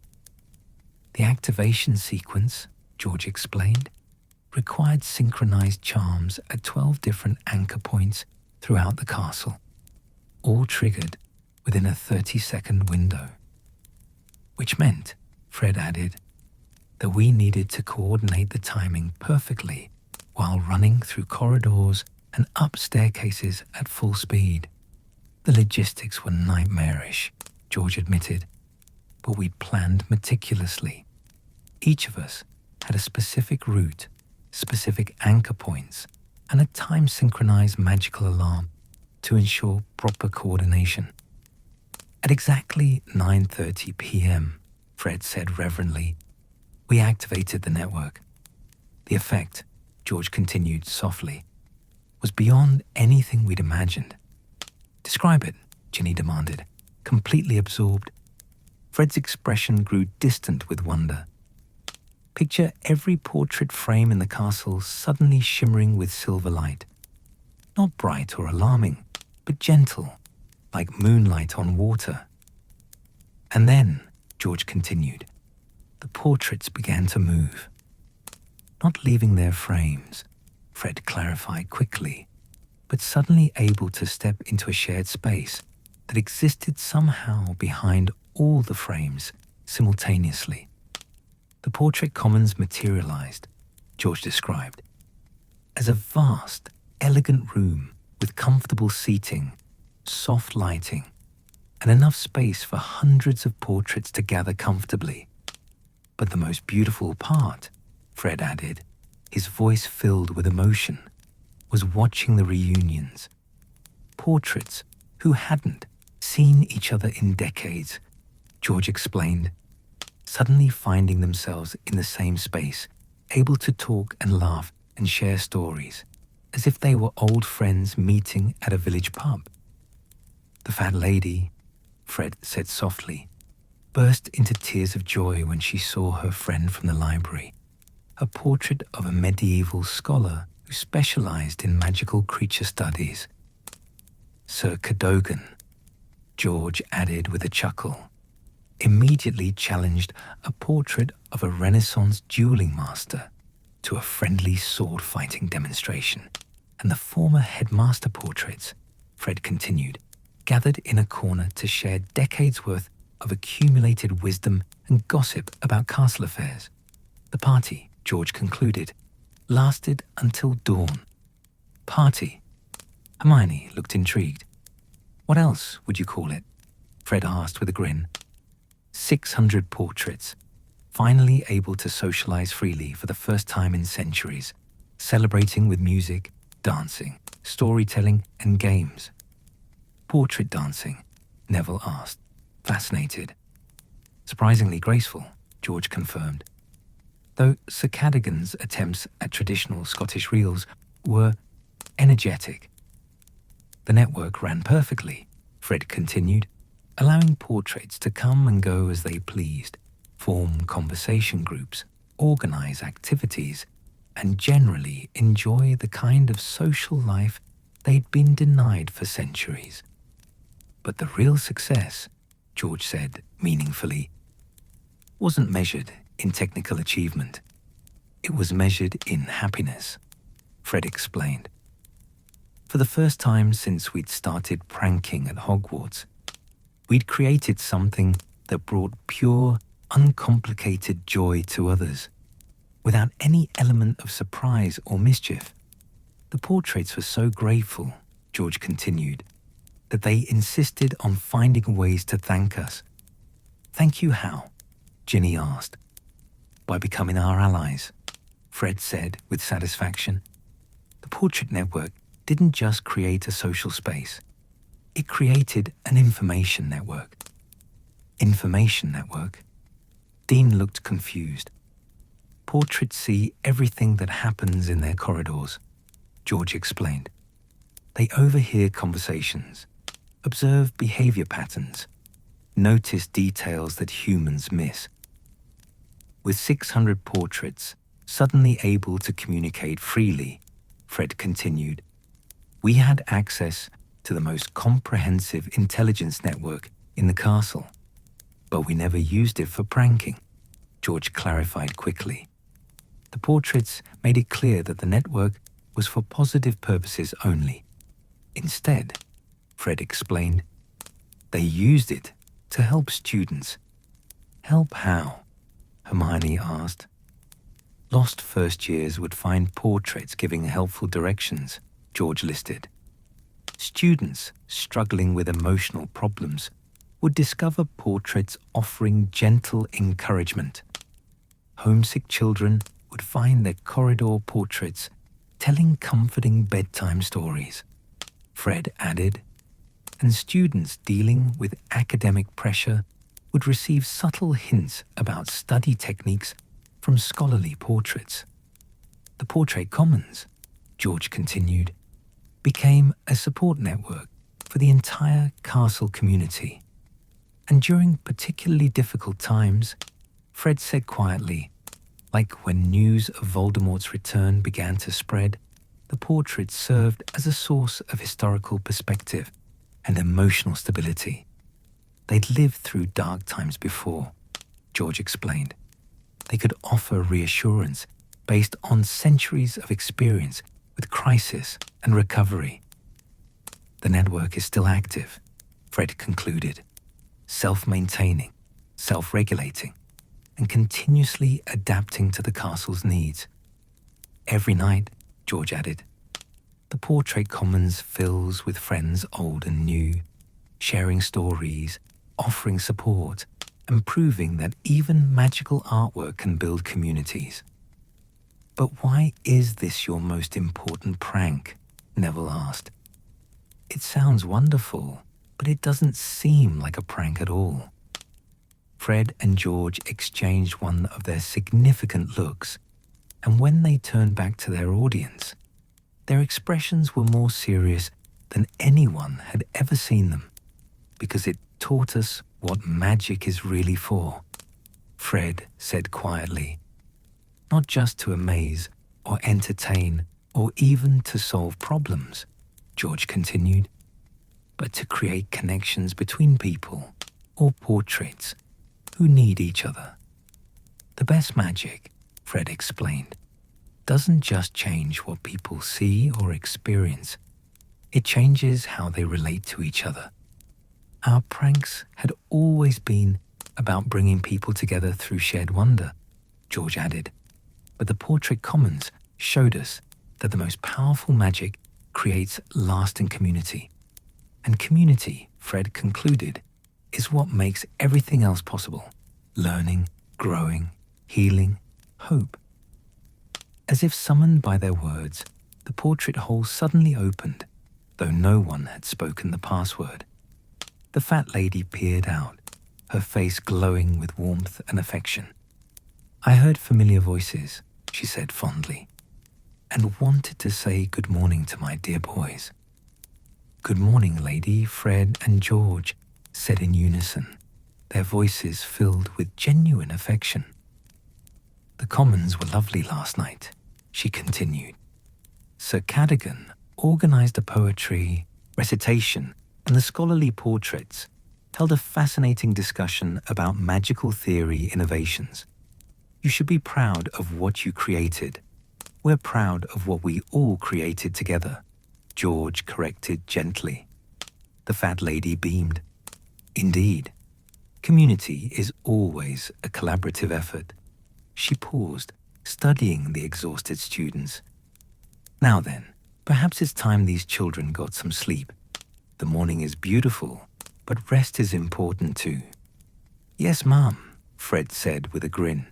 The activation sequence, George explained, required synchronized charms at 12 different anchor points throughout the castle, all triggered within a 30-second window. Which meant, Fred added, that we needed to coordinate the timing perfectly while running through corridors and up staircases at full speed. The logistics were nightmarish, George admitted, but we planned meticulously. Each of us had a specific route, specific anchor points, and a time-synchronized magical alarm to ensure proper coordination. At exactly 9:30 p.m., Fred said reverently, we activated the network. The effect, George continued softly, was beyond anything we'd imagined. Describe it, Ginny demanded, completely absorbed. Fred's expression grew distant with wonder. Picture every portrait frame in the castle suddenly shimmering with silver light. Not bright or alarming, but gentle, like moonlight on water. And then, George continued, the portraits began to move. Not leaving their frames, Fred clarified quickly, but suddenly able to step into a shared space that existed somehow behind all the frames simultaneously. The portrait commons materialized, George described, as a vast, elegant room with comfortable seating, soft lighting, and enough space for hundreds of portraits to gather comfortably. But the most beautiful part, Fred added, his voice filled with emotion, was watching the reunions. Portraits who hadn't seen each other in decades, George explained, suddenly finding themselves in the same space, able to talk and laugh and share stories, as if they were old friends meeting at a village pub. The fat lady, Fred said softly, burst into tears of joy when she saw her friend from the library, a portrait of a medieval scholar who specialized in magical creature studies. Sir Cadogan, George added with a chuckle, immediately challenged a portrait of a Renaissance dueling master to a friendly sword-fighting demonstration, and the former headmaster portraits, Fred continued, gathered in a corner to share decades' worth of accumulated wisdom and gossip about castle affairs. The party, George concluded, lasted until dawn. Party? Hermione looked intrigued. What else would you call it? Fred asked with a grin. 600 portraits, finally able to socialize freely for the first time in centuries, celebrating with music, dancing, storytelling, and games. Portrait dancing? Neville asked, fascinated. Surprisingly graceful, George confirmed, though Sir Cadogan's attempts at traditional Scottish reels were energetic. The network ran perfectly, Fred continued, allowing portraits to come and go as they pleased, form conversation groups, organize activities, and generally enjoy the kind of social life they'd been denied for centuries. But the real success, George said meaningfully, wasn't measured in technical achievement. It was measured in happiness, Fred explained. For the first time since we'd started pranking at Hogwarts, we'd created something that brought pure, uncomplicated joy to others, without any element of surprise or mischief. The portraits were so grateful, George continued, that they insisted on finding ways to thank us. Thank you how? Ginny asked. By becoming our allies, Fred said with satisfaction. The portrait network didn't just create a social space. It created an information network. Information network? Dean looked confused. Portraits see everything that happens in their corridors, George explained. They overhear conversations, observe behavior patterns, notice details that humans miss. With 600 portraits suddenly able to communicate freely, Fred continued, we had access to the most comprehensive intelligence network in the castle, but we never used it for pranking, George clarified quickly. The portraits made it clear that the network was for positive purposes only. Instead, Fred explained, they used it to help students. Help how? Hermione asked. Lost first years would find portraits giving helpful directions, George listed. Students struggling with emotional problems would discover portraits offering gentle encouragement. Homesick children would find their corridor portraits telling comforting bedtime stories, Fred added, and students dealing with academic pressure would receive subtle hints about study techniques from scholarly portraits. The Portrait Commons, George continued, became a support network for the entire castle community. And during particularly difficult times, Fred said quietly, like when news of Voldemort's return began to spread, the portraits served as a source of historical perspective and emotional stability. They'd lived through dark times before, George explained. They could offer reassurance based on centuries of experience with crisis and recovery. The network is still active, Fred concluded, self-maintaining, self-regulating, and continuously adapting to the castle's needs. Every night, George added, the Portrait Commons fills with friends old and new, sharing stories, offering support, and proving that even magical artwork can build communities. But why is this your most important prank? Neville asked. It sounds wonderful, but it doesn't seem like a prank at all. Fred and George exchanged one of their significant looks, and when they turned back to their audience, their expressions were more serious than anyone had ever seen them, because it taught us what magic is really for, Fred said quietly. Not just to amaze or entertain or even to solve problems, George continued, but to create connections between people or portraits who need each other. The best magic, Fred explained, doesn't just change what people see or experience. It changes how they relate to each other. Our pranks had always been about bringing people together through shared wonder, George added, but the Portrait Commons showed us that the most powerful magic creates lasting community. And community, Fred concluded, is what makes everything else possible: learning, growing, healing, hope. As if summoned by their words, the portrait hole suddenly opened, though no one had spoken the password. The fat lady peered out, her face glowing with warmth and affection. I heard familiar voices, she said fondly, and wanted to say good morning to my dear boys. Good morning, lady, Fred and George said in unison, their voices filled with genuine affection. The Commons were lovely last night, she continued. Sir Cadogan organized a poetry, recitation, and the scholarly portraits held a fascinating discussion about magical theory innovations. You should be proud of what you created. We're proud of what we all created together, George corrected gently. The fat lady beamed. Indeed, community is always a collaborative effort. She paused, studying the exhausted students. Now then, perhaps it's time these children got some sleep. The morning is beautiful, but rest is important too. Yes, Mum, Fred said with a grin.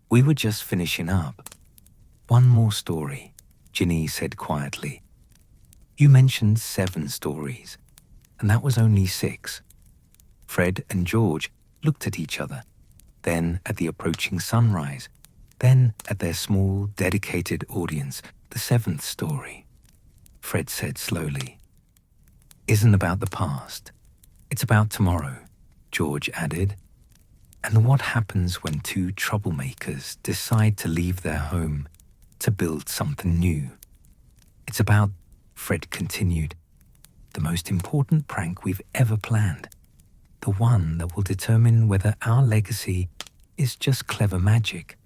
We were just finishing up. One more story, Ginny said quietly. You mentioned 7 stories, and that was only 6. Fred and George looked at each other, then at the approaching sunrise, then at their small, dedicated audience, the 7th story. Fred said slowly. Isn't about the past. It's about tomorrow, George added. And what happens when 2 troublemakers decide to leave their home to build something new? It's about, Fred continued, the most important prank we've ever planned. The one that will determine whether our legacy is just clever magic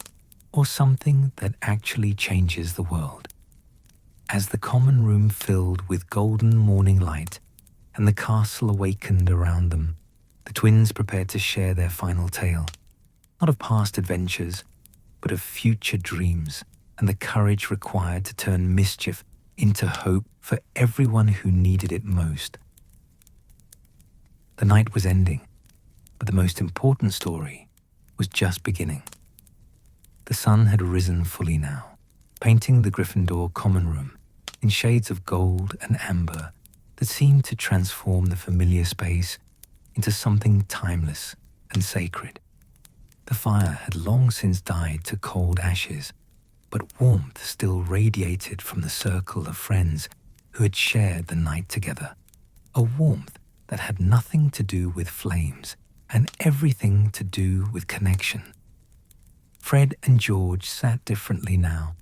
or something that actually changes the world. As the common room filled with golden morning light and the castle awakened around them, the twins prepared to share their final tale, not of past adventures, but of future dreams and the courage required to turn mischief into hope for everyone who needed it most. The night was ending, but the most important story was just beginning. The sun had risen fully now, painting the Gryffindor common room in shades of gold and amber that seemed to transform the familiar space into something timeless and sacred. The fire had long since died to cold ashes, but warmth still radiated from the circle of friends who had shared the night together, a warmth that had nothing to do with flames and everything to do with connection. Fred and George sat differently now,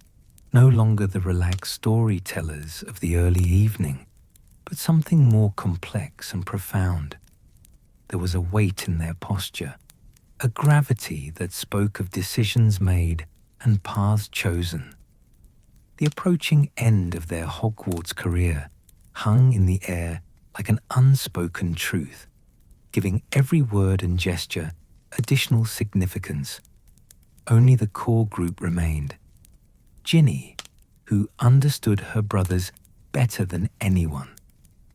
no longer the relaxed storytellers of the early evening, but something more complex and profound. There was a weight in their posture, a gravity that spoke of decisions made and paths chosen. The approaching end of their Hogwarts career hung in the air like an unspoken truth, giving every word and gesture additional significance. Only the core group remained. Ginny, who understood her brothers better than anyone.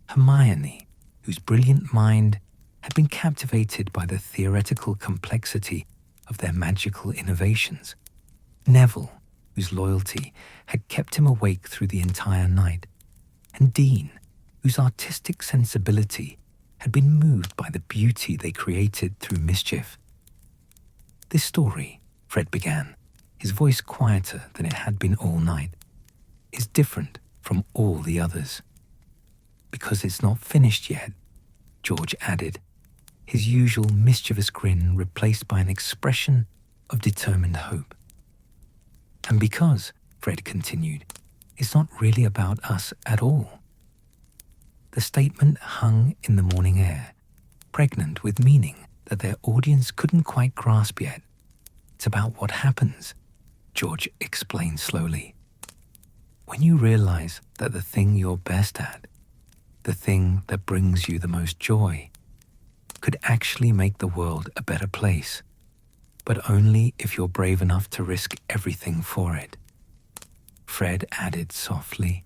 Hermione, whose brilliant mind had been captivated by the theoretical complexity of their magical innovations, Neville, whose loyalty had kept him awake through the entire night, and Dean, whose artistic sensibility had been moved by the beauty they created through mischief. This story, Fred began, his voice quieter than it had been all night, is different from all the others. Because it's not finished yet, George added, his usual mischievous grin replaced by an expression of determined hope. And because, Fred continued, it's not really about us at all. The statement hung in the morning air, pregnant with meaning that their audience couldn't quite grasp yet. It's about what happens, George explained slowly. When you realize that the thing you're best at, the thing that brings you the most joy, could actually make the world a better place, but only if you're brave enough to risk everything for it. Fred added softly.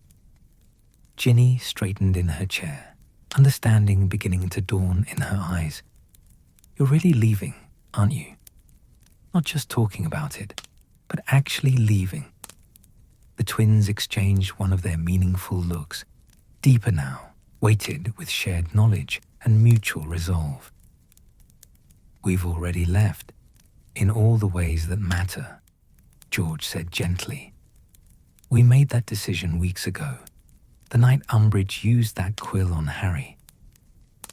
Ginny straightened in her chair, understanding beginning to dawn in her eyes. You're really leaving, aren't you? Not just talking about it, but actually leaving. The twins exchanged one of their meaningful looks, deeper now, weighted with shared knowledge and mutual resolve. We've already left, in all the ways that matter, George said gently. We made that decision weeks ago, the night Umbridge used that quill on Harry.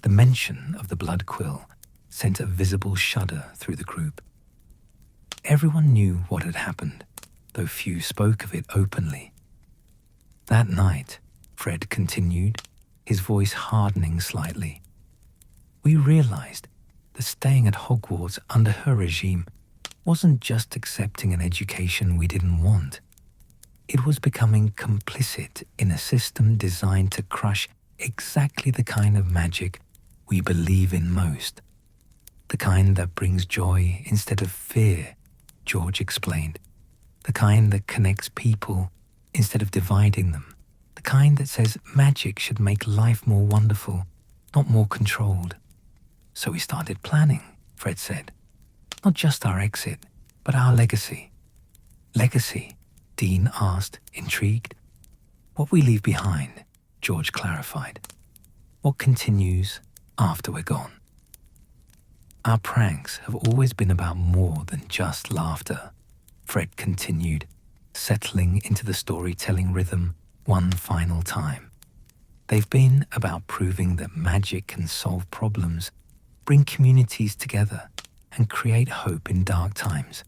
The mention of the blood quill sent a visible shudder through the group. Everyone knew what had happened, though few spoke of it openly. That night, Fred continued, his voice hardening slightly, we realized that staying at Hogwarts under her regime wasn't just accepting an education we didn't want. It was becoming complicit in a system designed to crush exactly the kind of magic we believe in most. The kind that brings joy instead of fear, George explained. The kind that connects people instead of dividing them. The kind that says magic should make life more wonderful, not more controlled. So we started planning, Fred said. Not just our exit, but our legacy. Legacy? Dean asked, intrigued. What we leave behind, George clarified. What continues after we're gone. Our pranks have always been about more than just laughter, Fred continued, settling into the storytelling rhythm one final time. They've been about proving that magic can solve problems, bring communities together, and create hope in dark times.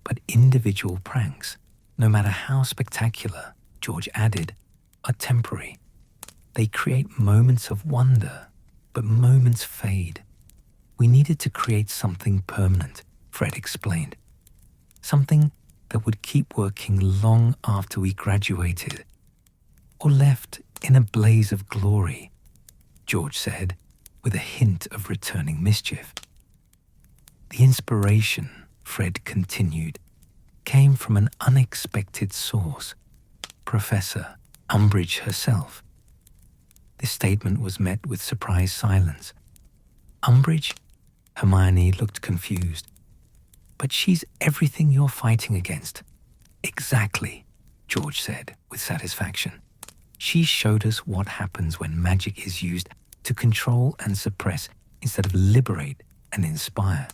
But individual pranks, no matter how spectacular, George added, are temporary. They create moments of wonder, but moments fade. We needed to create something permanent, Fred explained. Something that would keep working long after we graduated, or left in a blaze of glory, George said, with a hint of returning mischief. The inspiration, Fred continued, came from an unexpected source, Professor Umbridge herself. This statement was met with surprised silence. Umbridge? Hermione looked confused. But she's everything you're fighting against. Exactly, George said with satisfaction. She showed us what happens when magic is used to control and suppress instead of liberate and inspire.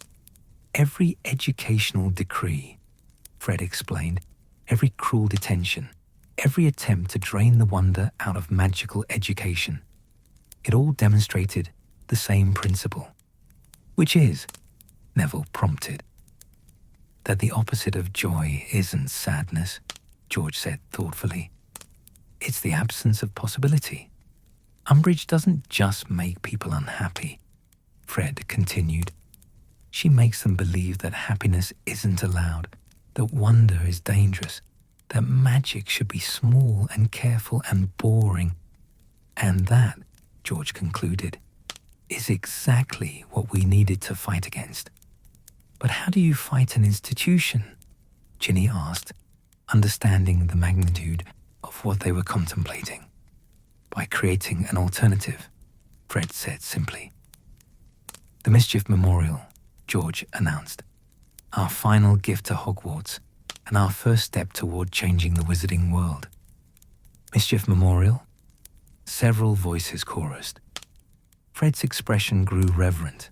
Every educational decree, Fred explained, every cruel detention, every attempt to drain the wonder out of magical education, it all demonstrated the same principle. Which is, Neville prompted. That the opposite of joy isn't sadness, George said thoughtfully. It's the absence of possibility. Umbridge doesn't just make people unhappy, Fred continued. She makes them believe that happiness isn't allowed, that wonder is dangerous, that magic should be small and careful and boring. And that, George concluded, is exactly what we needed to fight against. But how do you fight an institution? Ginny asked, understanding the magnitude of what they were contemplating. By creating an alternative, Fred said simply. The Mischief Memorial, George announced. Our final gift to Hogwarts and our first step toward changing the wizarding world. Mischief Memorial? Several voices chorused. Fred's expression grew reverent.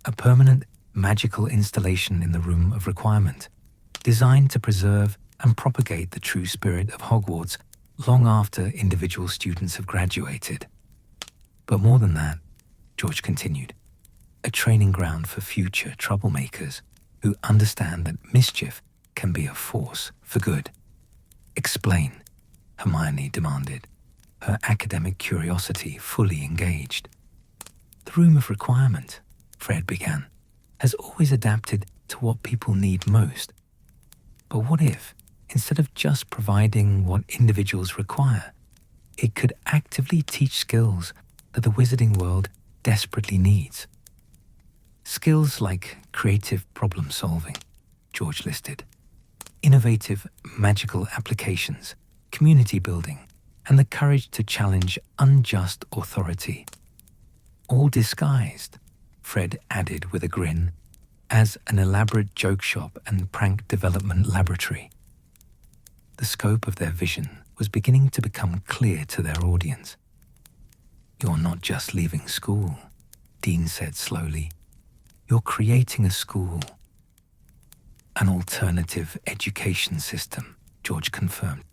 A permanent, magical installation in the Room of Requirement, designed to preserve and propagate the true spirit of Hogwarts long after individual students have graduated. But more than that, George continued, a training ground for future troublemakers who understand that mischief can be a force for good. Explain, Hermione demanded, her academic curiosity fully engaged. The Room of Requirement, Fred began, has always adapted to what people need most. But what if, instead of just providing what individuals require, it could actively teach skills that the wizarding world desperately needs? Skills like creative problem solving, George listed, innovative magical applications, community building, and the courage to challenge unjust authority. All disguised, Fred added with a grin, as an elaborate joke shop and prank development laboratory. The scope of their vision was beginning to become clear to their audience. You're not just leaving school, Dean said slowly. You're creating a school. An alternative education system, George confirmed,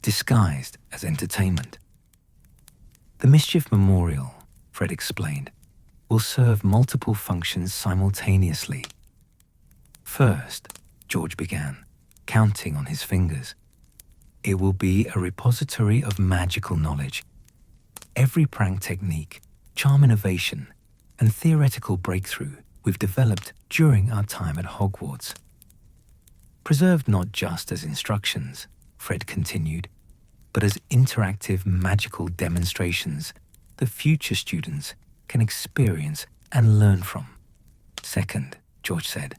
disguised as entertainment. The Mischief Memorial, Fred explained, will serve multiple functions simultaneously. First, George began, counting on his fingers. It will be a repository of magical knowledge. Every prank technique, charm innovation, and theoretical breakthrough we've developed during our time at Hogwarts. Preserved not just as instructions, Fred continued, but as interactive magical demonstrations that future students can experience and learn from. Second, George said,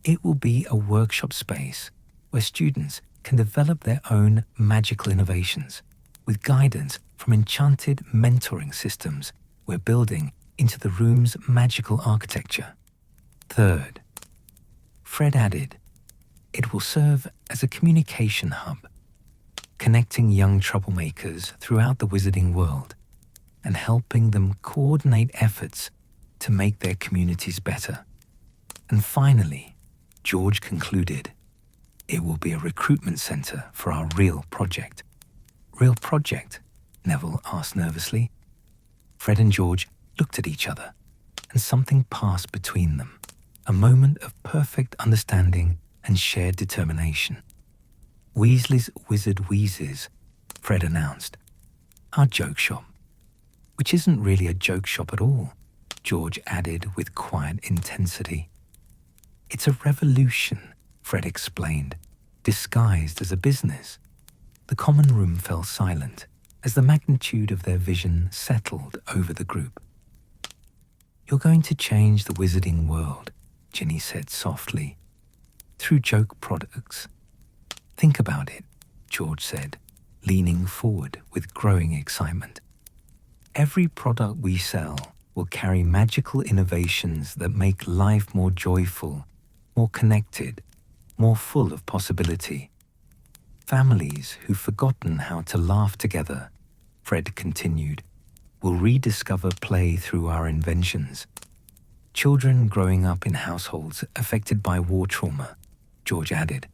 it will be a workshop space where students can develop their own magical innovations with guidance from enchanted mentoring systems we're building into the room's magical architecture. Third, Fred added, it will serve as a communication hub, connecting young troublemakers throughout the wizarding world and helping them coordinate efforts to make their communities better. And finally, George concluded, it will be a recruitment center for our real project. Real project? Neville asked nervously. Fred and George looked at each other, and something passed between them, a moment of perfect understanding and shared determination. Weasley's Wizard Wheezes, Fred announced. Our joke shop. Which isn't really a joke shop at all, George added with quiet intensity. It's a revolution, Fred explained, disguised as a business. The common room fell silent as the magnitude of their vision settled over the group. You're going to change the wizarding world, Ginny said softly, through joke products. Think about it, George said, leaning forward with growing excitement. Every product we sell will carry magical innovations that make life more joyful, more connected, more full of possibility. Families who've forgotten how to laugh together, Fred continued, will rediscover play through our inventions. Children growing up in households affected by war trauma, George added,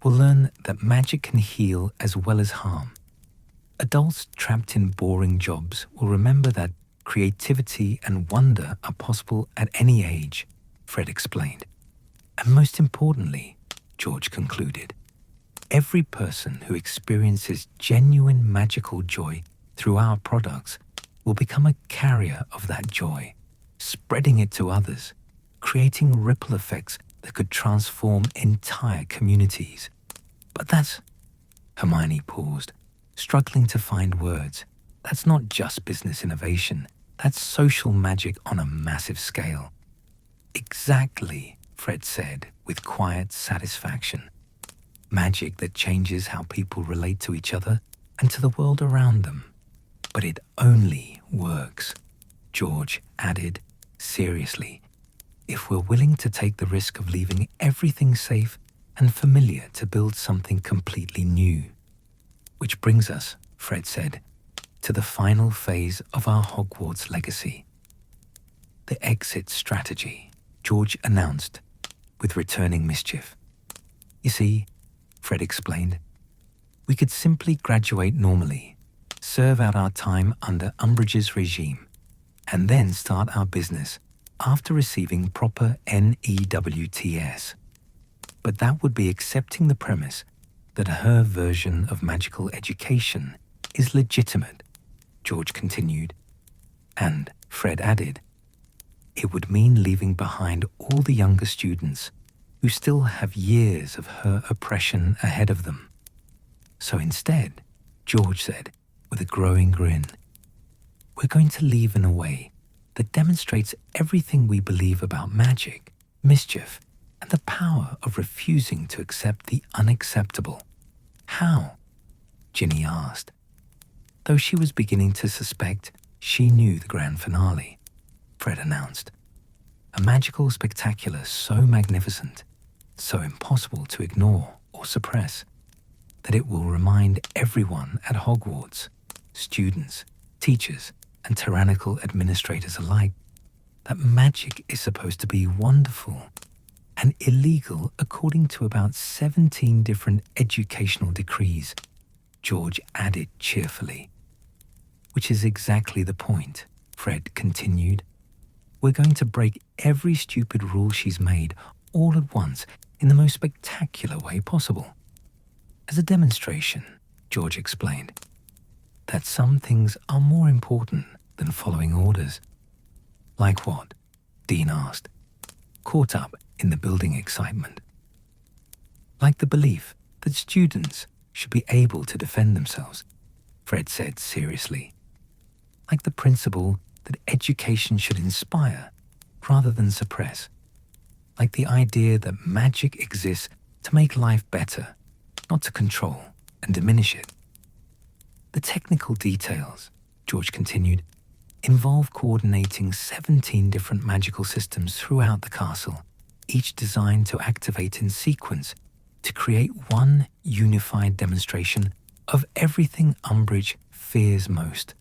will learn that magic can heal as well as harm. Adults trapped in boring jobs will remember that creativity and wonder are possible at any age, Fred explained. And most importantly, George concluded, every person who experiences genuine magical joy through our products will become a carrier of that joy, spreading it to others, creating ripple effects that could transform entire communities. But that's... Hermione paused, struggling to find words. That's not just business innovation. That's social magic on a massive scale. Exactly, Fred said with quiet satisfaction. Magic that changes how people relate to each other and to the world around them. But it only works, George added seriously, if we're willing to take the risk of leaving everything safe and familiar to build something completely new. Which brings us, Fred said, to the final phase of our Hogwarts legacy. The exit strategy, George announced, with returning mischief. You see, Fred explained, we could simply graduate normally, serve out our time under Umbridge's regime, and then start our business after receiving proper NEWTS. But that would be accepting the premise that her version of magical education is legitimate, George continued. And, Fred added, it would mean leaving behind all the younger students who still have years of her oppression ahead of them. So instead, George said, with a growing grin, we're going to leave in a way that demonstrates everything we believe about magic, mischief, and the power of refusing to accept the unacceptable. How? Ginny asked, though she was beginning to suspect she knew the grand finale. Fred announced, a magical spectacular so magnificent, so impossible to ignore or suppress, that it will remind everyone at Hogwarts, students, teachers, and tyrannical administrators alike, that magic is supposed to be wonderful and illegal according to about 17 different educational decrees, George added cheerfully. Which is exactly the point, Fred continued. We're going to break every stupid rule she's made all at once in the most spectacular way possible. As a demonstration, George explained, that some things are more important than following orders. Like what? Dean asked, caught up in the building excitement. Like the belief that students should be able to defend themselves, Fred said seriously. Like the principle that education should inspire rather than suppress. Like the idea that magic exists to make life better, not to control and diminish it. The technical details, George continued, involve coordinating 17 different magical systems throughout the castle, each designed to activate in sequence to create one unified demonstration of everything Umbridge fears most.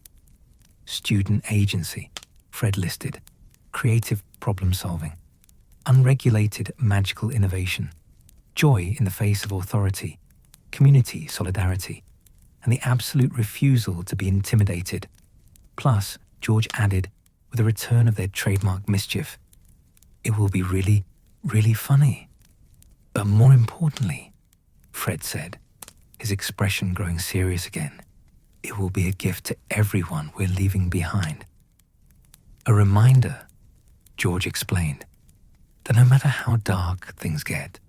Student agency, Fred listed, creative problem solving, unregulated magical innovation, joy in the face of authority, community solidarity, and the absolute refusal to be intimidated. Plus, George added, with a return of their trademark mischief, it will be really, really funny. But more importantly, Fred said, his expression growing serious again, it will be a gift to everyone we're leaving behind. A reminder, George explained, that no matter how dark things get,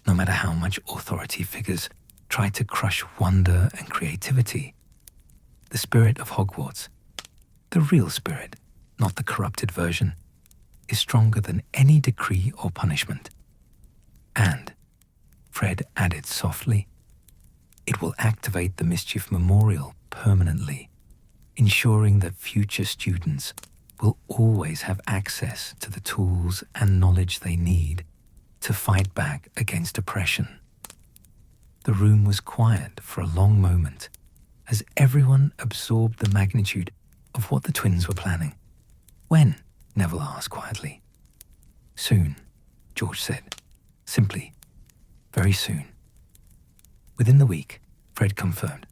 no matter how much authority figures try to crush wonder and creativity, the spirit of Hogwarts, the real spirit, not the corrupted version, is stronger than any decree or punishment. And, Fred added softly, it will activate the Mischief Memorial permanently, ensuring that future students will always have access to the tools and knowledge they need to fight back against oppression. The room was quiet for a long moment as everyone absorbed the magnitude of what the twins were planning. When? Neville asked quietly. Soon, George said, simply, very soon. Within the week, Fred confirmed.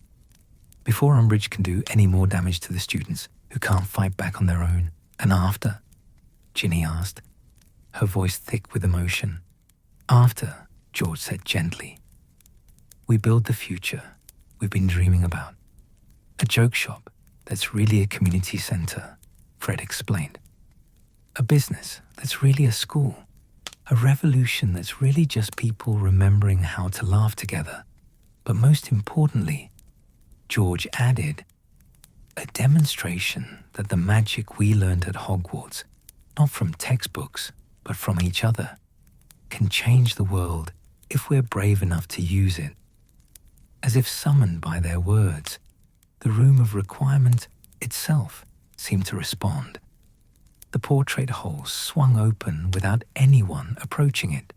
Before Umbridge can do any more damage to the students who can't fight back on their own. And after? Ginny asked, her voice thick with emotion. After, George said gently, we build the future we've been dreaming about. A joke shop that's really a community center, Fred explained. A business that's really a school. A revolution that's really just people remembering how to laugh together. But most importantly, George added, a demonstration that the magic we learned at Hogwarts, not from textbooks, but from each other, can change the world if we're brave enough to use it. As if summoned by their words, the room of requirement itself seemed to respond. The portrait hole swung open without anyone approaching it,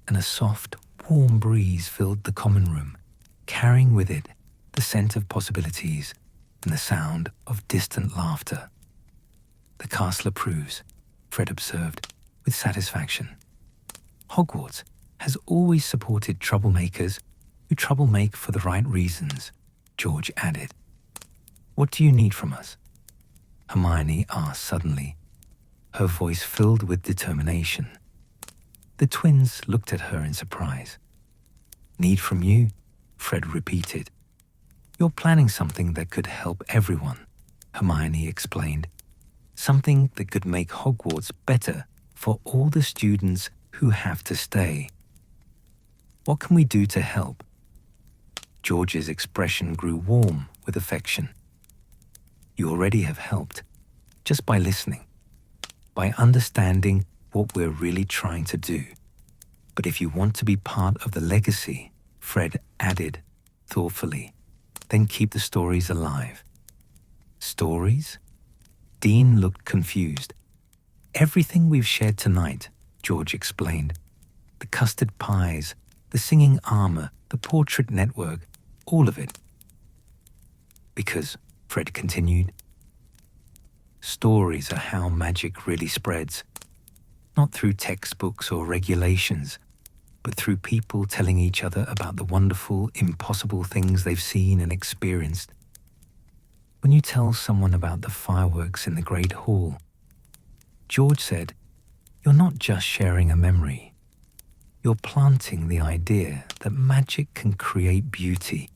and a soft, warm breeze filled the common room, carrying with it the scent of possibilities and the sound of distant laughter. "The castle approves," Fred observed with satisfaction. "Hogwarts has always supported troublemakers who troublemaker for the right reasons," George added. "What do you need from us?" Hermione asked suddenly, her voice filled with determination. The twins looked at her in surprise. "Need from you?" Fred repeated. "You're planning something that could help everyone," Hermione explained. "Something that could make Hogwarts better for all the students who have to stay. What can we do to help?" George's expression grew warm with affection. "You already have helped, just by listening, by understanding what we're really trying to do. But if you want to be part of the legacy," Fred added thoughtfully, "then keep the stories alive." "Stories?" Dean looked confused. "Everything we've shared tonight," George explained. "The custard pies, the singing armor, the portrait network, all of it." "Because," Fred continued, "stories are how magic really spreads, not through textbooks or regulations, but through people telling each other about the wonderful, impossible things they've seen and experienced. When you tell someone about the fireworks in the Great Hall," George said, "you're not just sharing a memory. You're planting the idea that magic can create beauty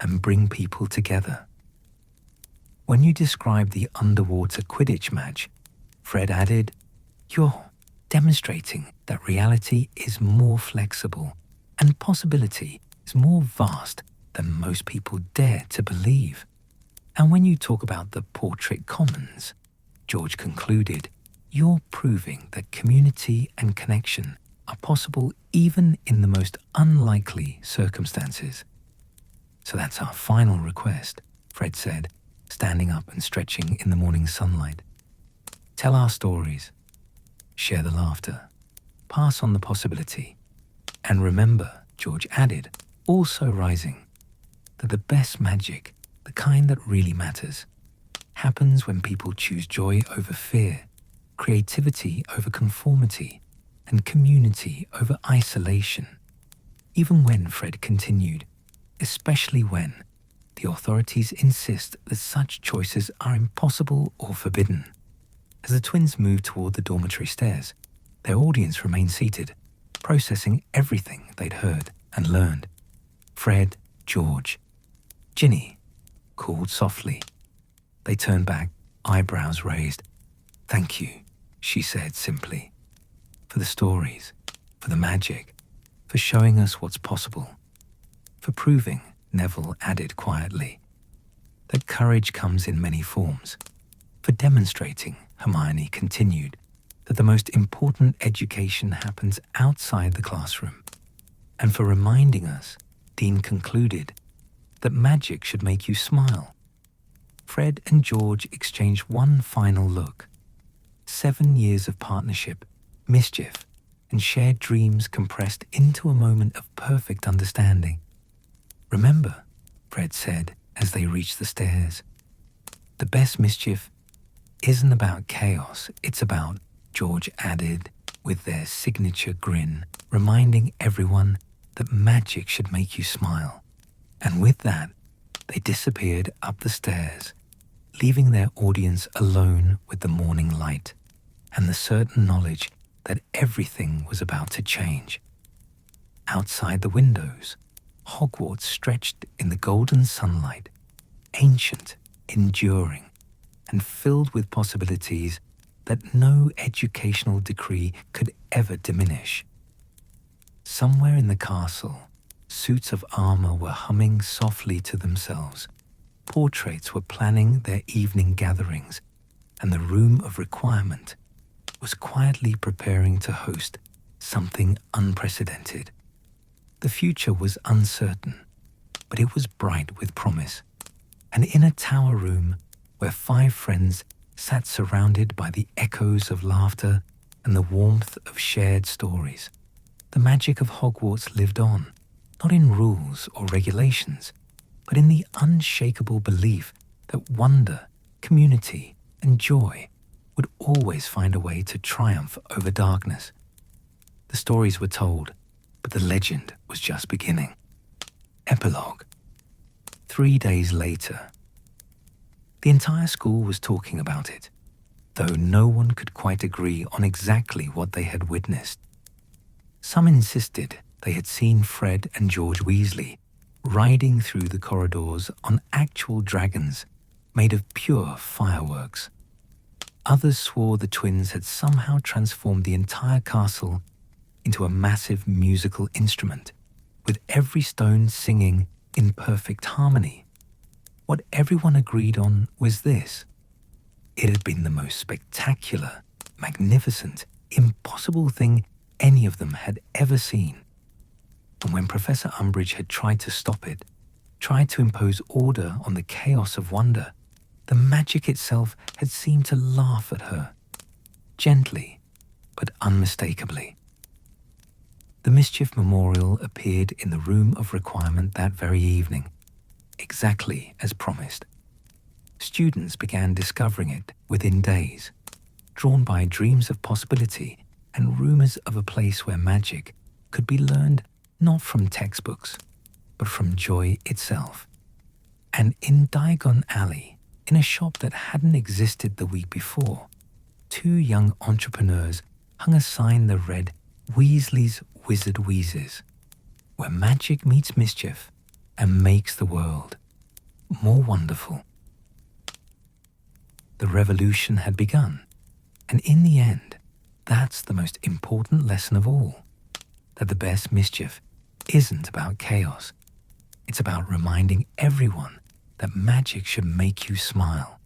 and bring people together." "When you describe the underwater Quidditch match," Fred added, "you're demonstrating that reality is more flexible and possibility is more vast than most people dare to believe. And when you talk about the portrait commons," George concluded, "you're proving that community and connection are possible even in the most unlikely circumstances." "So that's our final request," Fred said, standing up and stretching in the morning sunlight. "Tell our stories, share the laughter, pass on the possibility, and remember," George added, also rising, "that the best magic, the kind that really matters, happens when people choose joy over fear, creativity over conformity, and community over isolation." Even when, Fred continued, "especially when the authorities insist that such choices are impossible or forbidden." As the twins moved toward the dormitory stairs, their audience remained seated, processing everything they'd heard and learned. Fred, George, "Ginny," called softly. They turned back, eyebrows raised. "Thank you," she said simply, "for the stories, for the magic, for showing us what's possible, for proving," Neville added quietly, "that courage comes in many forms, for demonstrating," Hermione continued, "that the most important education happens outside the classroom, and for reminding us," Dean concluded, "that magic should make you smile." Fred and George exchanged one final look. 7 years of partnership, mischief, and shared dreams compressed into a moment of perfect understanding. "Remember," Fred said as they reached the stairs, "the best mischief isn't about chaos, it's about," George added with their signature grin, reminding everyone that magic should make you smile. And with that, they disappeared up the stairs, leaving their audience alone with the morning light and the certain knowledge that everything was about to change. Outside the windows, Hogwarts stretched in the golden sunlight, ancient, enduring, and filled with possibilities that no educational decree could ever diminish. Somewhere in the castle, suits of armor were humming softly to themselves, portraits were planning their evening gatherings, and the room of requirement was quietly preparing to host something unprecedented. The future was uncertain, but it was bright with promise, and in a tower room, where 5 friends sat surrounded by the echoes of laughter and the warmth of shared stories. The magic of Hogwarts lived on, not in rules or regulations, but in the unshakable belief that wonder, community, and joy would always find a way to triumph over darkness. The stories were told, but the legend was just beginning. Epilogue. 3 days later. The entire school was talking about it, though no one could quite agree on exactly what they had witnessed. Some insisted they had seen Fred and George Weasley riding through the corridors on actual dragons made of pure fireworks. Others swore the twins had somehow transformed the entire castle into a massive musical instrument, with every stone singing in perfect harmony. What everyone agreed on was this: it had been the most spectacular, magnificent, impossible thing any of them had ever seen. And when Professor Umbridge had tried to stop it, tried to impose order on the chaos of wonder, the magic itself had seemed to laugh at her, gently but unmistakably. The Mischief Memorial appeared in the room of requirement that very evening, exactly as promised. Students began discovering it within days, drawn by dreams of possibility and rumors of a place where magic could be learned not from textbooks, but from joy itself. And in Diagon Alley, in a shop that hadn't existed the week before, 2 young entrepreneurs hung a sign that read, "Weasley's Wizard Wheezes," where magic meets mischief and makes the world more wonderful. The revolution had begun, and in the end, that's the most important lesson of all, that the best mischief isn't about chaos. It's about reminding everyone that magic should make you smile.